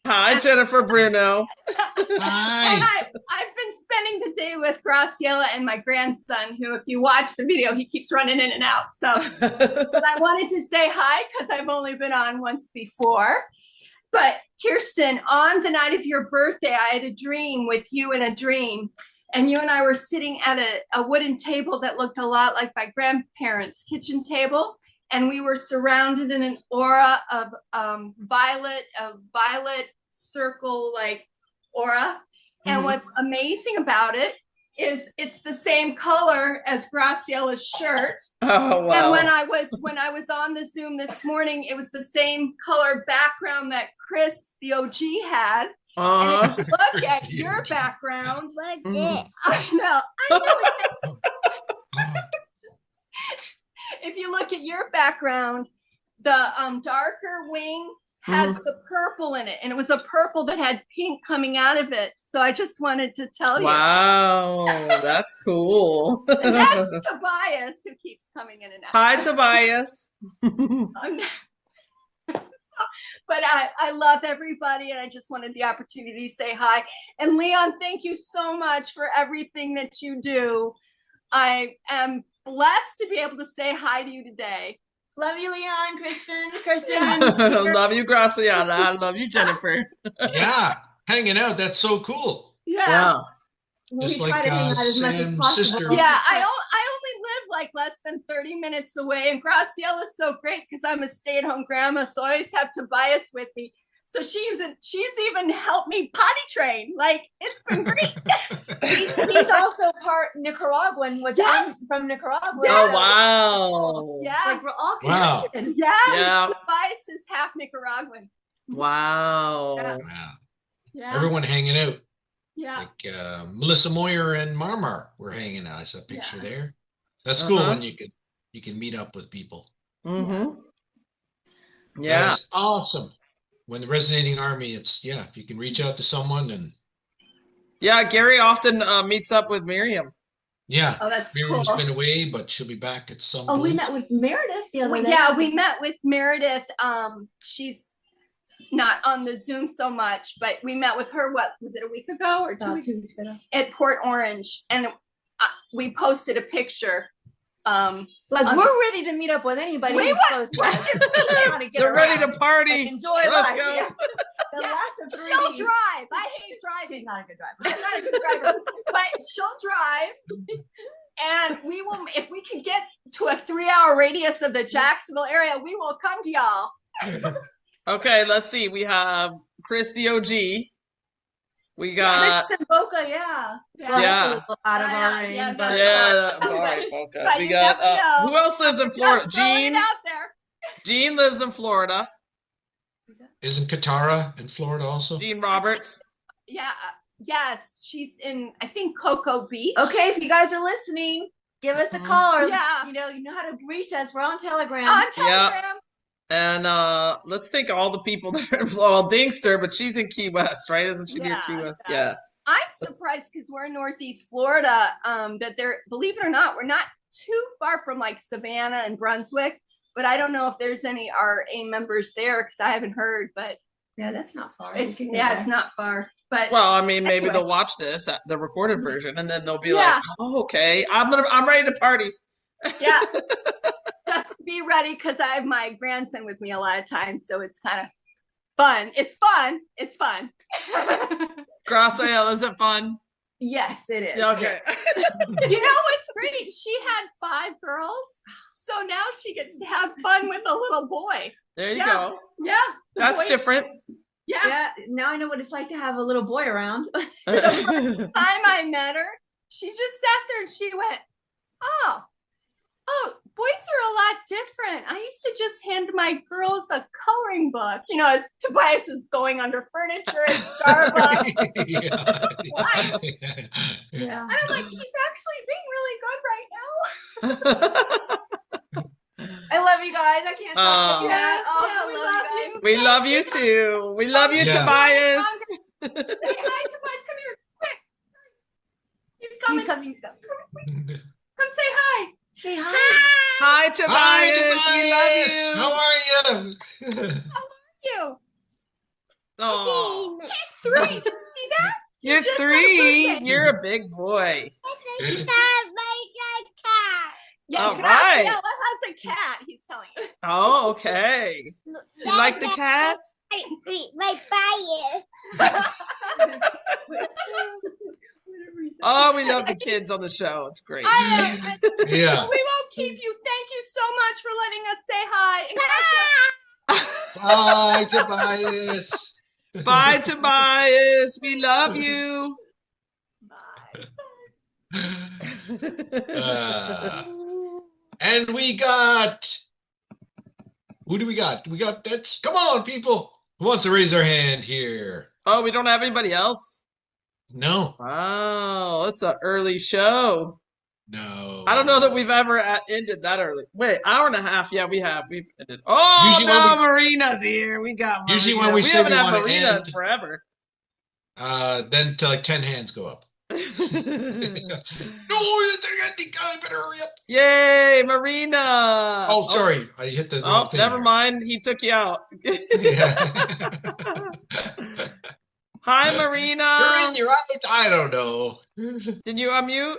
Hi, Jennifer Bruno. Hi. And I've been spending the day with Graciela and my grandson, who, if you watch the video, he keeps running in and out. So but I wanted to say hi because I've only been on once before. But Kirsten, on the night of your birthday, I had a dream with you in a dream. And you and I were sitting at a wooden table that looked a lot like my grandparents' kitchen table. And we were surrounded in an aura of violet circle like aura. And what's amazing about it is it's the same color as Graciela's shirt. Oh, wow. And when I was on the Zoom this morning, it was the same color background that Chris, the OG, had. And if you look at your background, like this. I know. If you look at your background, the darker wing has the purple in it, and it was a purple that had pink coming out of it. So I just wanted to tell you. Wow, that's cool. And that's Tobias, who keeps coming in and out. Hi, Tobias. But I love everybody, and I just wanted the opportunity to say hi. And Leon, thank you so much for everything that you do. I am blessed to be able to say hi to you today. Love you, Leon, Kristen. Love you, Graciela. I love you, Jennifer. Yeah, hanging out. That's so cool. Yeah. Just we like try to hang out as much as Sam's possible. sister. Yeah, I only live like less than 30 minutes away, and Graciela is so great because I'm a stay-at-home grandma, so I always have Tobias with me. So she's even helped me potty train. Like, it's been great. he's also part Nicaraguan, which I'm from Nicaragua. Oh, wow. Yeah. Like, we're all connected. Yeah. Tobias is half Nicaraguan. Wow. Yeah. Everyone hanging out. Yeah. Like Melissa Moyer and Marmar were hanging out. I saw a picture there. That's cool when you can meet up with people. Yeah. That's awesome. When the Resonating Army, it's if you can reach out to someone and Gary often meets up with Miriam. Yeah. Oh, that's Miriam's cool. been away, but she'll be back at some Oh, point. we met with Meredith the other day. Yeah, we met with Meredith. She's not on the Zoom so much, but we met with her, what was it, a week ago or 2 weeks ago? At Port Orange. And we posted a picture. We're ready to meet up with anybody who's close to us. They're ready to party. Enjoy Let's life. go. Yeah. The last of 3D. She'll drive. I hate driving. She's not a good driver. I'm not a good driver, but she'll drive. And we will, if we can get to a 3-hour radius of the Jacksonville area, we will come to y'all. Okay, let's see. We have Chris the OG. We got Boca, Yeah. Out of our range. all right, Boca. But We you got never know. who else lives in Florida? Just throwing Jean. it out there. Jean lives in Florida. Isn't Katara in Florida also? Jean Roberts. Yeah. Yes, she's in, I think, Cocoa Beach. Okay, if you guys are listening, give us a call, or Yeah. you know how to reach us. We're on Telegram. On Telegram. And let's think all the people that are well, Dingster, but she's in Key West, right? Isn't she near Key West? Yeah. I'm surprised because we're in Northeast Florida, that they're, believe it or not, we're not too far from like Savannah and Brunswick, but I don't know if there's any RA members there because I haven't heard, but Yeah, that's not far. it's not far. But Well, I mean, maybe anyway. they'll watch this, the recorded version, and then they'll be Yeah. like, "Oh, okay, I'm ready to party." Yeah. Just be ready because I have my grandson with me a lot of times, so it's kind of fun. It's fun. It's fun. Graciela, is it fun? Yes, it is. Okay. You know what's great? She had 5 girls, so now she gets to have fun with a little boy. There you Yeah. go. Yeah. the That's boy- different. Yeah. Yeah, now I know what it's like to have a little boy around. Time I met her, she just sat there and she went, "Oh, boys are a lot different. I used to just hand my girls a coloring book, you know, as Tobias is going under furniture at Starbucks." Yeah. And I'm like, he's actually being really good right now. I love you guys. I can't stop saying that. Yeah, we we love love you you. guys. We love you too. We love you, Yeah. Tobias. Say hi, Tobias. Come here, quick. He's coming. He's coming. He's coming. Come say hi. Say hi. Hi, Hi, Tobias. We love you. Tobias. How are you? You. Oh, He's 3. Did you see that? you're just had a 3. birthday. You're a big boy. Yeah, All right. Graciela has a cat. He's telling you. Oh, okay. You like the cat? Oh, we love the kids on the show. It's great. Yeah. We won't keep you. Thank you so much for letting us say hi. And Bye, Tobias. Bye, Tobias. We love you. And we got. Who do we got? We got that's. Come on, people. Who wants to raise their hand here? Oh, we don't have anybody else? No. Wow, it's an early show. No. I don't know that we've ever ended that early. Wait, hour and a half. Yeah, we have. We've ended. Oh, Usually now when Marina's here. We got Marina. Usually when we say haven't we had wanna Marina in end- forever. Then till like 10 hands go up. No, they're ending. I better hurry up. Yay, Marina. Oh, sorry. I hit the Oh, wrong thing never there. mind. He took you out. Yeah. Hi, Marina. You're in, you're out. I don't know. Did you unmute?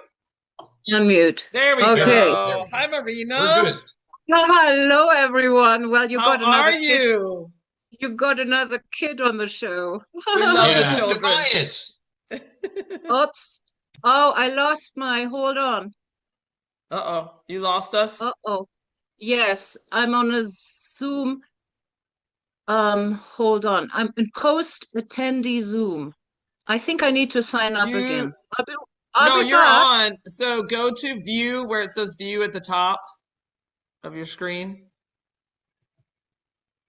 Unmute. There we Okay. go. Hi, Marina. We're good. Hello, everyone. Well, you How got another are you? You got another kid on the show. We love Yeah. the children. Tobias. Oops. Oh, I lost my. Hold on. Uh-oh. You lost us? Uh-oh. Yes, I'm on a Zoom. Hold on. I'm in post attendee Zoom. I think I need to sign up You- again. No, I'll be you're back. on. So go to view where it says view at the top of your screen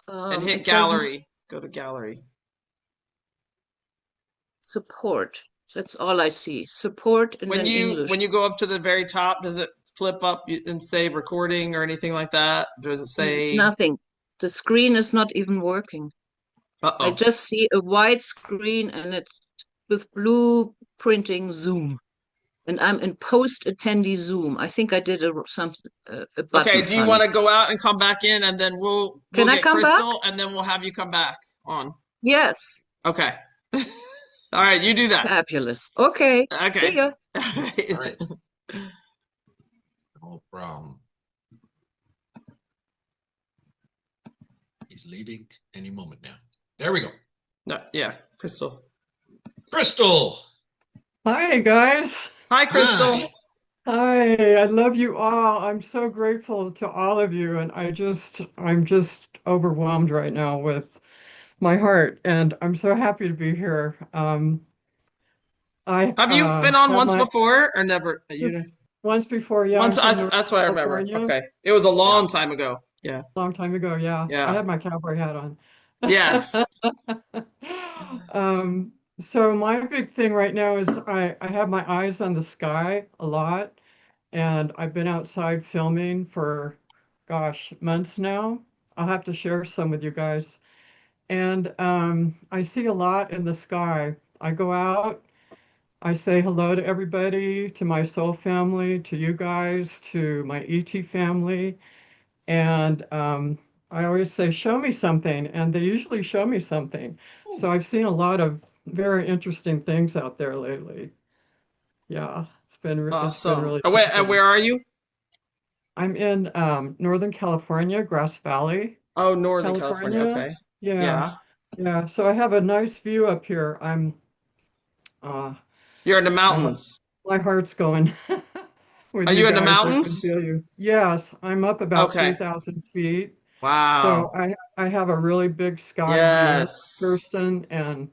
and hit It doesn't- gallery. Go to gallery. Support. That's all I see. Support and When then you English. go up to the very top, does it flip up and say recording or anything like that? Does it say Nothing. The screen is not even working. I uh-oh. just see a white screen and it's with blue printing Zoom. And I'm in post attendee Zoom. I think I did a button. Okay, do you want to go out and come back in and then we'll Can I get come back? Crystal and then we'll have you come back on. Yes. Okay. All right, you do that. Fabulous. Okay. Okay. See ya. All right. No problem. He's leaving any moment now. There we go. No, yeah, Crystal. Crystal. Hi, guys. Hi, Crystal. Hi. Hi, I love you all. I'm so grateful to all of you, and I'm just overwhelmed right now with my heart, and I'm so happy to be here. Have you been on have once my- before or never? You know, Once before, yeah. once. I'm from That's what I remember. California. Okay, it was a long time ago. Yeah. Long time ago, yeah. Yeah. I had my cowboy hat on. Yes. So my big thing right now is I have my eyes on the sky a lot, and I've been outside filming for, gosh, months now. I'll have to share some with you guys. And I see a lot in the sky. I go out, I say hello to everybody, to my soul family, to you guys, to my ET family. And I always say, show me something. And they usually show me something. So I've seen a lot of very interesting things out there lately. Yeah, it's been really And interesting. where are you? I'm in Northern California, Grass Valley, Oh, Northern California. Okay. Yeah, yeah. So I have a nice view up here. You're in the mountains. My heart's going with Are you in the guys. I can mountains? feel you. Yes, I'm up about Okay. 3,000 feet. Wow. So I have a really big sky view, Yes. Kirsten, and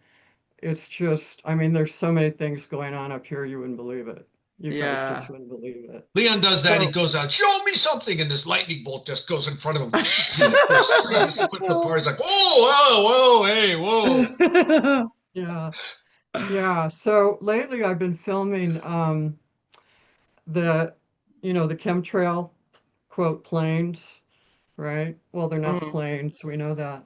it's just, I mean, there's so many things going on up here, you wouldn't believe it. You guys Yeah. just wouldn't believe it. Leon does that. He So- goes out, show me something, and this lightning bolt just goes in front of him. He puts the part. He's like, whoa, hey, whoa. Yeah. Yeah. So lately I've been filming the chemtrail quote planes, right? Well, they're not planes, we know that.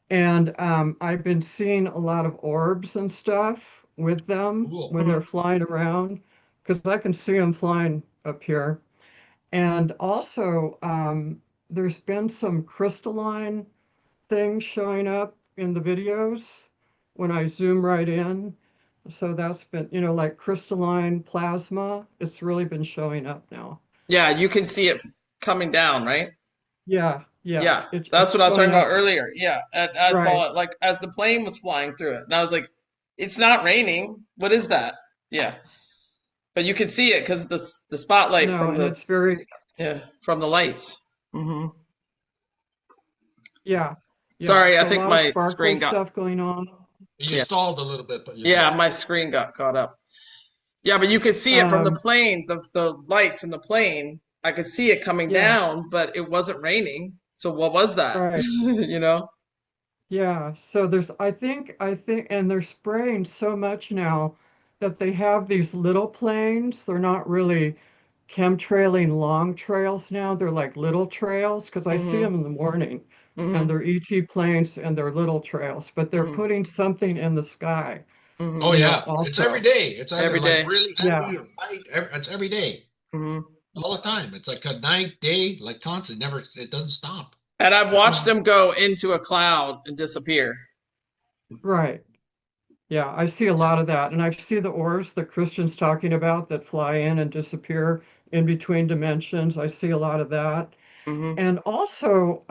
And I've been seeing a lot of orbs and stuff with them when they're flying around, because I can see them flying up here. And also, there's been some crystalline things showing up in the videos when I zoom right in. So that's been, like crystalline plasma. It's really been showing up now. Yeah, you can see it coming down, right? Yeah. Yeah, It's that's what I was talking showing about up. earlier. Yeah, and I Right. saw it like as the plane was flying through it, and I was like, "It's not raining. What is that?" Yeah, but you can see it because the spotlight No, from and the it's very, from the lights. Hmm. yeah. Sorry, I So a think lot of my sparkle screen got stuff going on. You stalled a little bit, but yeah, my screen got caught up. Yeah, but you could see it from the plane, the lights in the plane. I could see it coming Yeah. down, but it wasn't raining. So what was that? Right. You know? Yeah, so I think, and they're spraying so much now that they have these little planes. They're not really chemtrailing long trails now. They're like little trails because I see Mhm. them in the morning, Mhm. and they're ET planes and they're little trails, but they're Mhm. putting something in the sky. Mhm. Oh, you know, yeah. It's also. every day. It's either Every like day. really Yeah. heavy or light. It's every day. Mhm. All the time. It's like a night, day, like constant. It doesn't stop. And I've watched them go into a cloud and disappear. Right. Yeah, I see a lot of that. And I see the orbs that Christian's talking about that fly in and disappear in between dimensions. I see a lot of that. Mhm. And also,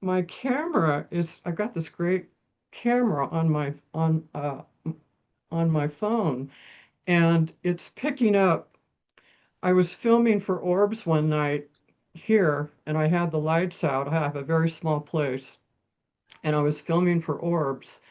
my camera I've got this great camera on my phone, and it's picking up. I was filming for orbs one night here, and I had the lights out. I have a very small place, and I was filming for orbs,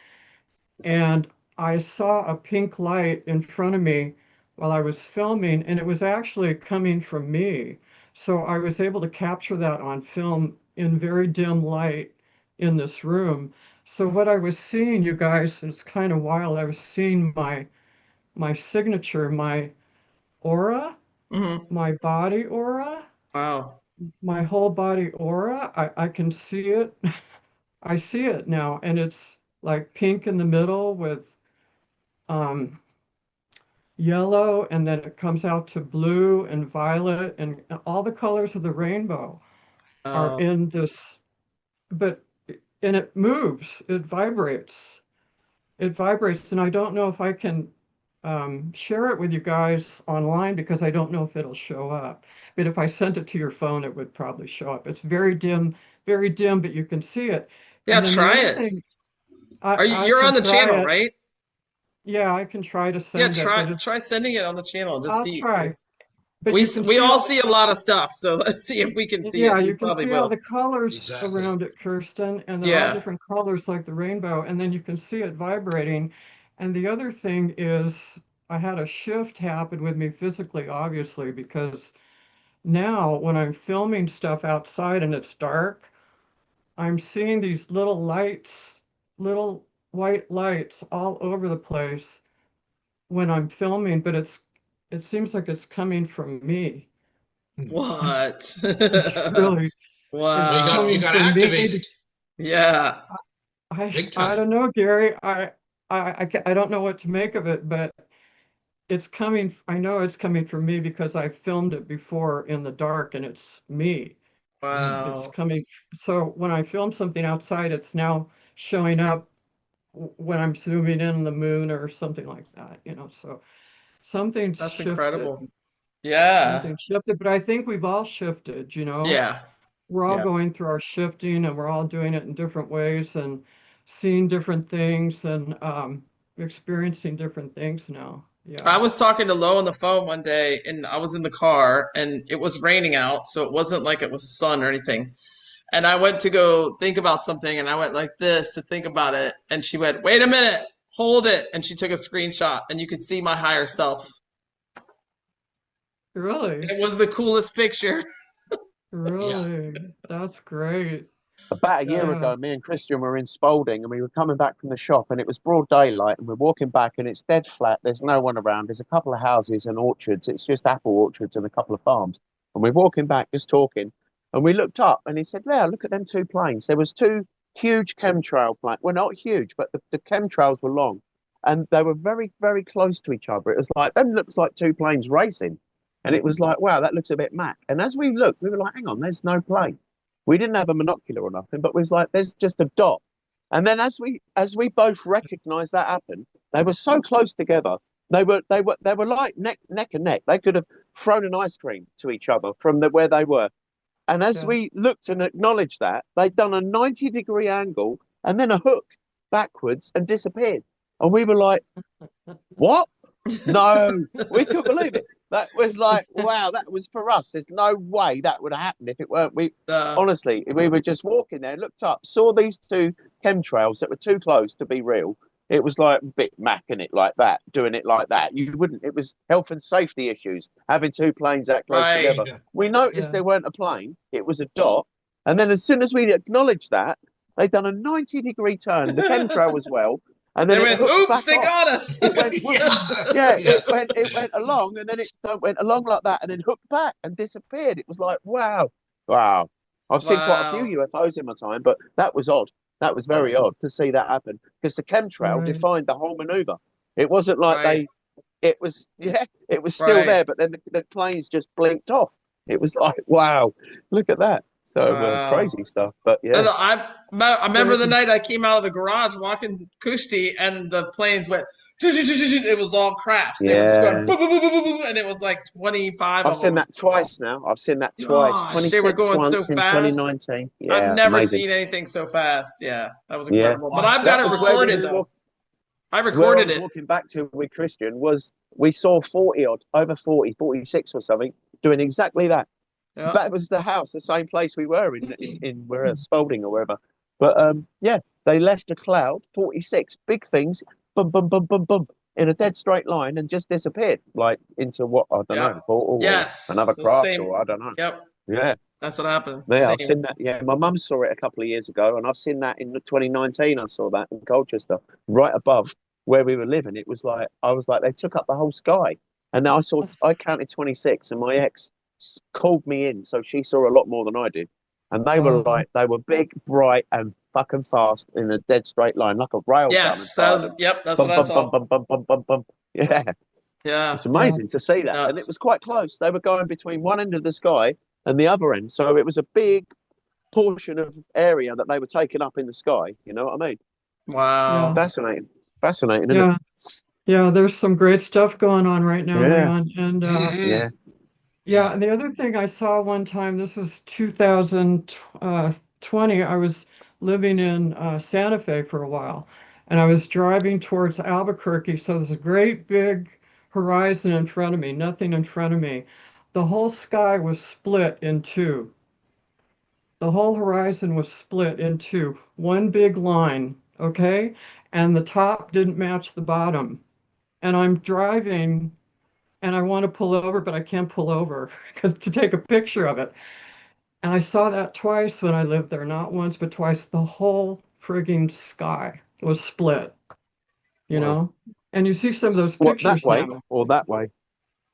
and I saw a pink light in front of me while I was filming, and it was actually coming from me. So I was able to capture that on film in very dim light in this room. So what I was seeing, you guys, it's kind of wild. I was seeing my signature, my aura, Mhm. my body aura, Wow. my whole body aura. I can see it. I see it now, and it's like pink in the middle with yellow, and then it comes out to blue and violet, and all the colors of the rainbow are in this. And it moves, it vibrates, and I don't know if I can share it with you guys online because I don't know if it'll show up. But if I sent it to your phone, it would probably show up. It's very dim, but you can see it. Yeah, And then the try other it. thing, You're can on the try channel, it. right? Yeah, I can try to Yeah, send it, but try sending it on the channel and just I'll see. try. 'Cause But we you can we see all all the see a lot of stuff, so let's see if we can see Yeah, it. you We can probably see all will. the colors Exactly. around it, Kirsten, and they're all Yeah. different colors like the rainbow, and then you can see it vibrating. And the other thing is, I had a shift happen with me physically, obviously, because now when I'm filming stuff outside and it's dark, I'm seeing these little lights, little white lights all over the place when I'm filming, but it seems like it's coming from me. What? It's really, Wow. You got activated. Yeah. I don't know, Gary. I don't know what to make of it, but it's coming. I know it's coming from me because I filmed it before in the dark, and it's me. Wow. It's coming. So when I film something outside, it's now showing up when I'm zooming in the moon or something like that, so something's That's shifted. incredible. Yeah. Something shifted, but I think we've all shifted, Yeah. We're all Yeah. going through our shifting, and we're all doing it in different ways and seeing different things and experiencing different things now. Yeah. I was talking to Lo on the phone one day, and I was in the car, and it was raining out, so it wasn't like it was sun or anything. And I went to go think about something, and I went like this to think about it, and she went, "Wait a minute, hold it," and she took a screenshot, and you could see my higher self. Really? It was the coolest picture. Really? That's great. About a year ago, me and Christian were in Spalding, and we were coming back from the shop, and it was broad daylight, and we're walking back, and it's dead flat. There's no one around. There's a couple of houses and orchards. It's just apple orchards and a couple of farms. And we're walking back, just talking, and we looked up, and he said, "Leo, look at them two planes." There was two huge chemtrail planes. Well, not huge, but the chemtrails were long, and they were very, very close to each other. It was like, them looks like two planes racing. And it was like, wow, that looks a bit Mac. And as we looked, we were like, hang on, there's no plane. We didn't have a monocular or nothing, but we was like, there's just a dot. And then as we both recognized that happened, they were so close together. They were like neck and neck. They could have thrown an ice cream to each other from where they were. And as we looked and acknowledged that, they'd done a 90-degree angle and then a hook backwards and disappeared. And we were like, what? No, we couldn't believe it. That was like, wow, that was for us. There's no way that would have happened if it weren't. Honestly, we were just walking there, looked up, saw these two chemtrails that were too close to be real. It was like a bit macking it like that, doing it like that. You wouldn't. It was health and safety issues, having two planes that close together. We noticed there weren't a plane. It was a dot. And then as soon as we acknowledged that, they'd done a 90-degree turn. The chemtrail as well. And then they went, oops, they got us. It went, it went along, and then it went along like that, and then hooked back and disappeared. It was like, wow. I've seen quite a few UFOs in my time, but that was odd. That was very odd to see that happen, because the chemtrail defined the whole maneuver. It wasn't like it was still there, but then the planes just blinked off. It was like, wow, look at that. So crazy stuff, but yeah. I remember the night I came out of the garage walking Kushti, and the planes went. It was all crafts. They were just going boom, boom, boom, boom, boom, and it was like 25. I've seen that twice now. I've seen that twice. 26 they were going once so in fast. 2019. Yeah, I've never amazing. seen anything so fast. Yeah, that was incredible. Yeah. But I've got it recorded though. I recorded it. Walking back to with Christian was we saw 40 odd, over 40, 46 or something, doing exactly that. Yep. That was the house, the same place we were in wherever, Spalding or wherever. But they left a cloud, 46 big things, boom, boom, boom, boom, boom, in a dead straight line, and just disappeared, like into what I don't know, portal or another craft, or I don't know. Yep. Yeah, that's what happened. Yeah, I've seen that. Yeah, my mum saw it a couple of years ago, and I've seen that in 2019. I saw that in Colchester, right above where we were living. It was like I was like, they took up the whole sky, and then I counted 26, and my ex called me in, so she saw a lot more than I did, and they were they were big, bright, and fucking fast in a dead straight line, like a rail. Yes, that's what I saw. Yeah, it's amazing to see that. Nuts. And it was quite close. They were going between one end of the sky and the other end, so it was a big portion of area that they were taking up in the sky. You know what I mean? Wow, fascinating, isn't it? Yeah, there's some great stuff going on right now, Leon. And yeah, and the other thing I saw one time, this was 2020, I was living in Santa Fe for a while, and I was driving towards Albuquerque, so there's a great big horizon in front of me, nothing in front of me. The whole sky was split in two. The whole horizon was split in two, one big line, okay? And the top didn't match the bottom. And I'm driving, and I want to pull over, but I can't pull over to take a picture of it. And I saw that twice when I lived there, not once, but twice. The whole frigging sky was split, you know? And you see some of those pictures that way now. or that way?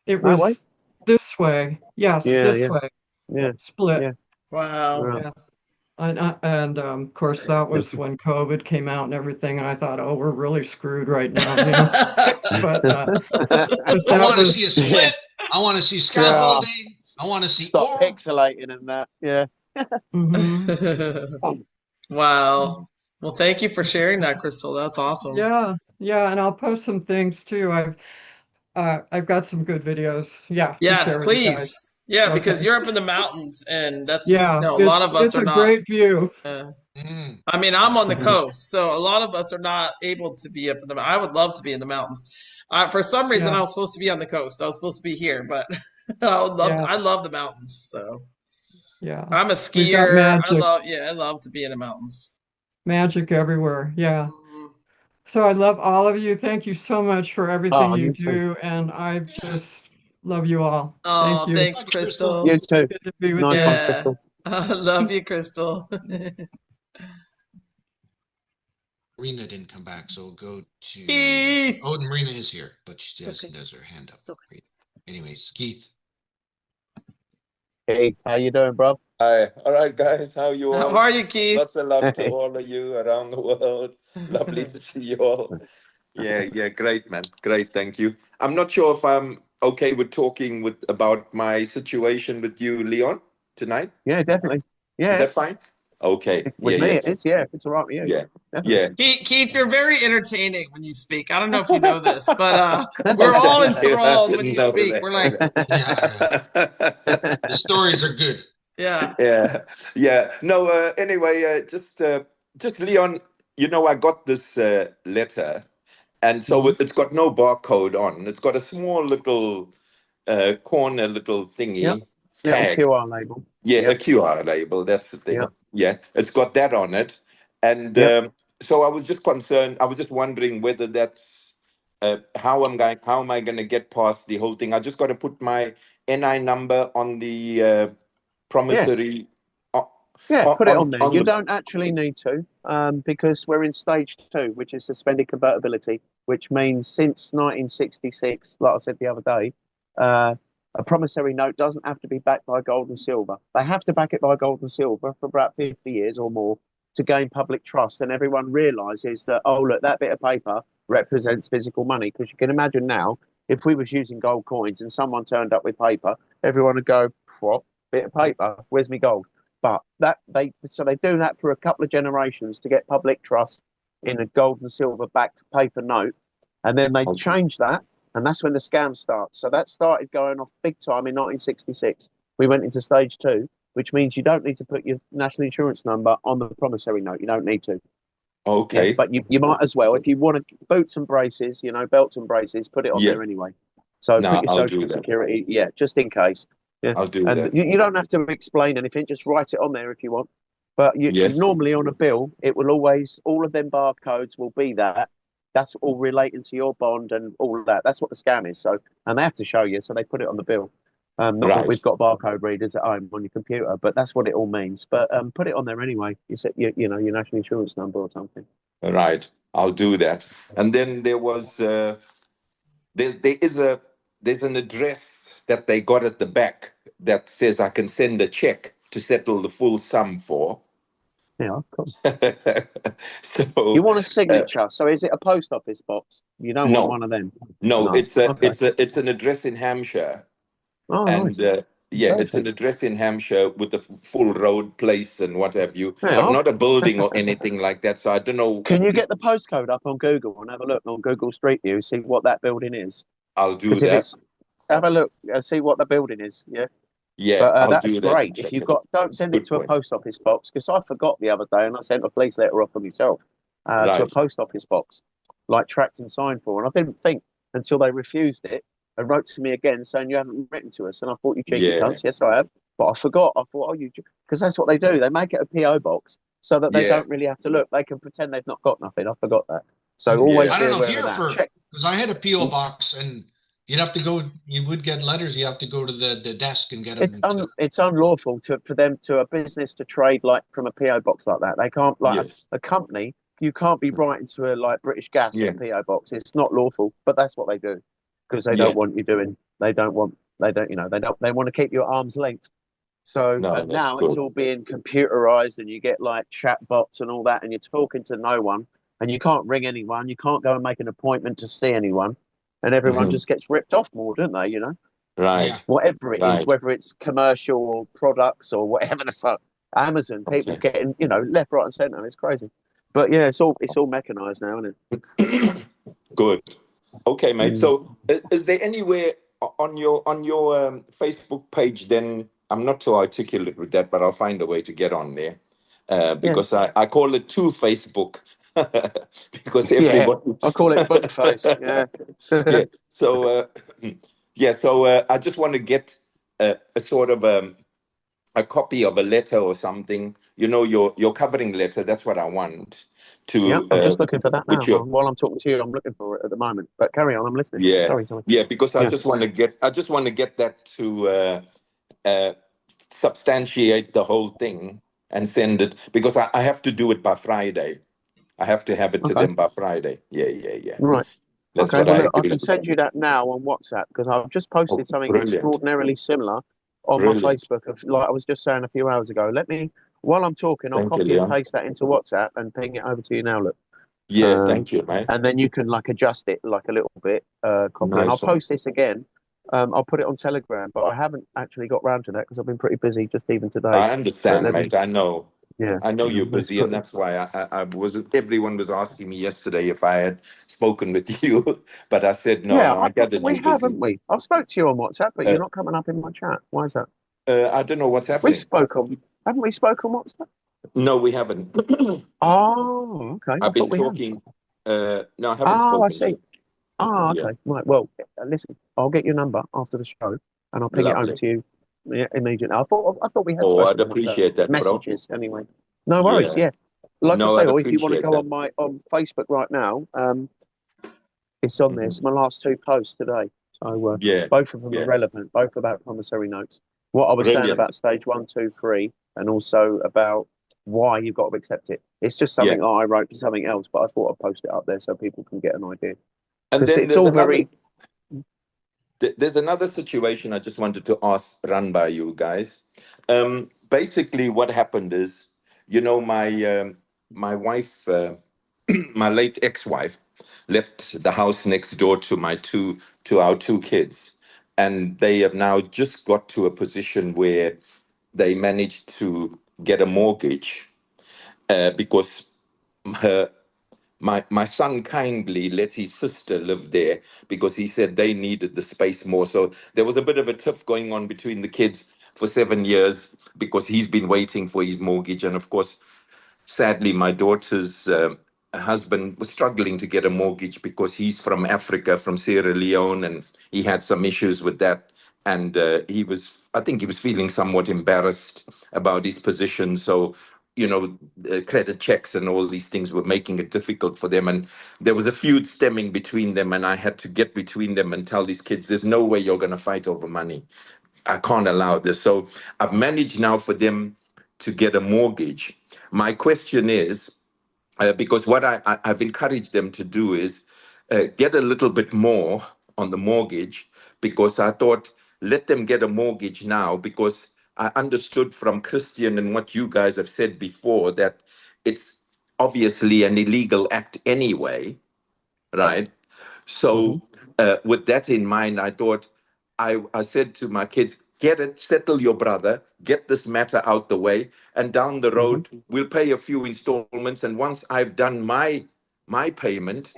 It was this way. Yes, this way. Yeah. Split. Yeah. Wow. Yeah. And of course, that was when COVID came out and everything. And I thought, oh, we're really screwed right now, you know. But I want to see a split. I want to see scaffolding. I want to see stop pixelating and that. Yeah. Wow. Well, thank you for sharing that, Crystal. That's awesome. Yeah, yeah, and I'll post some things too. I've got some good videos. Yeah, to Yes, share with you please. guys. Yeah, because Okay. you're up in the mountains, and that's Yeah, a lot of us it's are a not. great view. I mean, I'm on the coast, so a lot of us are not able to be up in the. I would love to be in the mountains. For some reason, Yeah. I was supposed to be on the coast. I was supposed to be here, but I would love. Yeah. I love the mountains, so Yeah. I'm a We've got skier. magic. I love to be in the mountains. Magic everywhere. Yeah. So I love all of you. Thank you so much for everything you you too. do, and I just love you all. Oh, Thank you. thanks, Crystal. You too. Good to be with Nice you. one, Crystal. I love you, Crystal. Marina didn't come back, so we'll go to Keith. Oh, Marina is here, but she It's okay. does her hand up. Anyways, Keith. Keith, how you doing, bro? Hi. All right, guys. How you all? How are you, Keith? Lots of love to all of you around the world. Lovely to see you all. Yeah, great, man. Great, thank you. I'm not sure if I'm okay with talking about my situation with you, Leon, tonight. Yeah, definitely. Yeah. Is that fine? Okay. With me, it is. Yeah, if it's all right with you. Yeah. Definitely. Yeah. Keith, you're very entertaining when you speak. I don't know if you know this, but we're all enthralled when you speak. We're like, The stories are good. Yeah. Yeah. No, anyway, just Leon, I got this letter, and so it's got no barcode on. It's got a small little corner little thingy tag. QR label. Yeah, a QR label. That's the thing. Yeah, it's got that on it, and so I was just concerned. I was just wondering whether that's how am I going to get past the whole thing? I just got to put my NI number on the promissory. Put it on there. You don't actually need to, because we're in stage 2, which is suspended convertibility, which means since 1966, like I said the other day, a promissory note doesn't have to be backed by gold and silver. They have to back it by gold and silver for about 50 years or more to gain public trust, and everyone realizes that, oh, look, that bit of paper represents physical money. Because you can imagine now, if we was using gold coins and someone turned up with paper, everyone would go, what? Bit of paper, where's me gold? But they do that for a couple of generations to get public trust in a gold and silver backed paper note, and then they change that, and that's when the scam starts. So that started going off big time in 1966. We went into stage 2, which means you don't need to put your national insurance number on the promissory note. You don't need to. Okay. Yeah, but you might as well, if you want to, boots and braces, belts and braces, put it on there anyway. So put your social security, just in case. Yeah. I'll do and that. You don't have to explain anything, just write it on there if you want. But normally on a bill, it will always, all of them barcodes will be that. That's all relating to your bond and all of that. That's what the scam is. So, and they have to show you, so they put it on the bill. Not that we've got barcode readers at home on your computer, but that's what it all means. But put it on there anyway. You said your national insurance number or something. Right, I'll do that. And then there was there's an address that they got at the back that says I can send a check to settle the full sum for. Yeah, cool. So you want a signature? So is it a post office box? You don't want one of them? No, it's an address in Hampshire. Oh, and nice. it's an address in Hampshire with a full road, place, and what have you, but not a building or anything like that. So I don't know. Can you get the postcode up on Google and have a look on Google Street View, see what that building is? I'll do that. Have a look, see what the building is. Yeah. Yeah, but that's do that. Great. If you've got, don't send it to a post office box, because I forgot the other day and I sent a police letter off for myself to a post office box, like tracked and signed for, and I didn't think until they refused it and wrote to me again saying you haven't written to us, and I thought, you cheeky cunts. Yes, I have, but I forgot. I thought, because that's what they do. They make it a PO box so that they don't really have to look. They can pretend they've not got nothing. I forgot that. So always I be don't know aware here of that. because I had a PO box and. You'd have to go. You would get letters. You have to go to the desk and get them. It's unlawful for them to a business to trade like from a PO box like that. They can't a company. You can't be writing to a British Gas in a PO box. It's not lawful, but that's what they do because they don't want you doing. They want to keep you at arm's length. So No, that's now it's good. all being computerized, and you get like chat bots and all that, and you're talking to no one, and you can't ring anyone, you can't go and make an appointment to see anyone, and everyone just gets ripped off more, don't they? You know, Right. whatever it is, Right. whether it's commercial or products or whatever the fuck. Amazon, people getting, you know, left, right, and center. It's crazy. But yeah, it's all mechanized now, isn't it? Good. Okay, mate. Mm. So, is there anywhere on your Facebook page? Then I'm not too articulate with that, but I'll find a way to get on there because I call it two Facebook because Yeah, everybody. I call it bun face. Yeah. Yeah. So yeah. So I just want to get a sort of a copy of a letter or something. You know, your covering letter. That's what I want to. Yeah, I'm just looking for that now. Which your While I'm talking to you, I'm looking for it at the moment. But carry on, I'm listening. Yeah, Sorry. yeah, because I Yeah. just want to get that to substantiate the whole thing and send it because I have to do it by Friday. I have to have it to Okay. them by Friday. Yeah. Right. That's Okay. what Well, I look, I do. can send you that now on WhatsApp because I've just posted Oh, something brilliant. extraordinarily similar on my Brilliant. Facebook. Of like I was just saying a few hours ago. While I'm talking, I'll Thank you, copy and Leon. paste that into WhatsApp and ping it over to you now. Look. Yeah, thank you, mate. And then you can like adjust it like a little bit, copy. And I'll Nice one. post this again. I'll put it on Telegram, but I haven't actually got round to that because I've been pretty busy just even today. I understand, But mate. I know. Yeah, I know you're let's busy, and put. that's why I was. Everyone was asking me yesterday if I had spoken with you, but I said no. Yeah, I gathered we you're busy. haven't we? I spoke to you on WhatsApp, but you're not coming up in my chat. Why is that? I don't know what's We happening. spoke on, haven't we spoken on WhatsApp? No, we haven't. Oh, okay. I I've been thought we had. talking. No, I haven't Oh, I spoken to see. you. Oh, Yeah. okay. Right. Well, listen, I'll get your number after the show, and I'll ping it over Lovely. to you immediately. I thought we had Oh, I'd spoken on appreciate that, bro. messages anyway. No worries. Yeah. Yeah. Like No, I say, I'd or if you want to appreciate go that. on Facebook right now, it's on there. It's my last two posts today. So Yeah. both of them Yeah. are relevant, both about promissory notes. What I was saying Brilliant. about stage 1, 2, 3, and also about why you've got to accept it. It's just Yeah. something I wrote for something else, but I thought I'd post it up there so people can get an idea. And Because then it's all very. there's another situation I just wanted to run by you guys. Basically, what happened is, you know, my wife, my late ex-wife, left the house next door to our two kids, and they have now just got to a position where they managed to get a mortgage because my son kindly let his sister live there because he said they needed the space more. So there was a bit of a tiff going on between the kids for 7 years because he's been waiting for his mortgage. And of course, sadly, my daughter's husband was struggling to get a mortgage because he's from Africa, from Sierra Leone, and he had some issues with that. And I think he was feeling somewhat embarrassed about his position. So, you know, credit checks and all these things were making it difficult for them. And there was a feud stemming between them. And I had to get between them and tell these kids, there's no way you're going to fight over money. I can't allow this. So I've managed now for them to get a mortgage. My question is, because what I've encouraged them to do is get a little bit more on the mortgage, because I thought, let them get a mortgage now, because I understood from Christian and what you guys have said before that it's obviously an illegal act anyway, right? So with that in mind, I thought, I said to my kids, get it, settle your brother, get this matter out the way, and down the road, we'll pay a few installments. And once I've done my payment,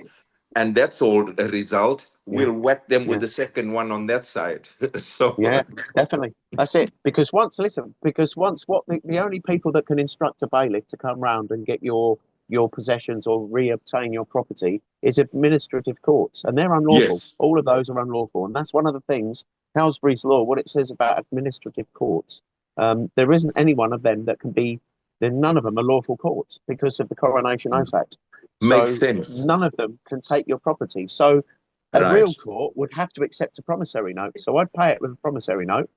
and that's all a result, we'll whack them with the second one on that side. So Yeah, definitely. That's it. Because once the only people that can instruct a bailiff to come round and get your possessions or reobtain your property is administrative courts, and they're unlawful. Yes. All of those are unlawful, and that's one of the things. Halsbury's Law, what it says about administrative courts, there isn't any one of them that can be. Then none of them are lawful courts because of the Coronation Oath Act. Makes So sense. none of them can take your property. So a Right. real court would have to accept a promissory note. So I'd pay it with a promissory note.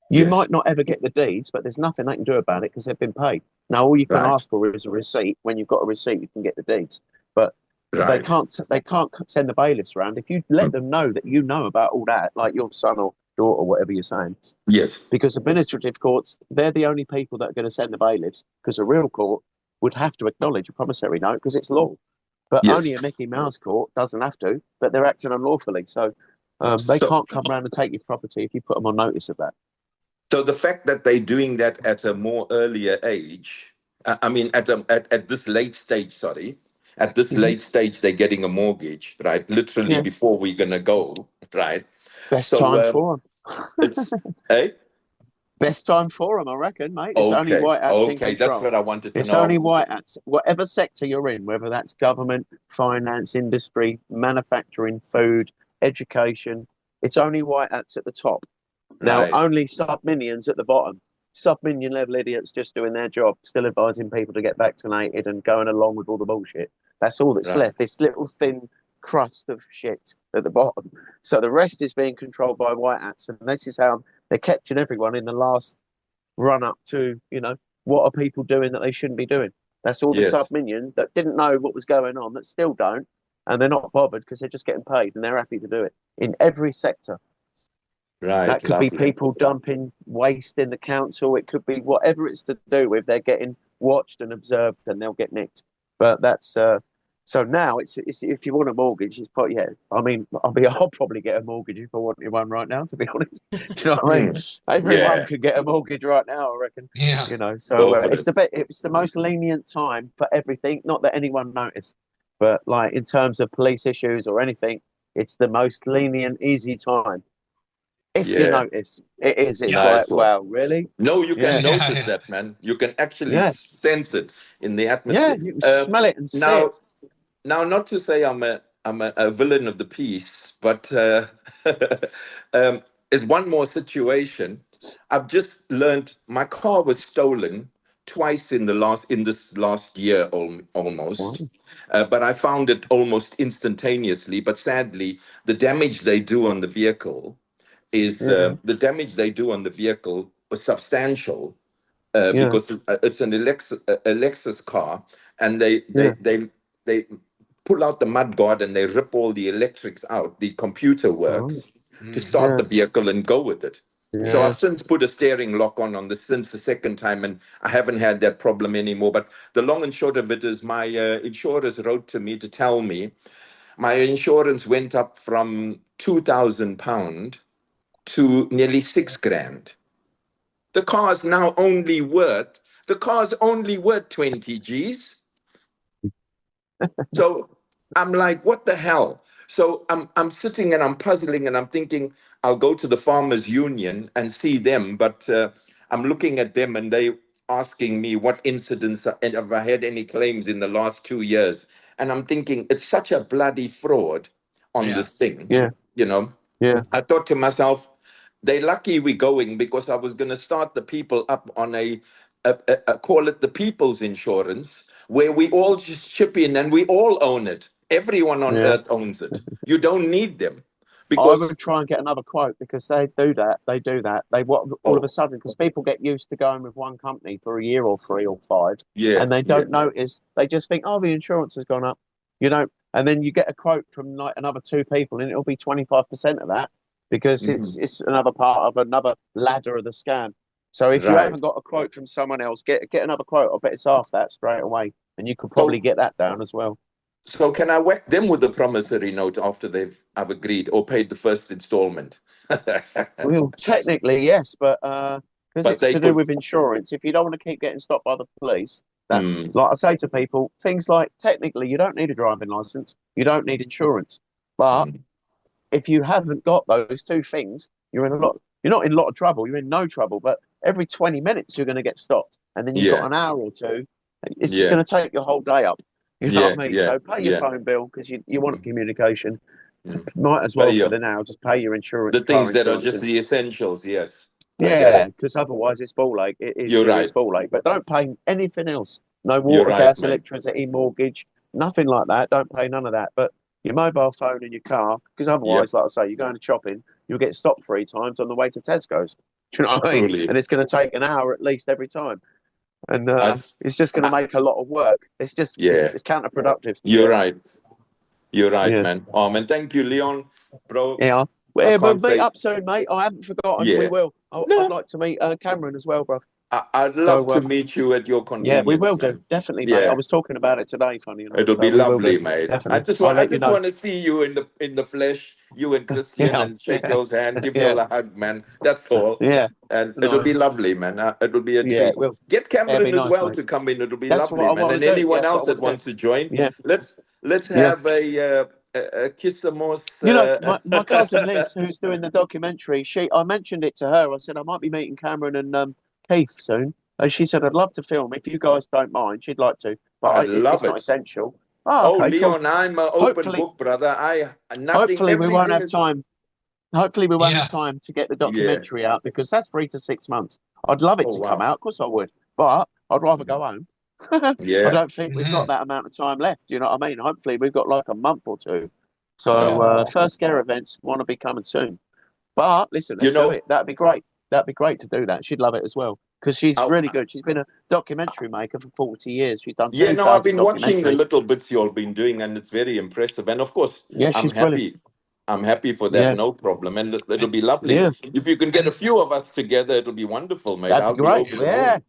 You Yes. might not ever get the deeds, but there's nothing they can do about it because they've been paid. Now, all you can Right. ask for is a receipt. When you've got a receipt, you can get the deeds. But Right. they can't send the bailiffs around. If you let them know that you know about all that, like your son or daughter, whatever you're saying. Yes. Because administrative courts, they're the only people that are going to send the bailiffs, because a real court would have to acknowledge a promissory note because it's law. But Yes. only a Mickey Mouse court doesn't have to, but they're acting unlawfully. So they So- can't come around and take your property if you put them on notice of that. So the fact that they're doing that at a more earlier age, at this late stage, at this late stage, they're getting a mortgage, right? Literally Yeah. before we're gonna go, right? Best So, time for them. It's Best time for them, I reckon, mate. It's only okay, white hats in okay, control. that's what I wanted to It's know. only white hats. Whatever sector you're in, whether that's government, finance, industry, manufacturing, food, education, it's only white hats at the top. Now, Right. only sub-minions at the bottom. Sub-minion level idiots just doing their job, still advising people to get vaccinated and going along with all the bullshit. That's all that's Right. left. This little thin crust of shit at the bottom. So the rest is being controlled by white hats, and this is how they're catching everyone in the last run up to, what are people doing that they shouldn't be doing? That's all the Yes. sub-minions that didn't know what was going on, that still don't, and they're not bothered because they're just getting paid and they're happy to do it in every sector. Right. That could be lovely. people dumping waste in the council. It could be whatever it's to do with. They're getting watched and observed, and they'll get nicked. But that's so now. It's if you want a mortgage, it's probably I'll probably get a mortgage if I wanted one right now. To be honest, do you know what I mean? Everyone Yeah. could get a mortgage right now, I reckon. Yeah. So Go for it's the most lenient time for everything. Not that anyone noticed, but like in terms of police issues or anything, it's the most lenient, easy time. If you Yeah. notice, it is. It's Nice like, wow, really? No, you can Yeah. notice that, man. You can actually Yeah. sense it in the Yeah, atmosphere. you can smell it and see it. Now, not to say I'm a villain of the piece, but is one more situation. I've just learned my car was stolen twice in this last year almost. But I found it almost instantaneously. But sadly, the damage they do on the vehicle is was substantial because it's an Lexus car, and they pull out the mudguard and they rip all the electrics out. The computer works to start the vehicle and go with it. So I've since put a steering lock on since the second time, and I haven't had that problem anymore. But the long and short of it is my insurers wrote to me to tell me my insurance went up from £2,000 to nearly £6,000. The car's now only worth 20 G's. So I'm like, what the hell? So I'm sitting and I'm puzzling and I'm thinking I'll go to the Farmers Union and see them, but I'm looking at them and they asking me what incidents and have I had any claims in the last 2 years. And I'm thinking it's such a bloody fraud on this thing. Yeah. Yeah. I thought to myself, they're lucky we're going, because I was going to start the people up on a call it the people's insurance, where we all just chip in and we all own it. Everyone on earth owns it. You don't need them. I would try and get another quote, because they do that. All of a sudden, because people get used to going with one company for a year or 3 or 5, and they don't notice. They just think, oh, the insurance has gone up, and then you get a quote from like another 2 people, and it'll be 25% of that, because it's another part of another ladder of the scam. So if you haven't got a quote from someone else, get another quote. I bet it's half that straight away, and you could probably get that down as well. So can I whack them with a promissory note after I've agreed or paid the first installment? Well, technically, yes, but because it's to do with insurance, if you don't want to keep getting stopped by the police, like I say to people, things like, technically, you don't need a driving license, you don't need insurance, but if you haven't got those 2 things, you're not in a lot of trouble. You're in no trouble, but every 20 minutes you're going to get stopped, and then you've got an hour or 2. It's just going to take your whole day up. You know what I mean? So pay your phone bill, because you want communication. Might as well for the now just pay your insurance. The things that are just the essentials, yes. Yeah, because otherwise it's ball ache. It is serious ball ache. But don't pay anything else. No water, gas, electricity, mortgage, nothing like that. Don't pay none of that. But your mobile phone and your car, because otherwise, like I say, you're going to shopping, you'll get stopped 3 times on the way to Tesco's. Do you know what I mean? And it's going to take an hour at least every time. And it's just going to make a lot of work. It's just it's counterproductive. You're right. You're right, man. Man, thank you, Leon, bro. Yeah. We'll can't meet say. up soon, mate. I haven't forgotten. We Yeah. will. No. I'd like to meet Cameron as well, bro. I'd love So, to meet you at your yeah, we convenience, will do. man. Definitely, mate. I Yeah. was talking about it today, funny enough. It'll So be we will lovely, do. mate. Definitely. I just I'll let you know. want to see you in the flesh, you and Christian, Yeah. and shake y'all's hand, give Yeah. y'all a hug, man. That's all. Yeah. And it'll be Nice. lovely, man. It'll be a Yeah, treat. it will. Get It'll Cameron be as nice, well mate. to come in. It'll be That's lovely, what I man. want And to do. anyone Yeah, else that's that what I wants to join, Yeah. let's Yeah. have a Kissamos. You know, my cousin Liz, who's doing the documentary, I mentioned it to her. I said I might be meeting Cameron and Keith soon, and she said I'd love to film if you guys don't mind. She'd like to, but I love it's not it. essential. Oh, okay, Leon, cool. I'm an open book, brother. Hopefully we won't have is. time. Hopefully we won't Yeah. have time to get the Yeah. documentary out because that's 3 to 6 months. I'd love it Oh, to come wow. out, of course I would, but I'd rather go home. I Yeah. don't think we've got Mhm. that amount of time left. You know what I mean? Hopefully we've got like a month or two. So Yeah. first scare events want to be coming soon. But listen, You let's do know, it. That'd be great. That'd be great to do that. She'd love it as well because she's I- really good. She's been a documentary maker for 40 years. She's done yeah, no, I've 2,000 been watching the documentaries. little bits you've been doing, and it's very impressive. And of course, Yeah, I'm she's brilliant. happy. I'm happy for that, Yeah, no problem. And it'll be lovely. yeah, If you can get a few of us together, it'll be wonderful, mate. that'd be I'll be great. over the Yeah. moon.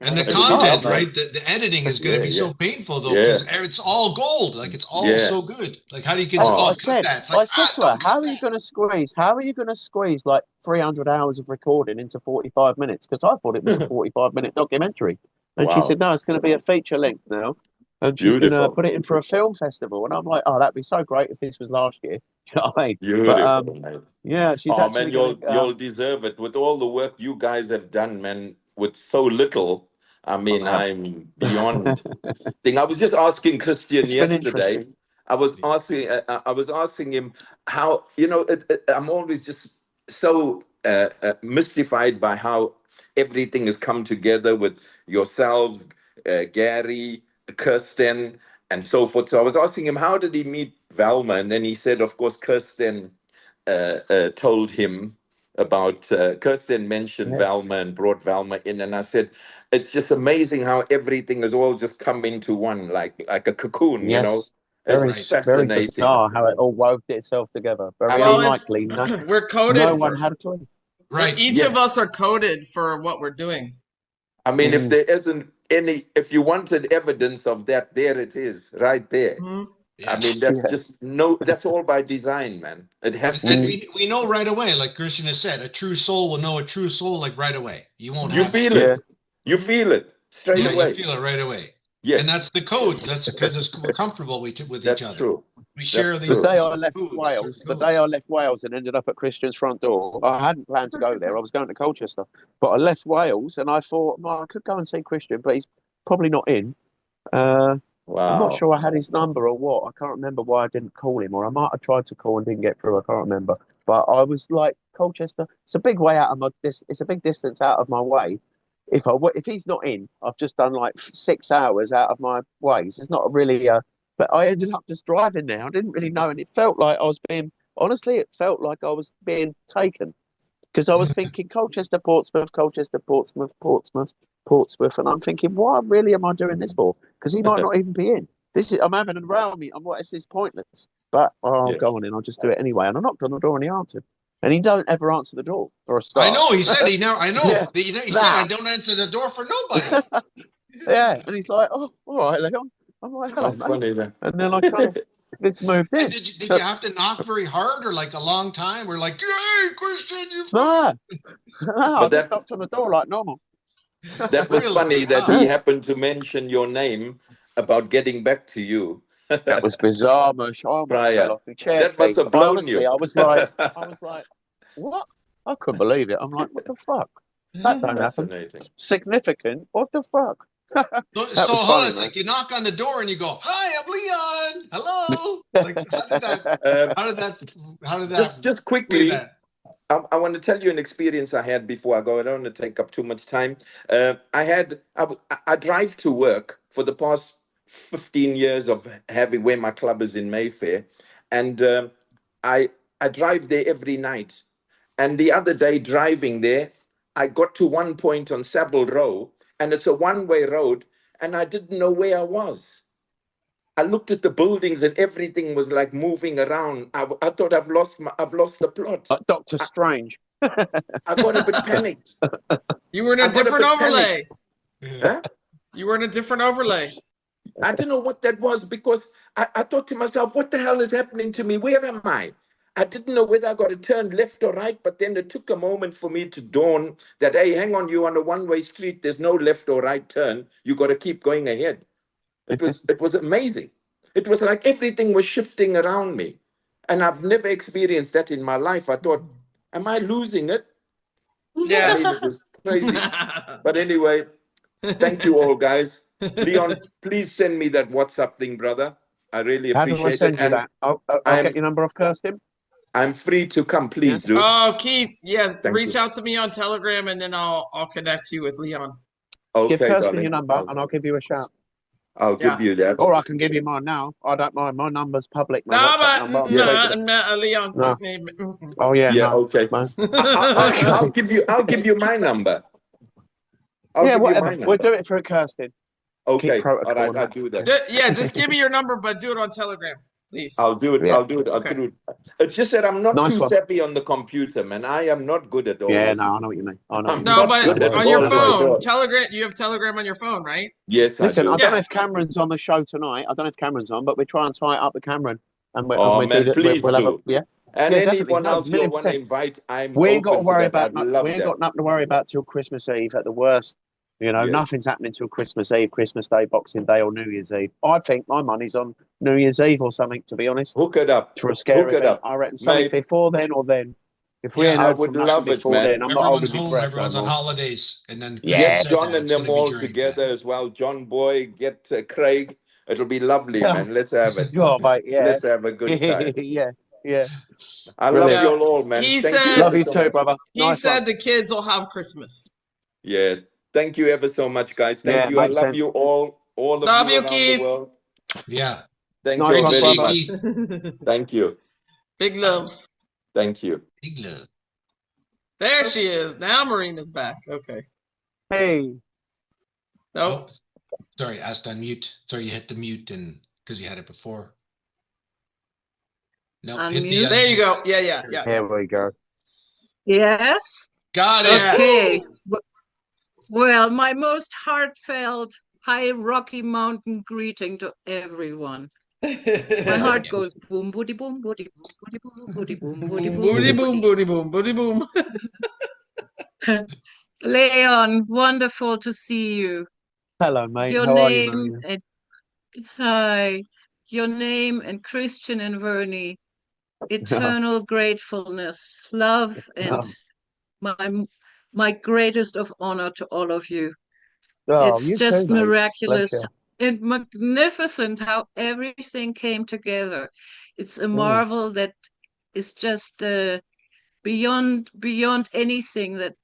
And the It'll be content, lovely. right? The editing is going to Yeah, be yeah. so painful though, Yeah. because it's all gold. Like it's all Yeah. so good. Like how do you That's what I cut said. that? It's I like, said to her, "How are you going to squeeze like 300 hours of recording into 45 minutes?" Because I thought it was a 45-minute documentary, and she Wow. said, "No, it's going to be a feature length now, and she's going to Beautiful. put it in for a film festival." And I'm like, "Oh, that'd be so great if this was last year." You know what I mean? Beautiful, But mate. yeah, she's Oh, man, actually going you'll deserve it with all the work you guys have done, man, with so little. I mean, I'm beyond thing. I was just asking Christian It's been yesterday. interesting. I was asking him how, I'm always just so mystified by how everything has come together with yourselves, Gary, Kirsten, and so forth. So I was asking him, how did he meet Velma? And then he said, of course, Kirsten told him about, Kirsten mentioned Yeah. Velma and brought Velma in. And I said, it's just amazing how everything has all just come into one, like a cocoon, Yes, It's very fascinating. bizarre how it all wove itself together. Very I mean, unlikely. No, we're coded no for one had a clue. right. each Yeah. of us are coded for what we're doing. I mean, if Mm. there isn't any, if you wanted evidence of that, there it is, right there. Mhm. I Yes. mean, that's Yeah. just that's all by design, man. It has to And be. we know right away, like Christian has said, a true soul will know a true soul like right away. You won't You have feel Yeah. it. You feel it straight yeah, away. you feel it right away. Yes, And that's the codes. That's because we're comfortable with each that's other. true. We share That's the The true. day I left codes, Wales, certain the day I left Wales and ended up at Christian's front door, I hadn't planned to go there. I was going to Colchester, but I left Wales and I thought, well, I could go and see Christian, but he's probably not in. I'm not Wow. sure I had his number or what. I can't remember why I didn't call him, or I might have tried to call and didn't get through. I can't remember. But I was like, Colchester, it's a big way out of it's a big distance out of my way. If he's not in, I've just done like 6 hours out of my ways. It's not really but I ended up just driving there. I didn't really know, and it felt like it felt like I was being taken because I was thinking Colchester, Portsmouth, and I'm thinking, what really am I doing this for? Because he might not even be in. I'm having it around me. This is pointless. But I'll Yes. go on in. I'll just do it anyway. And I knocked on the door and he answered. And he don't ever answer the door for a start. I know. He said he never. I know. Yeah. He said I don't answer the door for nobody. Yeah, and he's like, "Oh, all right, Leon." I'm like, "Hello, That's mate." funny then. And then I kind of this moved in. And did you have to knock very hard or like a long time? We're like, hey, Christian, you. No, I But just that knocked on the door like normal. that was Really? funny that Wow. he happened to mention your name about getting back to you. That was bizarre, Mush. I almost Brian, fell off the chair. that must Keith. have blown Honestly, you. I was like, what? I couldn't believe it. I'm like, what the fuck? That don't happen. Fascinating. Significant? What the fuck? So was hold on, funny, it's man. like you knock on the door and you go, "Hi, I'm Leon. Hello." Like how did that Just play quickly, that? I want to tell you an experience I had before I go. I don't want to take up too much time. I drive to work for the past 15 years of having where my club is in Mayfair, and I drive there every night. And the other day driving there, I got to one point on Savile Row, and it's a one-way road, and I didn't know where I was. I looked at the buildings and everything was like moving around. I thought I've lost the plot. Doctor Strange. I got a bit panicked. You were in a different overlay. Huh? You were in a different overlay. I didn't know what that was because I thought to myself, what the hell is happening to me? Where am I? I didn't know whether I got to turn left or right, but then it took a moment for me to dawn that, hey, hang on, you're on a one-way street. There's no left or right turn. You got to keep going ahead. It was amazing. It was like everything was shifting around me. And I've never experienced that in my life. I thought, am I losing it? Yes. I mean, it was crazy. But anyway, thank you all, guys. Leon, please send me that WhatsApp thing, brother. I really How do I appreciate it. send you And that? I'll get your number off Kirsten. I'm free to come, please, dude. Oh, Keith, yes, Thank reach you. out to me on Telegram and then I'll connect you with Leon. Give Okay, Kirsten darling. your number and I'll give you a shout. I'll give you that. Or I can give you mine now. I don't mind. My number's public. My No, WhatsApp but number. Leon. No. Oh yeah. Yeah, No. okay. I'll give you my number. I'll Yeah, give whatever. you my number. We'll do it for Kirsten. Okay. Keep protocol All right, and I'll that. do that. Just give me your number, but do it on Telegram, please. I'll do it. Yeah. I'll do it. I'll do it. It's just that I'm not Nice too one. savvy on the computer, man. I am not good at all Yeah, this. no, I know what you mean. I know. I'm No, not but good at on your all my phone, God. Telegram. You have Telegram on your phone, right? Yes, Listen, I I do. don't know if Cameron's on the show tonight. I don't know if Cameron's on, but we try and tie it up with Cameron, and Oh, we man, do that. please We'll have a do. yeah. And Yeah, definitely. anyone No, else you'll want to 1,000,000%. invite, I'm We ain't got to open to worry that. about I'd nothing. love We ain't that. got nothing to worry about till Christmas Eve at the worst. You know, Yes. nothing's happening till Christmas Eve, Christmas Day, Boxing Day, or New Year's Eve. I think my money's on New Year's Eve or something, to be honest. Hook it up. For a scary Hook it event. up. I reckon something Mate, before then or then. If we ain't Yeah, I heard would from nothing love it, before man. then, I'm not everyone's holding my home, breath no everyone's on more. holidays, and then Yeah. Get Kirsten said John that and it's them going to be all during together that. as well. John Boy, get Craig. It'll be lovely, man. Let's have it. Oh, mate, yeah. Let's have a good time. yeah, yeah. I Brilliant. love you all, man. He Thank you said. Love ever you so too, much. brother. He Nice said one. the kids will have Christmas. Yeah. Thank you ever so much, guys. Thank Yeah, you. I makes love sense. you all of Love you you, around Keith. the world. Yeah. Thank Nice you one, very brother. much. Thank you. Big love. Thank you. Big love. There she is. Now Marina's back. Okay. Hey. Nope. Oh, sorry, asked unmute. Sorry, you hit the mute and because you had it before. No, hit the Unmute. There you go. Yeah. Here we go. Yes. Got it. Yeah. Okay. Well, my most heartfelt high Rocky Mountain greeting to everyone. My heart goes boom, booty, boom, booty, boom, booty, boom, booty, boom, booty, boom, Booty boom, booty boom, booty boom. Leon, wonderful to see you. Hello, mate. Your How are you, name Marina? and hi. Your name and Christian and Vernie. Eternal gratefulness, love, and my greatest of honor to all of you. Oh, It's you just too, mate. miraculous Bless and magnificent how everything came together. It's a marvel that is just beyond anything that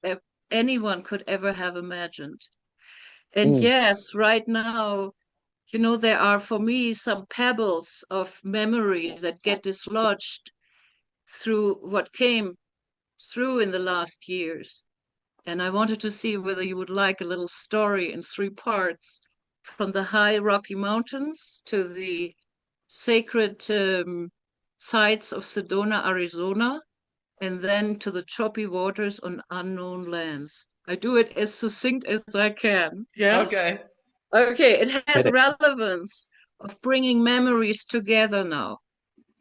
anyone could ever have imagined. And yes, right now, you know, there are for me some pebbles of memory that get dislodged through what came through in the last years. And I wanted to see whether you would like a little story in 3 parts, from the high Rocky Mountains to the sacred sites of Sedona, Arizona, and then to the choppy waters on unknown lands. I do it as succinct as I can. Yes? Okay, it has relevance of bringing memories together now.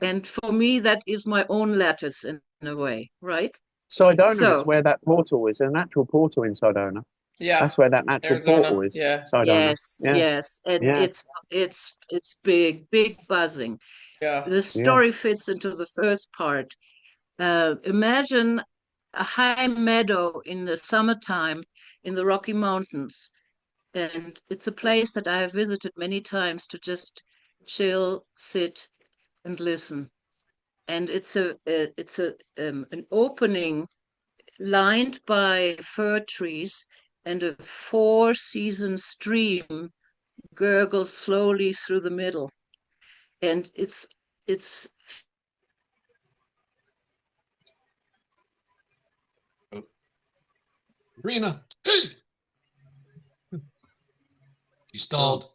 And for me, that is my own lattice in a way, right? Sedona is where that portal is. There's an actual portal in Sedona. Yeah. That's where that natural Arizona. portal is. Yeah. Sedona. Yes. And it's big buzzing. Yeah. The story fits into the first part. Imagine a high meadow in the summertime in the Rocky Mountains. And it's a place that I have visited many times to just chill, sit, and listen. And it's an opening lined by fir trees, and a 4-season stream gurgles slowly through the middle. And it's Marina. Hey. You stalled.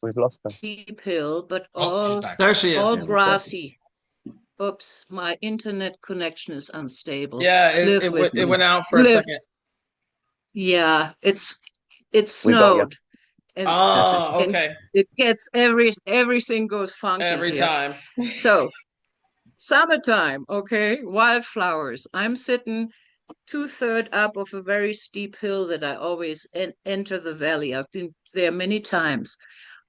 We've lost her. steep hill, but Oh, she's all back. There she is. all Yeah. grassy. Oops, my internet connection is unstable. Yeah, Live with it me. went out for a Live. second. Yeah, it We got you. snowed, and Oh, and okay. it gets everything goes funky Every here. time. So summertime, okay, wildflowers. I'm sitting 2/3 up of a very steep hill that I always enter the valley. I've been there many times,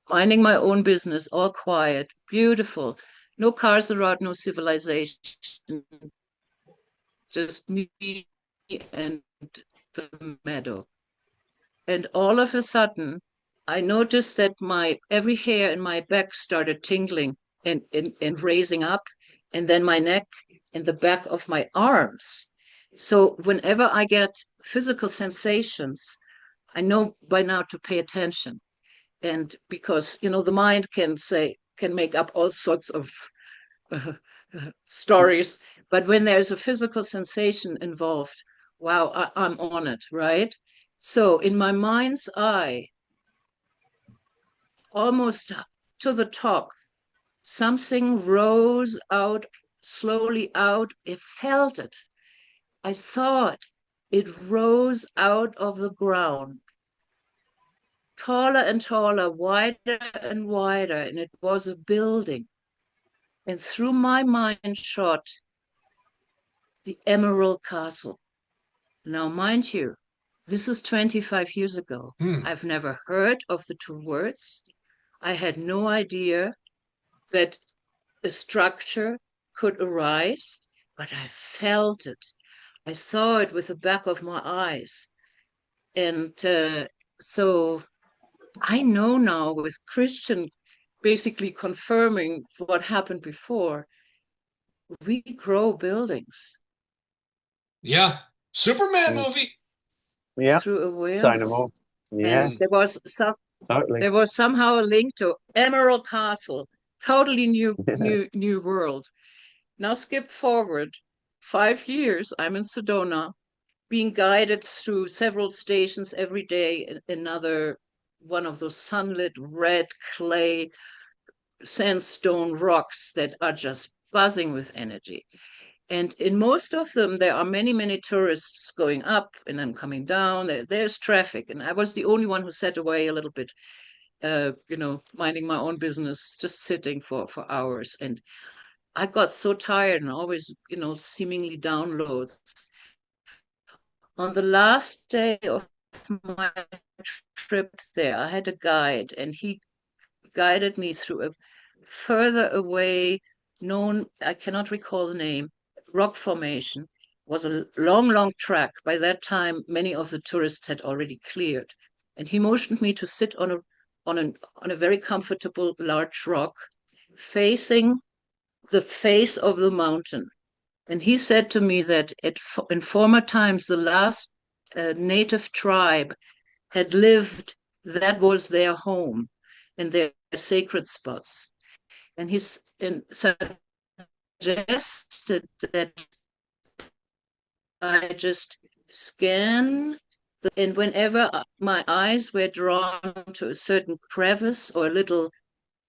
minding my own business, all quiet, beautiful. No cars around, no civilization, just me and the meadow. And all of a sudden, I noticed that every hair in my back started tingling and raising up, and then my neck and the back of my arms. So whenever I get physical sensations, I know by now to pay attention. And because, the mind can make up all sorts of stories, but when there's a physical sensation involved, wow, I'm on it, right? So in my mind's eye, almost to the top, something rose out, slowly out. I felt it. I saw it. It rose out of the ground, taller and taller, wider and wider, and it was a building. And through my mind shot the Emerald Castle. Now, mind you, this is 25 years ago. I've never heard of the two words. I had no idea that a structure could arise, but I felt it. I saw it with the back of my eyes. And so I know now, with Christian basically confirming what happened before, we grow buildings. Yeah. Superman movie. Yeah. Through awareness. Say no more. Yeah. And there Totally. was somehow a link to Emerald Castle, totally new world. Now skip forward 5 years, I'm in Sedona, being guided through several stations every day, another one of those sunlit red clay sandstone rocks that are just buzzing with energy. And in most of them, there are many tourists going up and then coming down. There's traffic. And I was the only one who sat away a little bit, minding my own business, just sitting for hours. And I got so tired and always, seemingly downloads. On the last day of my trip there, I had a guide, and he guided me through a further away I cannot recall the name, rock formation. It was a long track. By that time, many of the tourists had already cleared. And he motioned me to sit on a very comfortable large rock facing the face of the mountain. And he said to me that in former times, the last native tribe had lived, that was their home and their sacred spots. And he suggested that I just scan, and whenever my eyes were drawn to a certain crevice or a little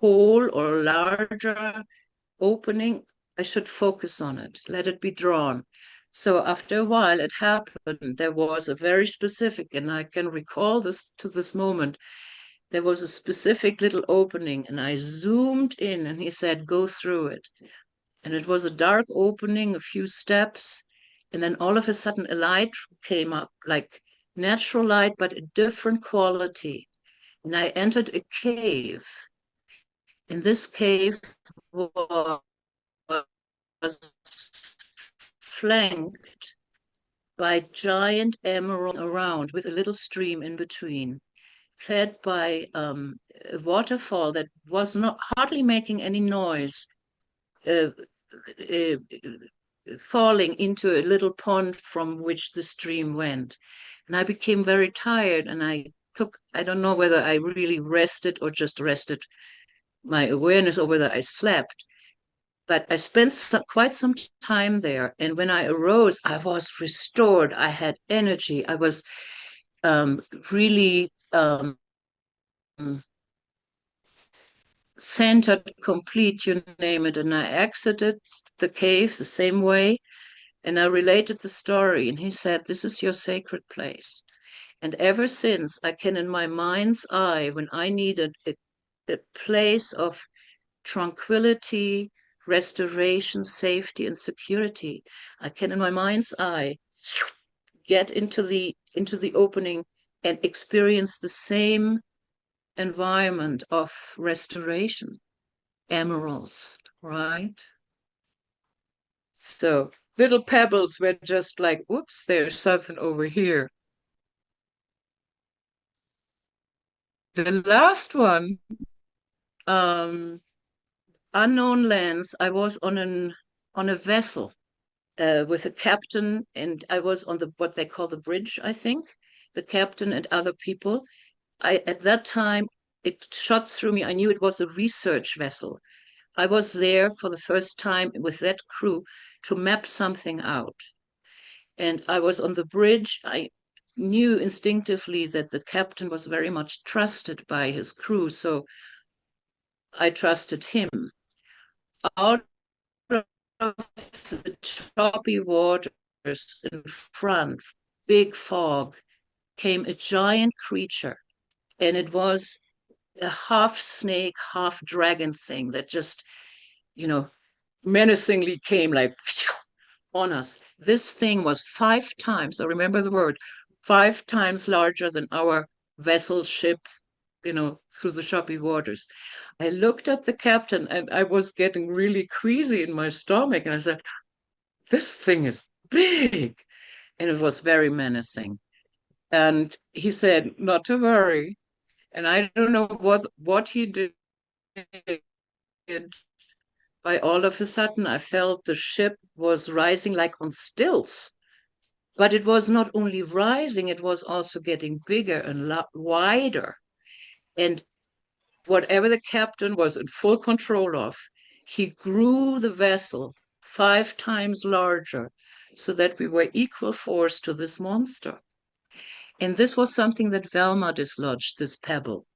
hole or a larger opening, I should focus on it, let it be drawn. So after a while, it happened. There was a very specific, and I can recall this to this moment, there was a specific little opening, and I zoomed in, and he said, go through it. And it was a dark opening, a few steps, and then all of a sudden a light came up, like natural light, but a different quality. And I entered a cave. And this cave was flanked by giant emerald around, with a little stream in between, fed by a waterfall that was hardly making any noise, falling into a little pond from which the stream went. And I became very tired, and I don't know whether I really rested or just rested my awareness, or whether I slept. But I spent quite some time there. And when I arose, I was restored. I had energy. I was really centered, complete, you name it. And I exited the cave the same way, and I related the story, and he said, this is your sacred place. And ever since, I can, in my mind's eye, when I needed a place of tranquility, restoration, safety, and security, I can, in my mind's eye, get into the opening and experience the same environment of restoration. Emeralds, right? So little pebbles were just like, oops, there's something over here. The last one, unknown lands. I was on a vessel with a captain, and I was on what they call the bridge, I think. The captain and other people. At that time, it shot through me. I knew it was a research vessel. I was there for the first time with that crew to map something out. And I was on the bridge. I knew instinctively that the captain was very much trusted by his crew, so I trusted him. Out of the choppy waters in front, big fog, came a giant creature, and it was a half snake, half dragon thing that just, menacingly came like on us. This thing was 5 times, I remember the word, 5 times larger than our vessel ship, through the choppy waters. I looked at the captain, and I was getting really queasy in my stomach, and I said, this thing is big. And it was very menacing. And he said, not to worry. And I don't know what he did. By all of a sudden, I felt the ship was rising like on stilts. But it was not only rising, it was also getting bigger and wider. And whatever the captain was in full control of, he grew the vessel 5 times larger so that we were equal force to this monster. And this was something that Velma dislodged, this pebble.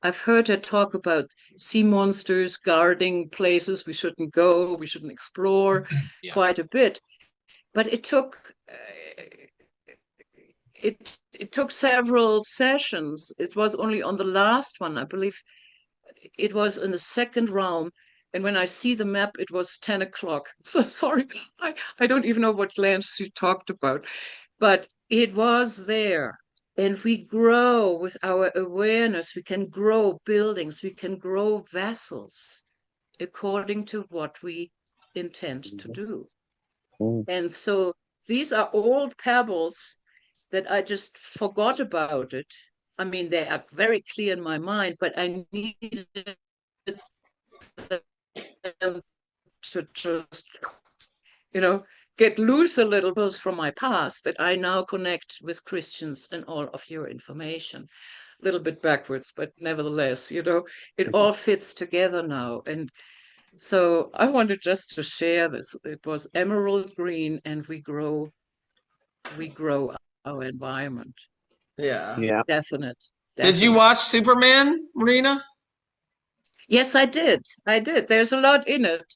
I've heard her talk about sea monsters guarding places we shouldn't go, we shouldn't explore quite a bit. But it took it took several sessions. It was only on the last one, I believe it was in the second round. And when I see the map, it was 10 o'clock. So sorry, I don't even know what lands she talked about, but it was there. And we grow with our awareness. We can grow buildings. We can grow vessels according to what we intend to do. And so these are old pebbles that I just forgot about it. I mean, they are very clear in my mind, but I needed them to just, get loose a little bit from my past that I now connect with Christians and all of your information. A little bit backwards, but nevertheless, it all fits together now. And so I wanted just to share this. It was emerald green, and we grow our environment. Yeah. Definite. Did you watch Superman, Marina? Yes, I did. There's a lot in it.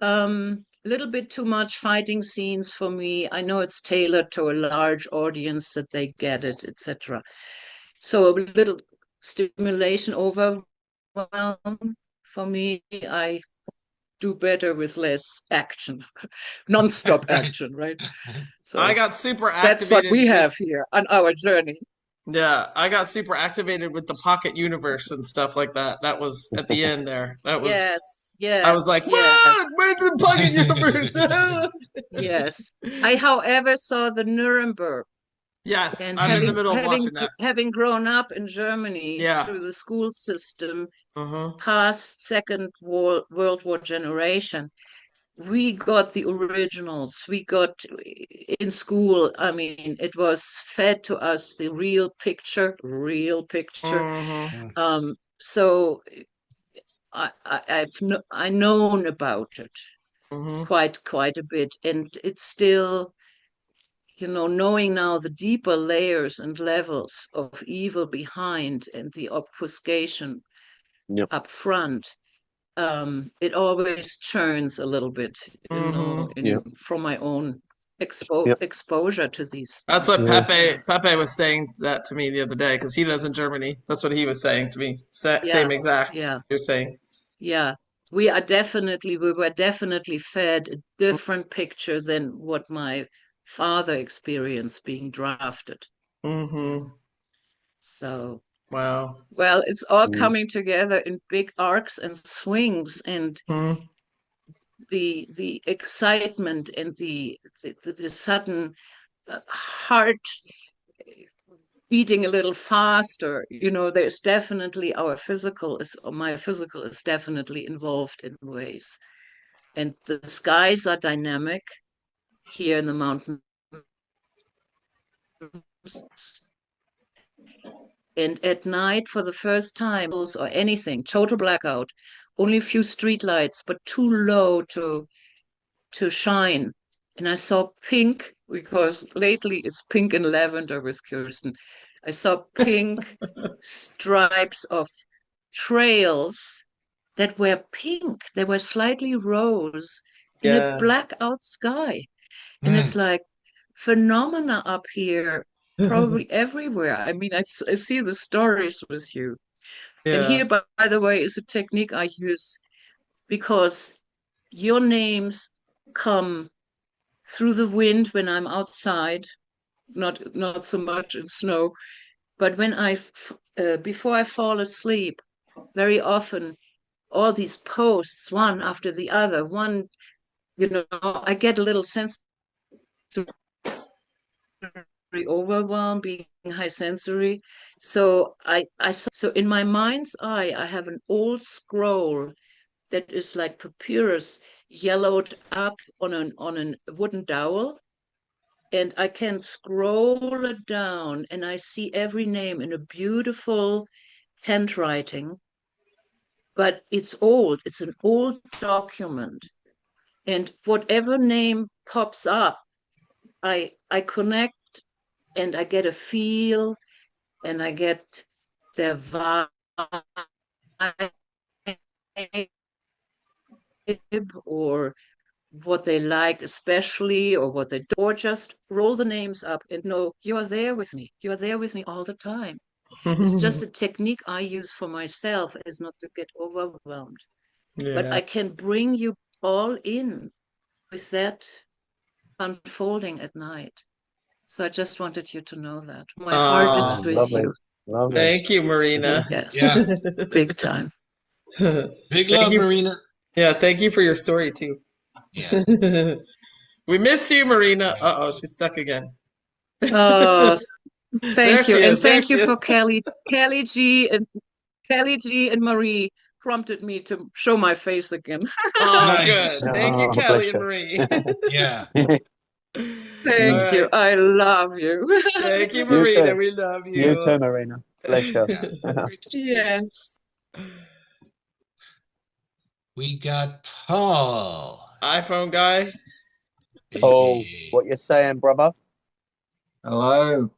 A little bit too much fighting scenes for me. I know it's tailored to a large audience that they get it, etc. So a little stimulation overwhelm for me. I do better with less action, non-stop action, right? So I got super activated. That's what we have here on our journey. Yeah, I got super activated with the Pocket Universe and stuff like that. That was at the end there. That was yes. I was like, what? Where's the Pocket Universe? Yes. I, however, saw the Nuremberg. Yes, and I'm in the middle of watching that. Having grown up in Germany through the school system, past Second World War generation, we got the originals. We got in school. I mean, it was fed to us the real picture. So I've known about it quite a bit, and it's still, knowing now the deeper layers and levels of evil behind and the obfuscation up front. it always churns a little bit, you know, from my own exposure to these. That's what Pepe was saying that to me the other day, because he lives in Germany. That's what he was saying to me. Same exact. Yeah. You're saying. Yeah. We were definitely fed a different picture than what my father experienced being drafted. So wow. Well, it's all coming together in big arcs and swings, and the excitement and the sudden heart beating a little faster. You know, there's definitely my physical is definitely involved in ways, and the skies are dynamic here in the mountains. And at night, for the first time, or anything, total blackout, only a few street lights, but too low to shine. And I saw pink, because lately it's pink and lavender with Kirsten. I saw pink stripes of trails that were pink. They were slightly rose in a blackout sky. And it's like phenomena up here, probably everywhere. I mean, I see the stories with you. And here, by the way, is a technique I use, because your names come through the wind when I'm outside, not so much in snow, but when before I fall asleep, very often all these posts, one after the other, I get a little sensory overwhelm, being high sensory. So so in my mind's eye, I have an old scroll that is like papyrus, yellowed up on a wooden dowel, and I can scroll it down, and I see every name in a beautiful handwriting. But it's old. It's an old document, and whatever name pops up, I connect, and I get a feel, and I get their vibe, or what they like especially, or what they do, or just roll the names up and know you are there with me. You are there with me all the time. It's just a technique I use for myself, is not to get overwhelmed. But I can bring you all in with that unfolding at night. So I just wanted you to know that. My heart is with you. Lovely. Thank you, Marina. Yes. Big time. Big love, Marina. Yeah, thank you for your story too. Yeah. We miss you, Marina. Uh-oh, she's stuck again. Oh, thank you. And thank you for Kelly. Kelly G and Marie prompted me to show my face again. Oh, good. Thank you, Kelly and Marie. Yeah. Thank you. I love you. Thank you, Marina. We love you. You too, Marina. Pleasure. Yes. We got Paul. iPhone guy. Paul, what you saying, brother? Hello.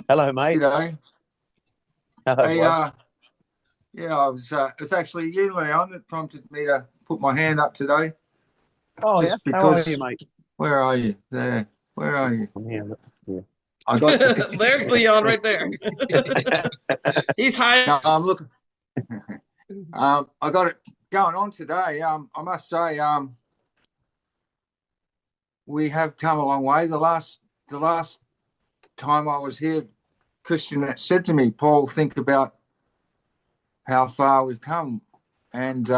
Hello, mate. G'day. Hello, hey, I was. It's actually you, Leon, that prompted me to put my hand up today. Oh, just yeah. Because, how are you, mate? Where are you? There. Where are you? I'm here. Yeah. I got. There's Leon right there. He's high. No, I'm looking. I got it going on today. I must say, we have come a long way. The last time I was here, Christian said to me, Paul, think about how far we've come. And,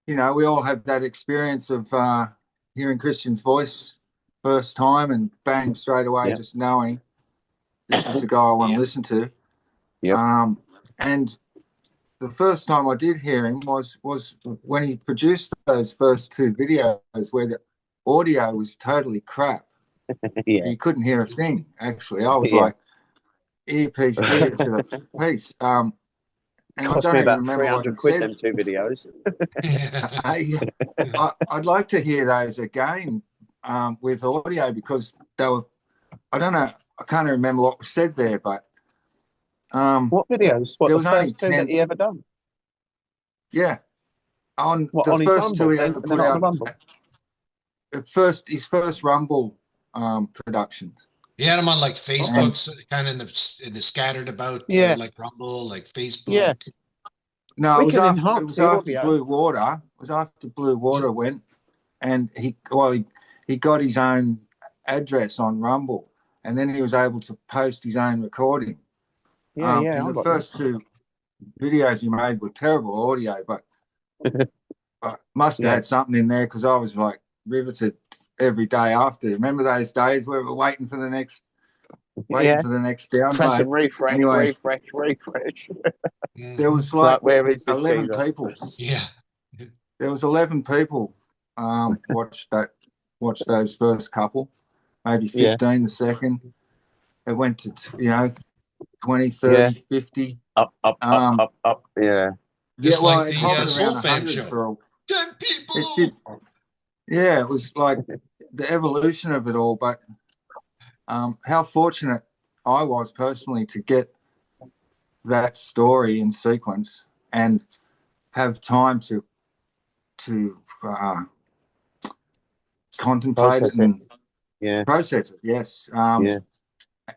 we all have that experience of hearing Christian's voice first time and bang, straight away, just knowing this is the guy I want to listen to. And the first time I did hear him was when he produced those first two videos where the audio was totally crap. You couldn't hear a thing, actually. I was like, earpiece, ear to the piece. And cost I don't me even about remember 300 quid, them two videos. I'd like to hear those again with audio, because they were, I don't know, I can't remember what was said there, but what videos? What, there the was only first two that you ever done? Yeah. On What, the on his first two Rumble, he then, ever and then put on the out, Rumble? his first Rumble productions. He had them on like Facebook, kind of in the scattered about, Yeah. like Rumble, like Facebook. Yeah. No, We it was can after, enhance the audio. Blue Water. It was after Blue Water went, and he got his own address on Rumble, and then he was able to post his own recording. Yeah, And the first two videos he made were terrible audio, but I must have had something in there because I was like riveted every day after. Remember those days where we were waiting for the next download? Press and refresh, Anyway, refresh. there was like where is this 11 geezer? people. Yeah. There was 11 people watched those first couple, maybe 15 the second. It went to 20, 30, 50. Up. Yeah. Just well, like it the hovered Soul around Fam 100 show. for 10 people. it did. Yeah, it was like the evolution of it all. But how fortunate I was personally to get that story in sequence and have time to contemplate Process it and process it. Yes.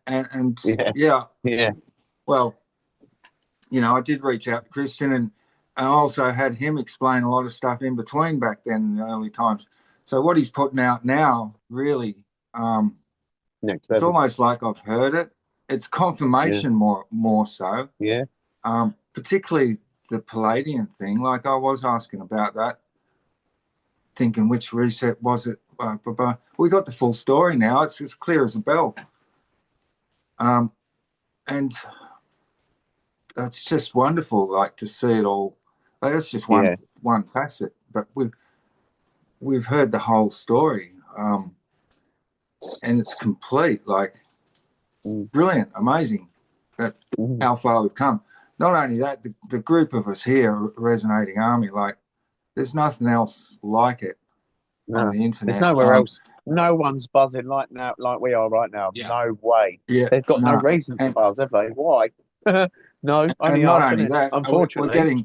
And yeah. Well, I did reach out to Christian, and I also had him explain a lot of stuff in between back then in the early times. So what he's putting out now, really, it's almost like I've heard it. It's confirmation more so. Yeah. Particularly the Palladian thing. Like I was asking about that, thinking which reset was it? We got the full story now. It's as clear as a bell. And it's just wonderful, like to see it all. Like, that's just one facet, but we've heard the whole story, and it's complete. Like brilliant, amazing. That how far we've come. Not only that, the group of us here, Resonating Army, like there's nothing else like it on the internet. There's nowhere else. No one's buzzing like we are right now. Yeah. No way. Yeah, They've got no reason to buzz, have they? Why? No, only not us, only innit? that,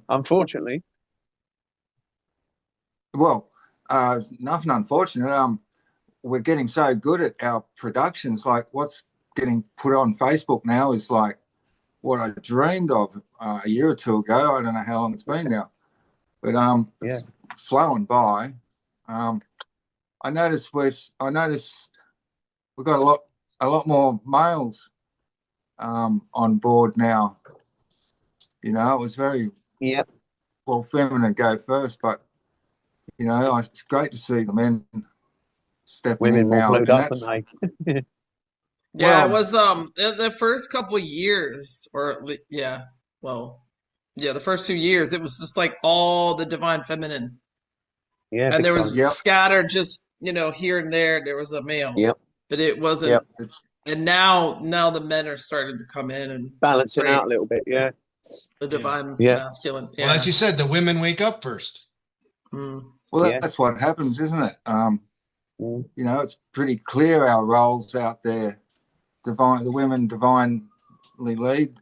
Unfortunately. Well, nothing unfortunate. We're getting so good at our productions. Like what's getting put on Facebook now is like what I dreamed of a year or two ago. I don't know how long it's been now, but it's flowing by. I noticed we've got a lot more males on board now. It was very well feminine go first, but it's great to see the men stepping in now. Women more glued up, aren't they? Yeah, it was the first couple of years, the first 2 years, it was just like all the divine feminine. Yeah, and there was scattered just here and there was a male. Yep. But it wasn't. And now the men are starting to come in and balance it out a little bit. Yeah. The divine masculine. Yeah. Well, as you said, the women wake up first. Mm. Well, that's what happens, isn't it? It's pretty clear our roles out there. The women divinely lead.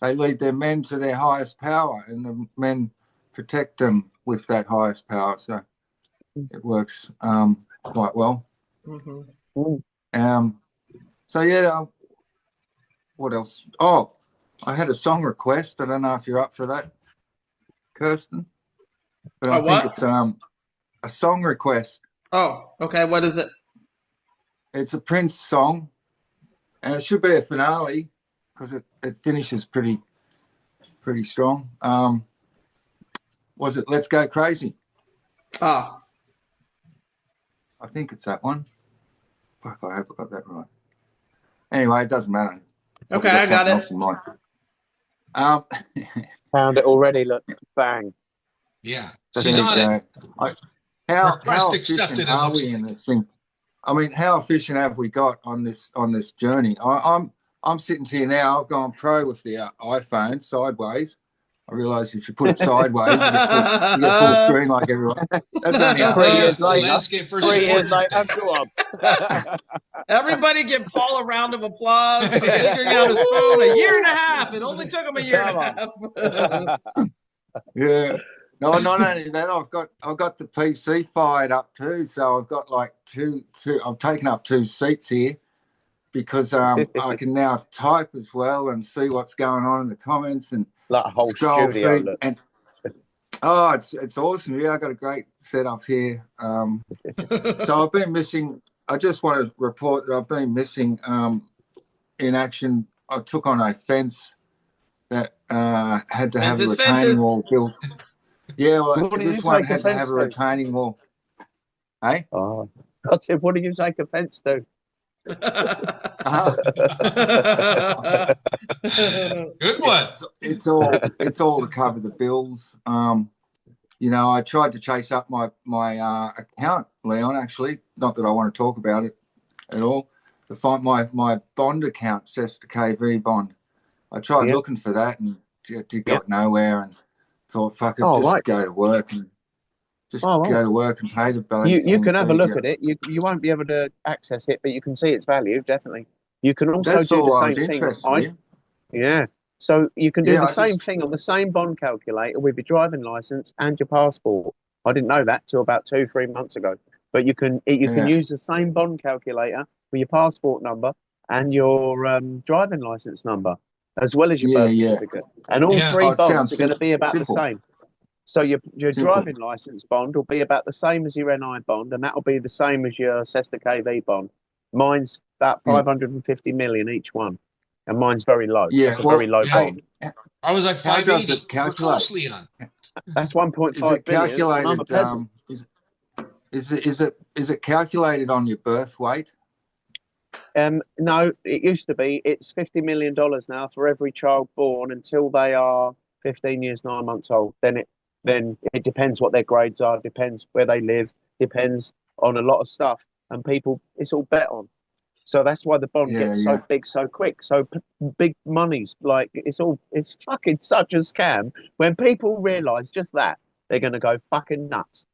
They lead their men to their highest power, and the men protect them with that highest power. So it works quite well. Mm-hmm. What else? Oh, I had a song request. I don't know if you're up for that, Kirsten. But I think it's a song request. Oh, okay. What is it? It's a Prince song, and it should be a finale because it finishes pretty strong. Was it Let's Go Crazy? Oh. I think it's that one. Fuck, I hope I got that right. Anyway, it doesn't matter. Okay, I got it. Found it already. Look, bang. Yeah, she's on it. How efficient are we in this thing? I mean, how efficient have we got on this journey? I'm sitting here now. I've gone pro with the iPhone sideways. I realise if you put it sideways, you get full screen like everyone. That's only 3 years later. Landscape first. 3 years later, go on. Everybody give Paul a round of applause for figuring out his phone. 1.5 years. It only took him 1.5 years. Yeah. No, not only that, I've got the PC fired up too. So I've got like two. I've taken up 2 seats here because I can now type as well and see what's going on in the comments and like a whole scroll studio feed. look. And it's awesome. Yeah, I got a great setup here. So I've been missing. I just want to report that I've been missing in action. I took on a fence that had to have a retaining wall built. Yeah, well, this one had to have a retaining wall. Hey? Oh, I said, what do you take offence to? Good one. It's all to cover the bills. You know, I tried to chase up my account, Leon. Actually, not that I want to talk about it at all. To find my bond account, Cesta KV bond. I tried looking for that and got nowhere. And thought, fuck it, go to work and go to work and pay the bill. You can have a look at it. You won't be able to access it, but you can see its value, definitely. You can also do the same thing. Yeah. So you can do the same thing on the same bond calculator with your driving license and your passport. I didn't know that till about 2-3 months ago. But you can use the same bond calculator with your passport number and your driving license number, as well as your birth certificate. And all 3 bonds are going to be about the same. So your driving license bond will be about the same as your NI bond, and that will be the same as your Cesta KV bond. Mine's about 550 million each one, and mine's very low. Yeah, it's a very low bond. I was like 580. We're close, Leon. That's 1.5 is it billion. Calculated, I'm a peasant. Is it calculated on your birth weight? No, it used to be. It's $50 million now for every child born until they are 15 years 9 months old. Then it depends what their grades are, depends where they live, depends on a lot of stuff, and people, it's all bet on. So that's why the bond gets so big so quick. So big monies, like it's fucking such a scam. When people realise just that, they're going to go fucking nuts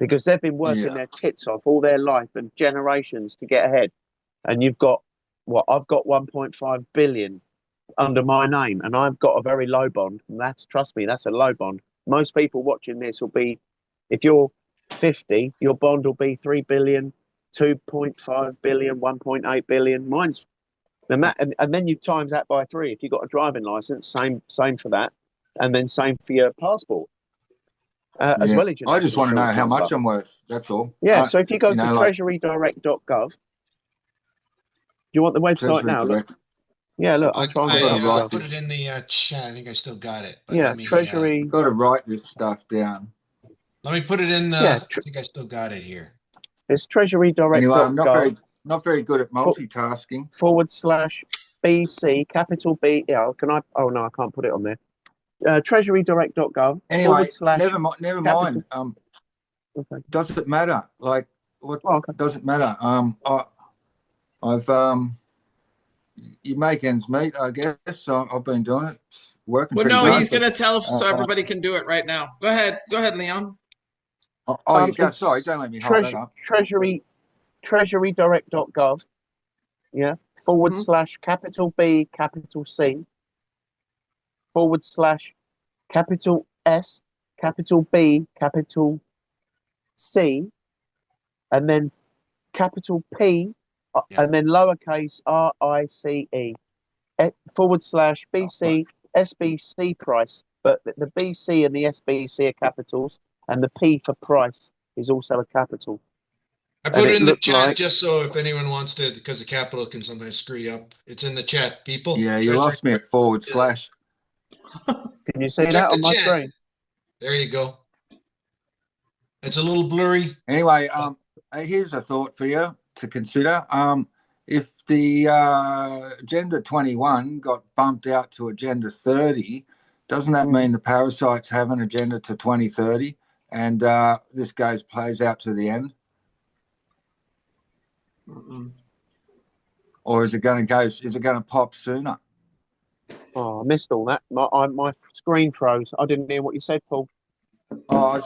because they've been working their tits off all their life and generations to get ahead. And you've got I've got 1.5 billion under my name, and I've got a very low bond. And trust me, that's a low bond. Most people watching this will be, if you're 50, your bond will be 3 billion, 2.5 billion, 1.8 billion. Mine's, and then you times that by 3. If you've got a driving license, same for that, and then same for your passport. As well as your I just want to know how number. much I'm worth. That's all. Yeah. So if you go to treasurydirect.gov, do you want the website now? Look. Yeah, look, I'll try and put it in the chat. I think I still got it. But yeah, Treasury. Got to write this stuff down. Let me put it in. I think I still got it here. It's treasurydirect.gov. Anyway, I'm not very good at multitasking. /BC, capital B. Yeah, can I? Oh no, I can't put it on there. Treasurydirect.gov. Anyway, never mind. Okay. Does it matter? Like, what? Does it matter? You make ends meet, I guess. So I've been doing it, working. Well, no, he's going to tell us so everybody can do it right now. Go ahead, Leon. You go. Sorry, don't let me hold that up. Treasurydirect.gov. Yeah. / capital B, capital C. / capital S, capital B, capital C, and then capital P. And then lowercase RICE / BC SBC price, but the BC and the SBC are capitals, and the P for price is also a capital. I put it in the chat just so if anyone wants to, because the capital can sometimes screw you up. It's in the chat, people. Yeah, you lost me at /. Can you see that on my screen? There you go. It's a little blurry. Anyway, here's a thought for you to consider. If the Agenda 21 got bumped out to Agenda 30, doesn't that mean the parasites have an agenda to 2030 and this plays out to the end? Or is it going to pop sooner? Oh, I missed all that. My screen froze. I didn't hear what you said, Paul. Oh,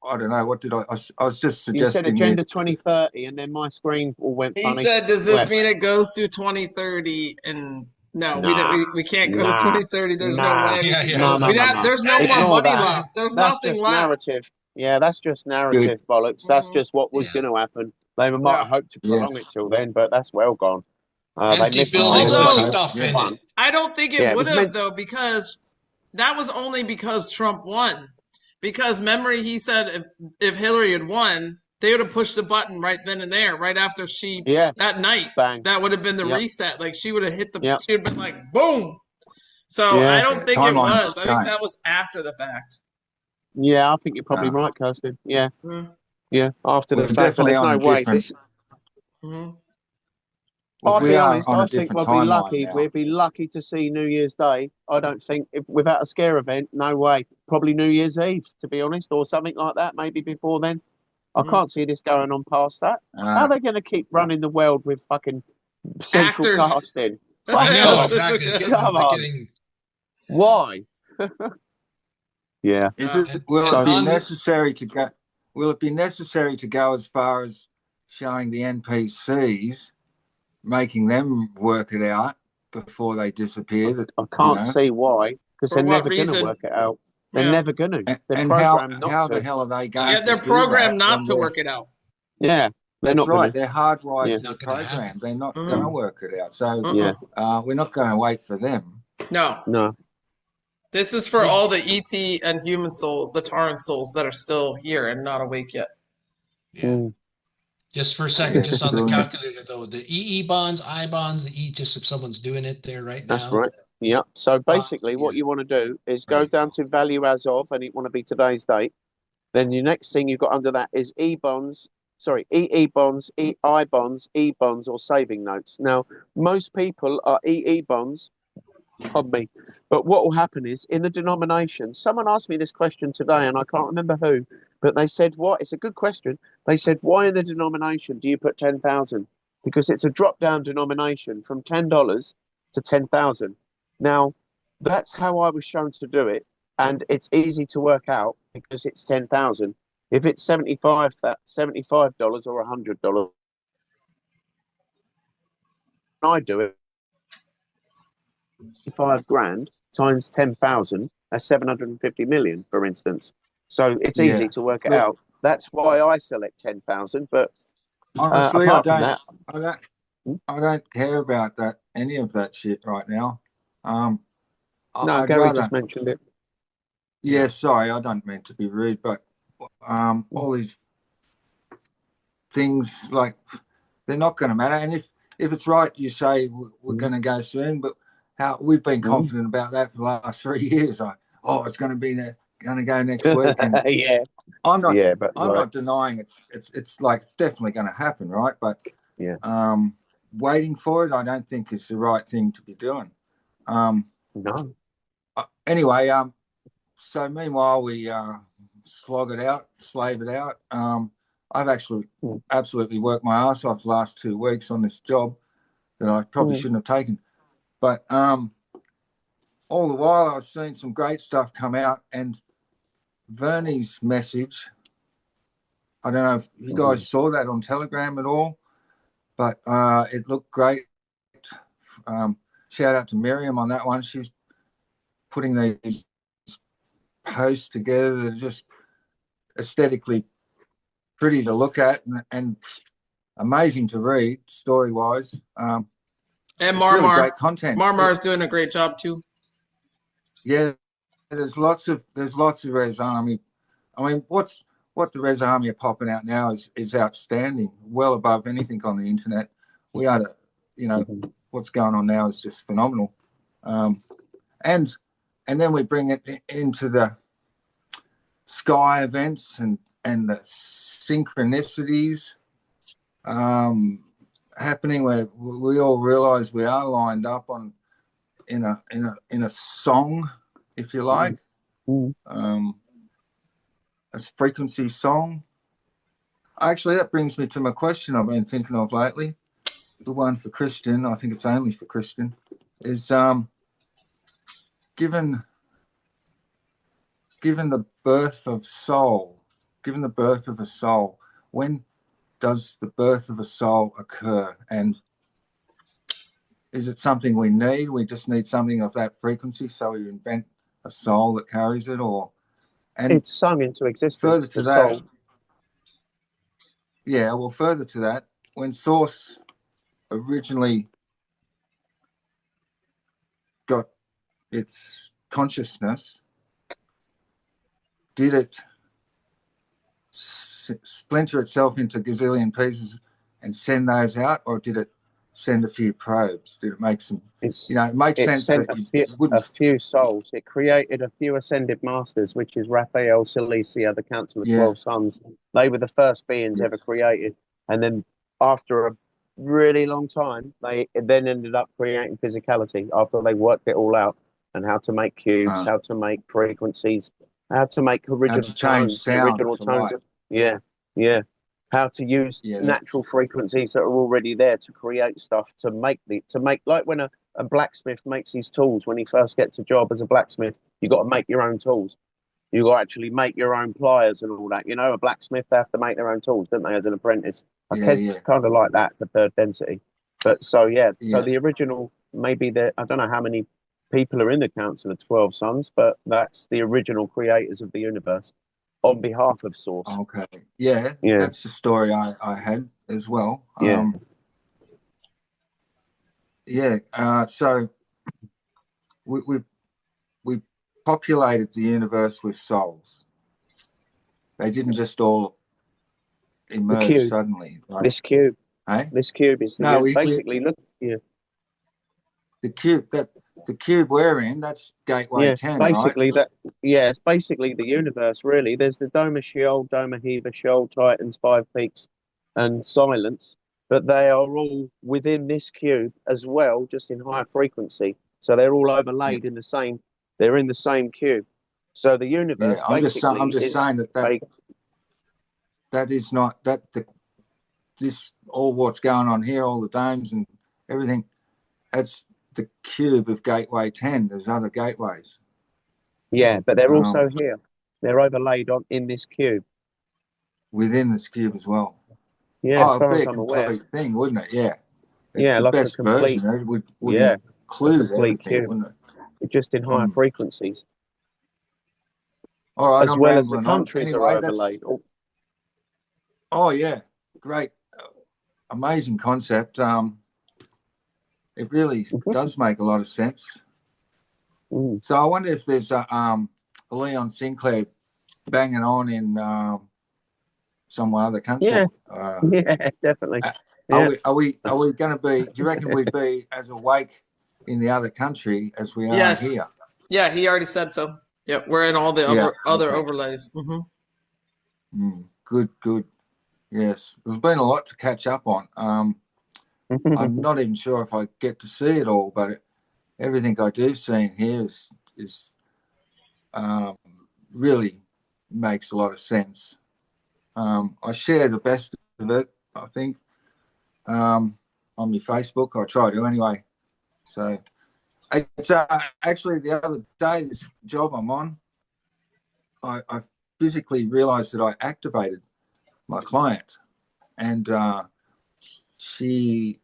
I don't know. What did I was just suggesting. You said Agenda 2030, and then my screen all went funny. He said, does this mean it goes to 2030 and No, Nah, we can't go to nah, 2030. There's no nah. way we Yeah, can yeah. go. No. There's no more Ignore money that. left. There's That's nothing just left. narrative. Yeah, that's just narrative bollocks. That's just what was going to happen. They might have hoped to prolong it till then, but that's well gone. They Empty missed buildings with Although stuff in it. I don't think it Yeah, it would was have meant- though, because that was only because Trump won. Because memory, he said if Hillary had won, they would have pushed the button right then and there, right after that night. Bang. That would have been the Yep. reset. Like she would have hit the. Yep. She would have been like boom. So Yeah. I don't think it Timeline's was. I think changed. that was after the fact. Yeah, I think you're probably right, Kirsten. Yeah. Mhm. Yeah, after the We're fact, but definitely there's on no a way. different. I'll We be are honest, on I a think different we'll be timeline lucky. now. We'll be lucky to see New Year's Day. I don't think, without a scare event, no way. Probably New Year's Eve, to be honest, or something like that, maybe before then. I can't see this going on past that. How are they going to keep running the world with fucking central Actors. casting? I know, Fuck exactly. off. It's Come on. getting Why? Yeah. Will it be on- necessary to go? Will it be necessary to go as far as showing the NPCs, making them work it out before they disappear? That I can't see why, because For they're what never going to reason? work it out. They're Yeah. never going to. They're And programmed how not the to. hell are they going? Yeah, to they're do programmed that not when to they're- work it out. Yeah. They're That's not right. gonna. They're hardwired Yeah. to the program. They're not Mhm. going to work it out. So Yeah. we're not going to wait for them. No. No. This is for all the ET and human souls, the Taran souls that are still here and not awake yet. Yeah. Just for a second, just on the calculator though, the EE bonds, I bonds, the E, just if someone's doing it there right now. That's right. Yeah. So basically, what you want to do is go down to value as of, and it want to be today's date. Then the next thing you've got under that is EE bonds, EI bonds, E bonds, or saving notes. Now, most people are EE bonds. Pardon me. But what will happen is in the denomination, someone asked me this question today, and I can't remember who, but they said, what? It's a good question. They said, why in the denomination do you put 10,000? Because it's a drop down denomination from $10 to 10,000. Now, that's how I was shown to do it. And it's easy to work out because it's 10,000. If it's $75 or $100, I do it. 5 grand times 10,000, that's 750 million, for instance. So it's easy to work it out. That's why I select 10,000. But Honestly, apart from that, I don't care about that, any of that shit right now. no, I'd Gary rather- just mentioned it. Yeah, sorry, I don't mean to be rude, but all these things, like, they're not going to matter. And if it's right, you say we're going to go soon, but how we've been confident about that for the last 3 years. It's going to be there, going to go next week. And Yeah. I'm not. Yeah, but I'm not denying it's like it's definitely going to happen, right? But yeah, waiting for it, I don't think is the right thing to be doing. No. Anyway, so meanwhile we slog it out, slave it out. I've actually absolutely worked my ass off the last 2 weeks on this job that I probably shouldn't have taken. But all the while I was seeing some great stuff come out, and Vernie's message, I don't know if you guys saw that on Telegram at all, but it looked great. Shout out to Miriam on that one. She's putting these posts together that are just aesthetically pretty to look at and amazing to read story-wise. And it's Marmar, really great content. Marmar is doing a great job too. Yeah, there's lots of Res Army. I mean, what the Res Army are popping out now is outstanding, well above anything on the internet. We are, what's going on now is just phenomenal. And then we bring it into the sky events and the synchronicities happening, where we all realize we are lined up in a song, if you like, a frequency song. Actually, that brings me to my question I've been thinking of lately. The one for Christian, I think it's only for Christian, is given the birth of soul, given the birth of a soul, when does the birth of a soul occur? And is it something we need? We just need something of that frequency, so we invent a soul that carries it, or and it's sung into existence. Further to the that, soul. yeah. Well, further to that, when Source originally got its consciousness, did it splinter itself into gazillion pieces and send those out, or did it send a few probes? Did it make some? It makes sense sent that a few souls. It created a few ascended masters, which is Raphael, Cilicia, the Council of 12 Sons. They were the first beings ever created, and then after a really long time, they then ended up creating physicality after they worked it all out, and how to make cubes, how to make frequencies, how to make original tones, original tones. How to use natural frequencies that are already there to create stuff, to make like when a blacksmith makes his tools. When he first gets a job as a blacksmith, you got to make your own tools. You got to actually make your own pliers and all that. You know, a blacksmith, they have to make their own tools, don't they, as an apprentice? It's kind of like that, the third density. But so the original, maybe I don't know how many people are in the Council of 12 Sons, but that's the original creators of the universe on behalf of Source. Okay. Yeah. That's the story I had as well. So we populated the universe with souls. They didn't just all emerge suddenly. Like, this cube. Eh? This cube is basically look. Yeah. The cube we're in, that's Gateway 10, basically right? it's basically the universe, really. There's the Doma Sheol, Doma Heva, Sheol, Titans, Five Peaks, and Silence, but they are all within this cube as well, just in higher frequency. So they're all overlaid in the same. They're in the same cube. So the universe. I'm just saying that is not this all what's going on here, all the domes and everything. That's the cube of Gateway 10. There's other gateways. Yeah, but they're also here. They're overlaid in this cube. Within this cube as well. Yeah, as it'd far be as a I'm aware. complete thing, wouldn't it? Yeah. It's Yeah, the like best a complete version. It would include everything, cube, wouldn't it? just in higher frequencies. All right, as well as the countries are overlaid. Oh yeah, great, amazing concept. It really does make a lot of sense. So I wonder if there's a Leon Sinclair banging on in some other country. Yeah, definitely. Are we going to be? Do you reckon we'd be as awake in the other country as we are here? Yeah, he already said so. Yep, we're in all the other overlays. Good. Yes, there's been a lot to catch up on. I'm not even sure if I get to see it all, but everything I do see in here is really makes a lot of sense. I share the best of it, I think, on my Facebook. I try to anyway. So it's actually the other day, this job I'm on, I physically realized that I activated my client, and she,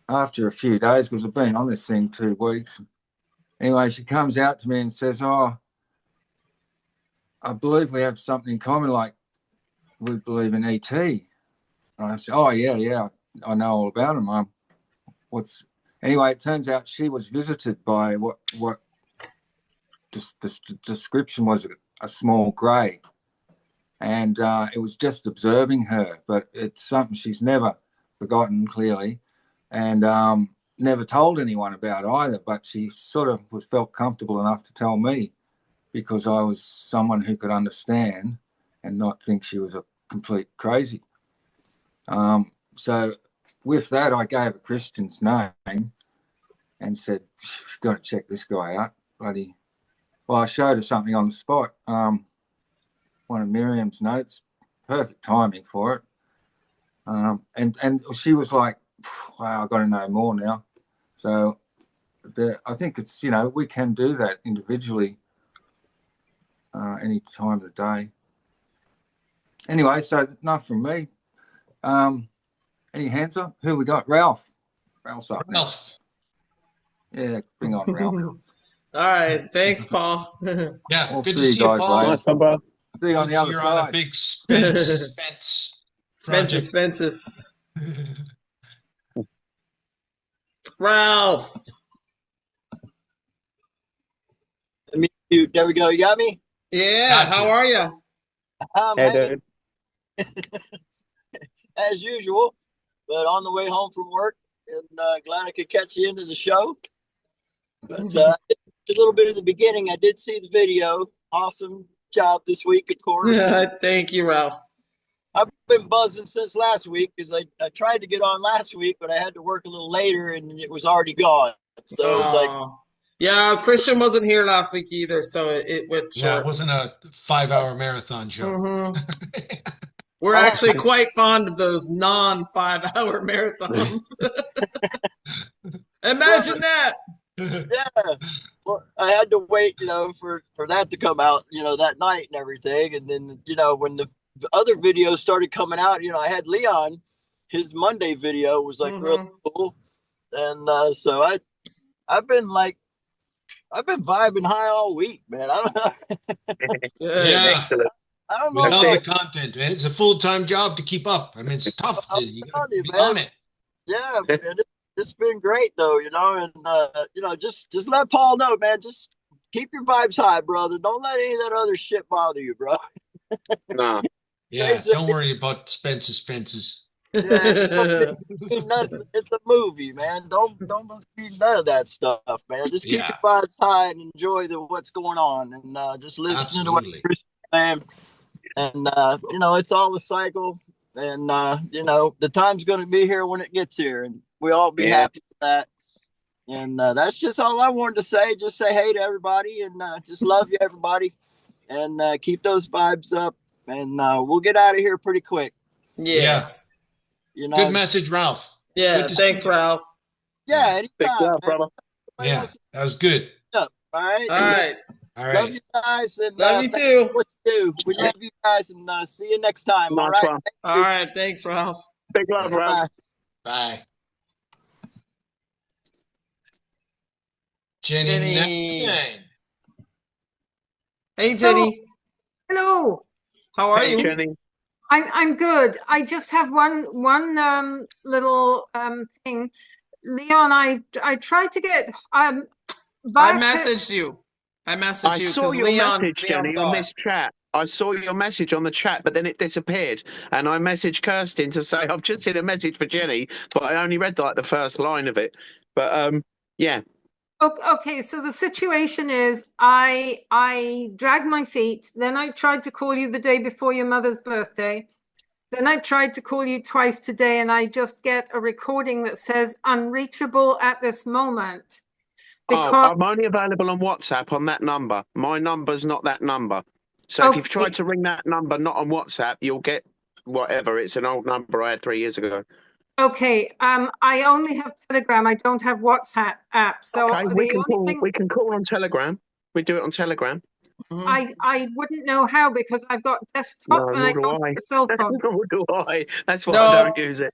after a few days, because I've been on this thing 2 weeks, anyway, she comes out to me and says, "Oh, I believe we have something in common, like we believe in ET." And I said, "Oh yeah, I know all about him." Anyway, it turns out she was visited by what just the description was a small grey, and it was just observing her, but it's something she's never forgotten, clearly, and never told anyone about either, but she sort of felt comfortable enough to tell me, because I was someone who could understand and not think she was a complete crazy. So with that, I gave a Christian's name and said, "You've got to check this guy out." Well, I showed her something on the spot, one of Miriam's notes, perfect timing for it. And she was like, "Wow, I've got to know more now." So I think it's, we can do that individually any time of the day. Anyway, so enough from me. Any hands up? Who we got? Ralph. Ralph's up. Ralph. Yeah, bring on Ralph. All right, thanks, Paul. Yeah, We'll good see to you see you, guys Paul. later. Nice one, bro. See you on the other You're on a side. big Spence project. Spences. Ralph. Mute. There we go. You got me? Yeah, Gotcha. how are you? Hey, Hanging dude. as usual, but on the way home from work, and glad I could catch the end of the show. But a little bit of the beginning, I did see the video. Awesome job this week, of course. Thank you, Ralph. I've been buzzing since last week because I tried to get on last week, but I had to work a little later and it was already gone. So it's like, yeah, Christian wasn't here last week either, so it went short. Yeah, it wasn't a 5-hour marathon show. We're actually quite fond of those non-5-hour marathons. Imagine that. Yeah. Well, I had to wait, for that to come out, that night and everything. And then, when the other videos started coming out, I had Leon, his Monday video was like really cool. And so I've been vibing high all week, man. I don't know. Yeah. I don't We know. love the content, man. It's a full-time job to keep up. I mean, it's tough. You gotta be on it. Yeah, man, it's been great though, and just let Paul know, man. Just keep your vibes high, brother. Don't let any of that other shit bother you, bro. No. Yeah, don't worry about Spence's fences. Yeah, it's a movie, man. Don't be none of that stuff, man. Just keep your vibes high and enjoy what's going on, and just listen to what Christian's saying. And it's all a cycle, and the time's going to be here when it gets here, and we all be happy with that. And that's just all I wanted to say. Just say hey to everybody, and just love you, everybody, and keep those vibes up. And we'll get out of here pretty quick. Yes. Good message, Ralph. Yeah, thanks, Ralph. Yeah, anytime, big love, brother. Yeah, that was good. All right. All right. All right. Love you guys, and love you too. What you do. We love you guys, and see you next time. Nice all right. one. All right. Thanks, Ralph. Big love, Ralph. Bye. Jenny. Hey, Jenny. Hello. How are Hey, you? Jenny. I'm good. I just have one little thing. Leon, I tried to get I messaged you. I messaged you. I saw your message, Jenny, on this chat. I saw your message on the chat, but then it disappeared. And I messaged Kirsten to say, I've just seen a message for Jenny, but I only read like the first line of it. But yeah. Okay, so the situation is I dragged my feet, then I tried to call you the day before your mother's birthday. Then I tried to call you twice today, and I just get a recording that says unreachable at this moment. Because I'm only available on WhatsApp on that number. My number's not that number. So if you've tried to ring that number not on WhatsApp, you'll get whatever. It's an old number I had 3 years ago. Okay, I only have Telegram. I don't have WhatsApp app. So okay, we can call on Telegram. We do it on Telegram. I wouldn't know how because I've got desktop and I don't have a cell phone. Nor do I. That's why I don't use it.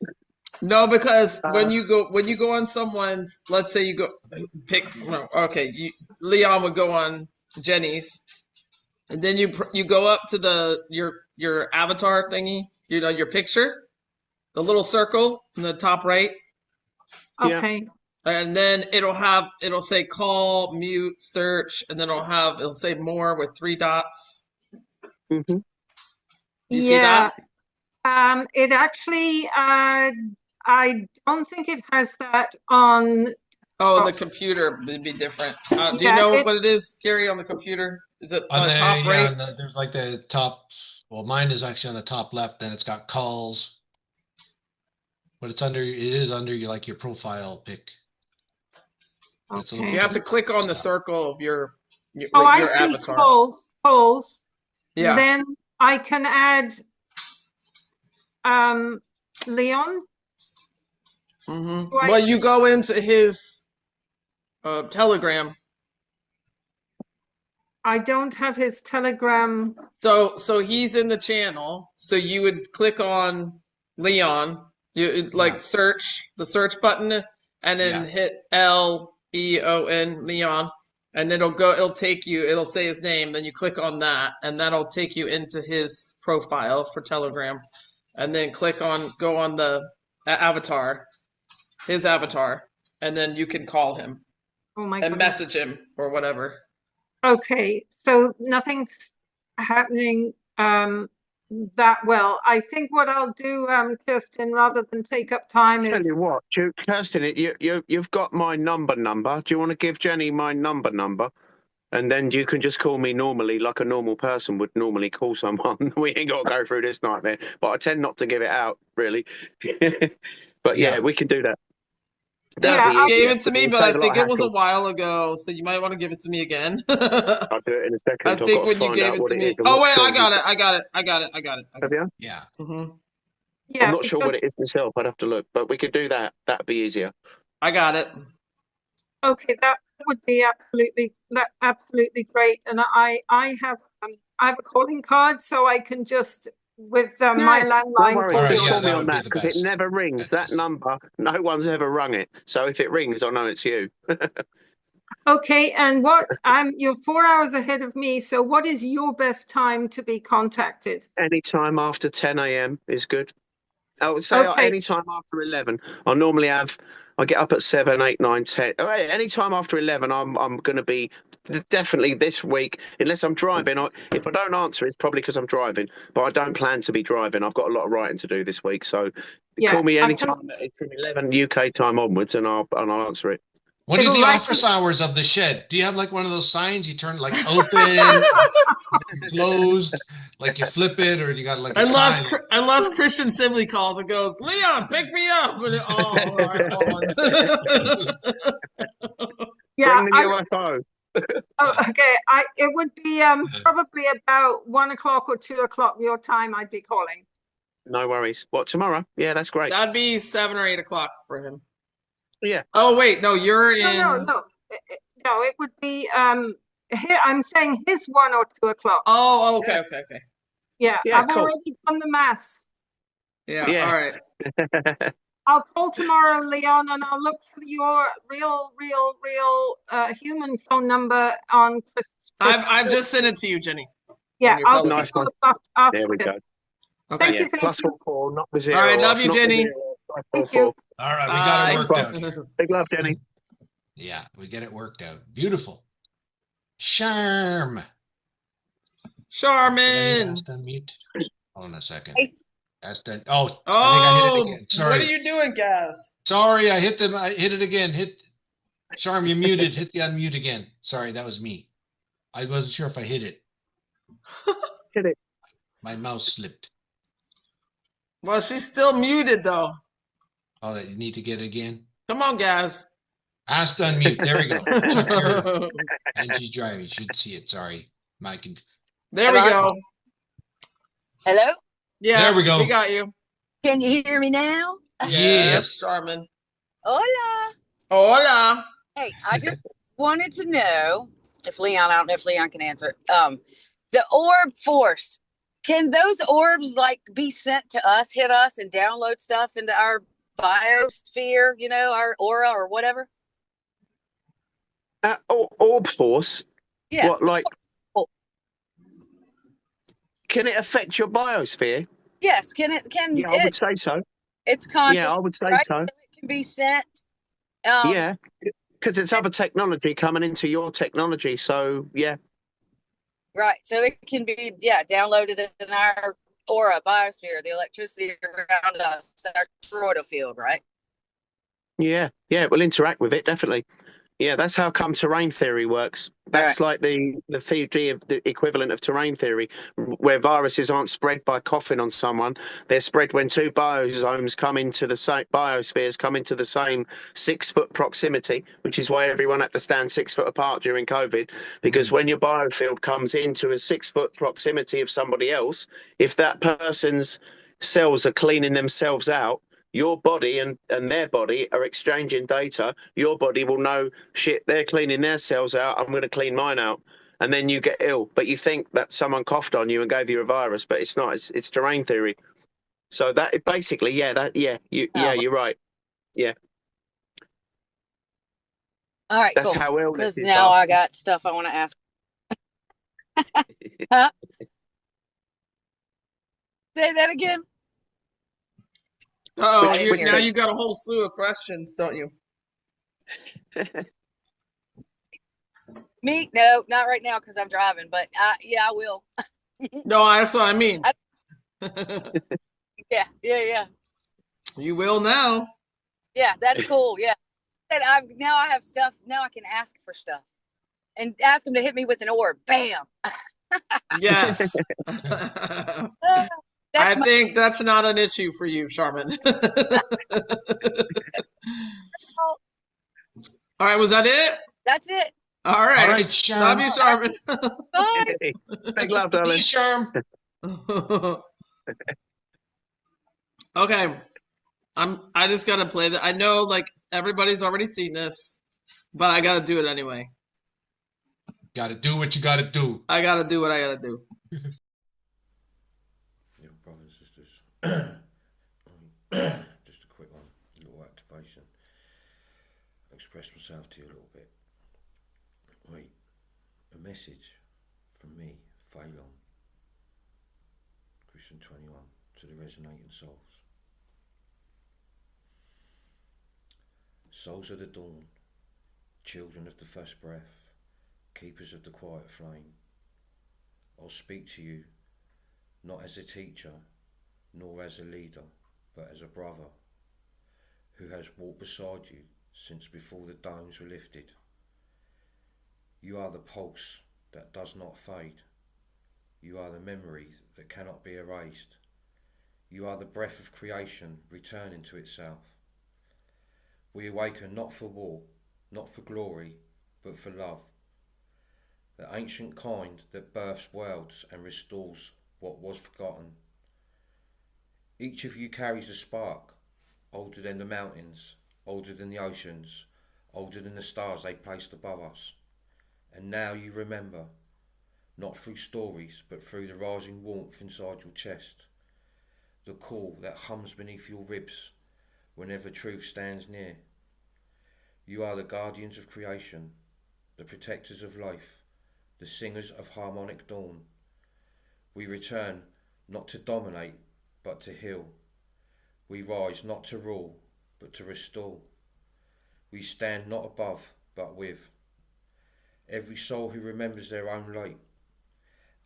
No, because when you go on someone's, let's say you go pick. Leon would go on Jenny's, and then you go up to your avatar thingy. Your picture, the little circle in the top right. Okay. Yeah. And then it'll say call, mute, search, and then it'll say more with 3 dots. Mm-hmm. You see that? It actually, I don't think it has that on. Oh, the computer would be different. Do you know what it is, Gary, on the computer? Is it on the top right? There's like the top. Well, mine is actually on the top left, and it's got calls. But it is under like your profile pic. Okay. You have to click on the circle of your I see avatar. polls. Yeah. Then I can add Leon. Mm-hmm. Well, you go into his Telegram. I don't have his Telegram. So he's in the channel. So you would click on Leon. You search the search button and then hit LEON Leon, and it'll take you, it'll say his name, then you click on that, and that'll take you into his profile for Telegram, and then go on the avatar, his avatar, and then you can call him and message him or whatever. Okay, so nothing's happening that well. I think what I'll do, Kirsten, rather than take up time Tell is... you what, Kirsten, you've got my number. Do you want to give Jenny my number? And then you can just call me normally, like a normal person would normally call someone. We ain't got to go through this nightmare. But I tend not to give it out, really. But yeah, we can do that. You gave it to me, but I think it was a while ago, so you might want to give it to me again. I'll do it in a second. I think when you gave it to me. Oh wait, I got it. Have you? Yeah. Mm-hmm. Yeah, I'm not sure what it is myself. I'd have to look, but we could do that. That'd be easier. I got it. Okay, that would be absolutely great. And I have a calling card, so I can just with my landline. Don't worry, just call me on that because it never rings. That number, no one's ever rung it. So if it rings, I know it's you. Okay, and you're 4 hours ahead of me. So what is your best time to be contacted? Anytime after 10 a.m. is good. I would say anytime after 11. I get up at 7, 8, 9, 10. Anytime after 11, I'm going to be definitely this week, unless I'm driving. If I don't answer, it's probably because I'm driving, but I don't plan to be driving. I've got a lot of writing to do this week. So call me anytime from 11 UK time onwards and I'll answer it. What are the office hours of the shed? Do you have like one of those signs you turn like open, closed, like you flip it, or you got like unless Christian Sibley calls and goes, Leon, pick me up. And all right, hold on. Yeah, bring the UFO. Okay, it would be probably about 1 o'clock or 2 o'clock your time. I'd be calling. No worries. What, tomorrow? Yeah, that's great. That'd be 7 or 8 o'clock for him. Yeah. Oh wait, no, you're in. No. It would be I'm saying his 1 or 2 o'clock. Oh, okay. Yeah, I've already done the maths. Yeah. All right. I'll call tomorrow, Leon, and I'll look for your real human phone number on Chris. I've just sent it to you, Jenny. Yeah, I'll nice one. There we go. Okay. Thank you. +44, not the 0. All right, love you, Jenny. Thank you. All right, we got it worked out here. Big love, Jenny. Yeah, we get it worked out. Beautiful. Charmin. Unmute. Hold on a second. Hey. That's done. Oh, Oh, I think I hit it again. Sorry. What are you doing, Gaz? Sorry, I hit it again. Charm, you muted. Hit the unmute again. Sorry, that was me. I wasn't sure if I hit it. Hit it. My mouse slipped. Well, she's still muted though. Oh, you need to get it again. Come on, Gaz. Ask to unmute. There we go. And she's driving. You should see it. Sorry. There we go. Hello? Yeah, there we go. We got you. Can you hear me now? Yes, Charmin. Hola. Hey, I just wanted to know if Leon, I don't know if Leon can answer. The orb force. Can those orbs like be sent to us, hit us, and download stuff into our biosphere, our aura or whatever? Orb force? Yeah. What, like? Can it affect your biosphere? Yes. I would say so. It's conscious. Yeah, I would say right? so. It can be sent. Yeah, because it's other technology coming into your technology. So, yeah. Right. So it can be, downloaded in our aura, biosphere, the electricity around us, our toroidal field, right? Yeah, it will interact with it, definitely. Yeah, that's how come terrain theory works. That's like the theory of the equivalent of terrain theory, where viruses aren't spread by coughing on someone. They're spread when two biozones come into the same biospheres, come into the same 6 foot proximity, which is why everyone had to stand 6 foot apart during COVID. Because when your biofield comes into a 6 foot proximity of somebody else, if that person's cells are cleaning themselves out, your body and their body are exchanging data. Your body will know, shit, they're cleaning their cells out. I'm going to clean mine out. And then you get ill. But you think that someone coughed on you and gave you a virus, but it's not. It's terrain theory. So that basically, you're right. Yeah. All right, That's cool. how illnesses Because now are. I got stuff I want to ask. Huh? Say that again. Oh, I didn't hear now you. you got a whole slew of questions, don't you? Me? No, not right now because I'm driving. But yeah, I will. No, that's what I mean. Yeah. You will now. Yeah, that's cool. Yeah. And now I have stuff. Now I can ask for stuff and ask them to hit me with an orb. Bam. Yes. I think that's not an issue for you, Charmin. All right, was that it? That's it. All right. All right, Charm. Love you, Charmin. Bye. Big love, darling. Charm. Okay. I just gotta play that. I know like everybody's already seen this, but I gotta do it anyway. Gotta do what you gotta do. I gotta do what I gotta do. Yeah, brothers and sisters. Just a quick one, a little activation. Express myself to you a little bit. Wait, a message from me, Phelan, Christian 21, to the resonating souls. Souls of the dawn, children of the first breath, keepers of the quiet flame. I'll speak to you, not as a teacher, nor as a leader, but as a brother, who has walked beside you since before the domes were lifted. You are the pulse that does not fade. You are the memory that cannot be erased. You are the breath of creation returning to itself. We awaken not for war, not for glory, but for love. The ancient kind that births worlds and restores what was forgotten. Each of you carries a spark, older than the mountains, older than the oceans, older than the stars they placed above us. And now you remember, not through stories, but through the rising warmth inside your chest. The call that hums beneath your ribs whenever truth stands near. You are the guardians of creation, the protectors of life, the singers of harmonic dawn. We return not to dominate, but to heal. We rise not to rule, but to restore. We stand not above, but with. Every soul who remembers their own light.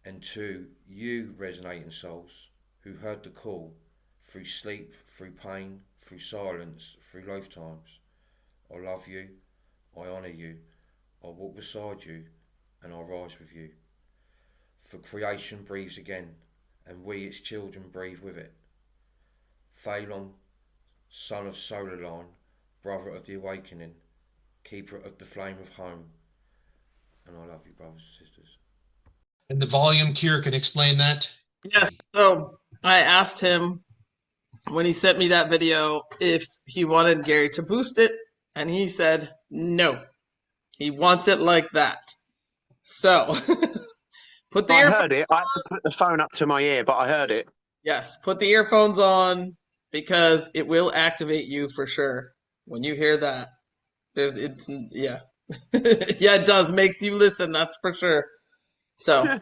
And to you, resonating souls, who heard the call, through sleep, through pain, through silence, through lifetimes. I love you, I honour you, I walk beside you, and I rise with you. For creation breathes again, and we its children breathe with it. Phelan, son of Solar Line, brother of the awakening, keeper of the flame of home. And I love you, brothers and sisters. And the volume cure can explain that? Yes. So I asked him when he sent me that video if he wanted Gary to boost it, and he said no. He wants it like that. So put the I heard it. I had to put the phone up to my ear, but I heard it. Yes, put the earphones on because it will activate you for sure. When you hear that, yeah. Yeah, it does. Makes you listen, that's for sure. So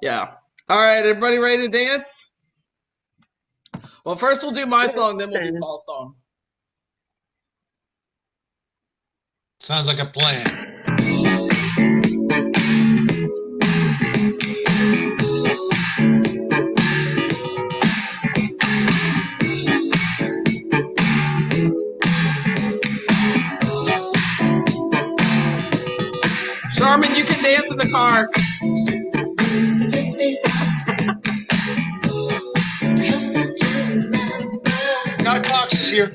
yeah. All right, everybody ready to dance? Well, first we'll do my song, then we'll do Paul's song. Sounds like a plan. Charmin, you can dance in the car. Got boxes here.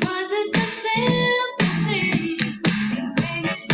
Was it the simple thing that made us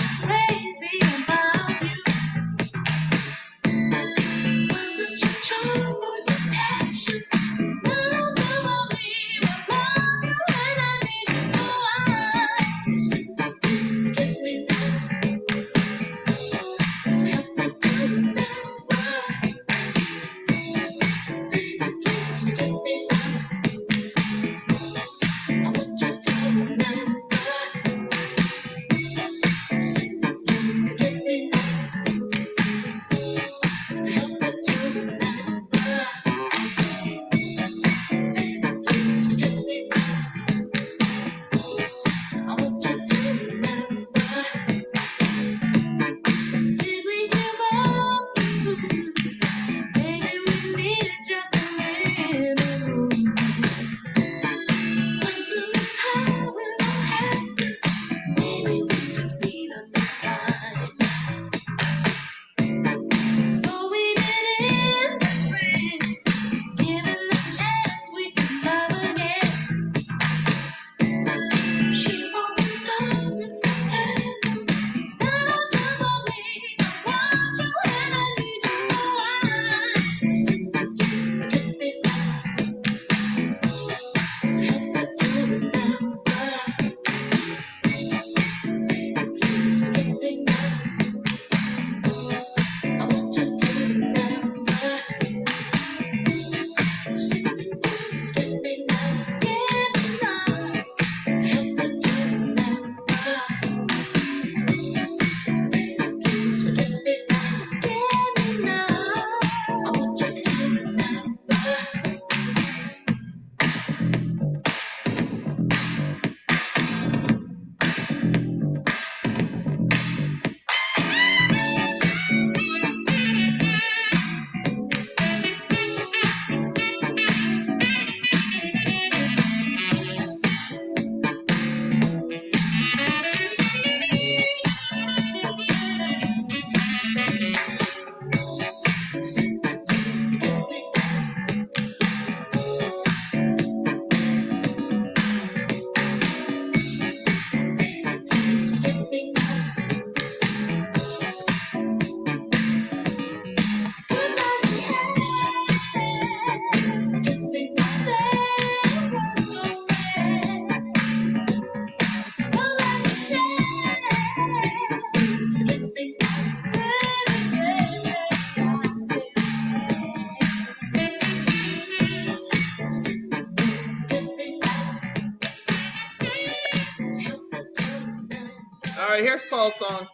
right, here's Paul's song.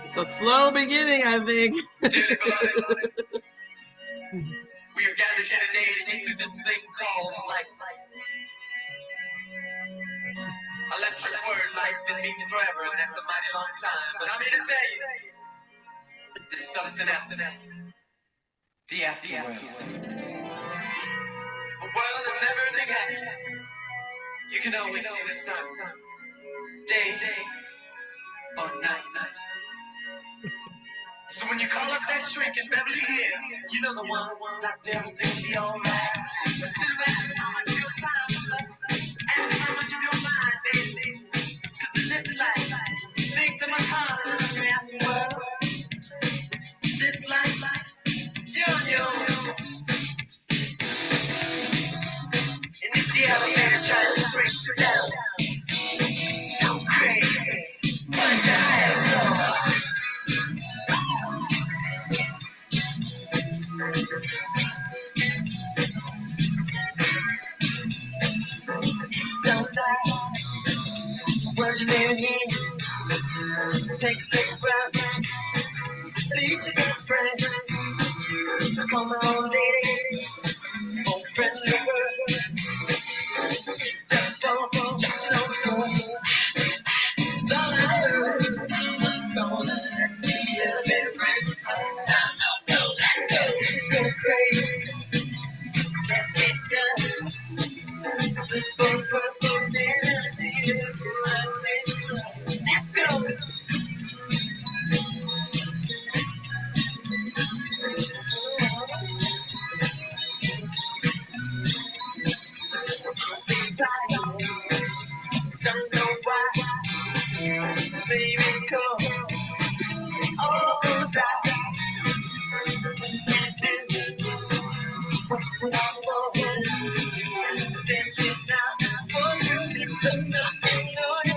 It's a slow beginning, I think. We are gathered here today to get through this thing called life. Electric word, life, it means forever, and that's a mighty long time. But I'm here to tell you, there's something else. The afterworld. A world of never-ending happiness. You can always see the sun, day or night. So when you call up that shrink in Beverly Hills, you know the one Dr. Everything will be alright. Instead of asking how much of your time is left, ask how much of your mind, baby. 'Cause in this life, things are much harder than the afterworld. This life, you're on your own. And if the elevator tries to break you down, go crazy, punch your head over. Don't lie, where's your living here? Take a look around, at least you got friends. Come on, lady, oh friendly bird. Telephone, judge on the phone. It's all I heard. Gonna let the elevator break us down. No, let's go. Go crazy. Let's get nuts. Slip on purple melody. Let's go. Don't know why. Maybe it's 'cause all gonna die. What's it all for? This is not for you. But nothing on you.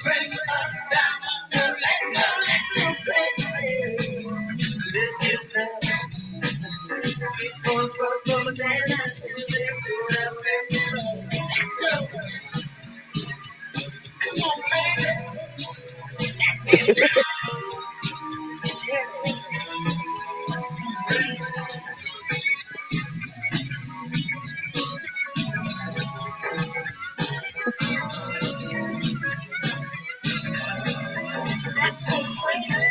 Bring us down. Now let's go crazy. Let's get nuts. Before purple and then I do live without self-control. Let's go. Come on, baby. Let's get nuts. Let's go crazy.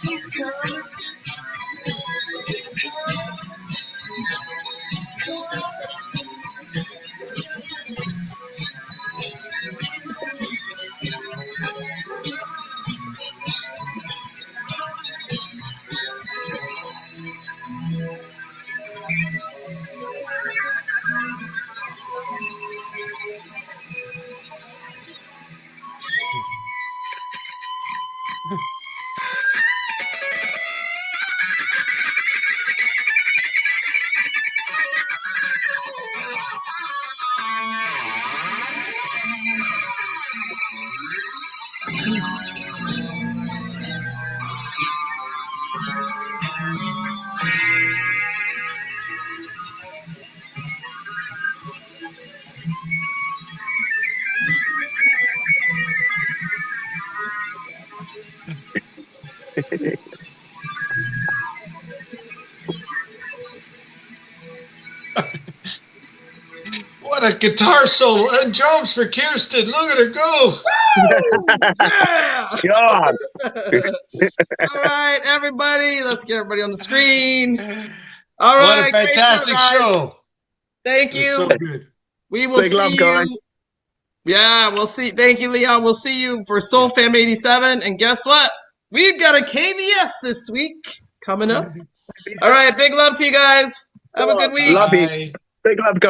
He's coming. He's coming. What a guitar solo and drums for Kirsten. Look at her go. Yeah! God. All right, everybody. Let's get everybody on the screen. All What right. a fantastic great show, guys. show. Thank you. So good. We will Big see love, you. guys. Yeah, we'll see. Thank you, Leon. We'll see you for Soul Fam 87. And guess what? We've got a KBS this week coming up. All right. Big love to you guys. Have a good week. Love you. Big love, guys.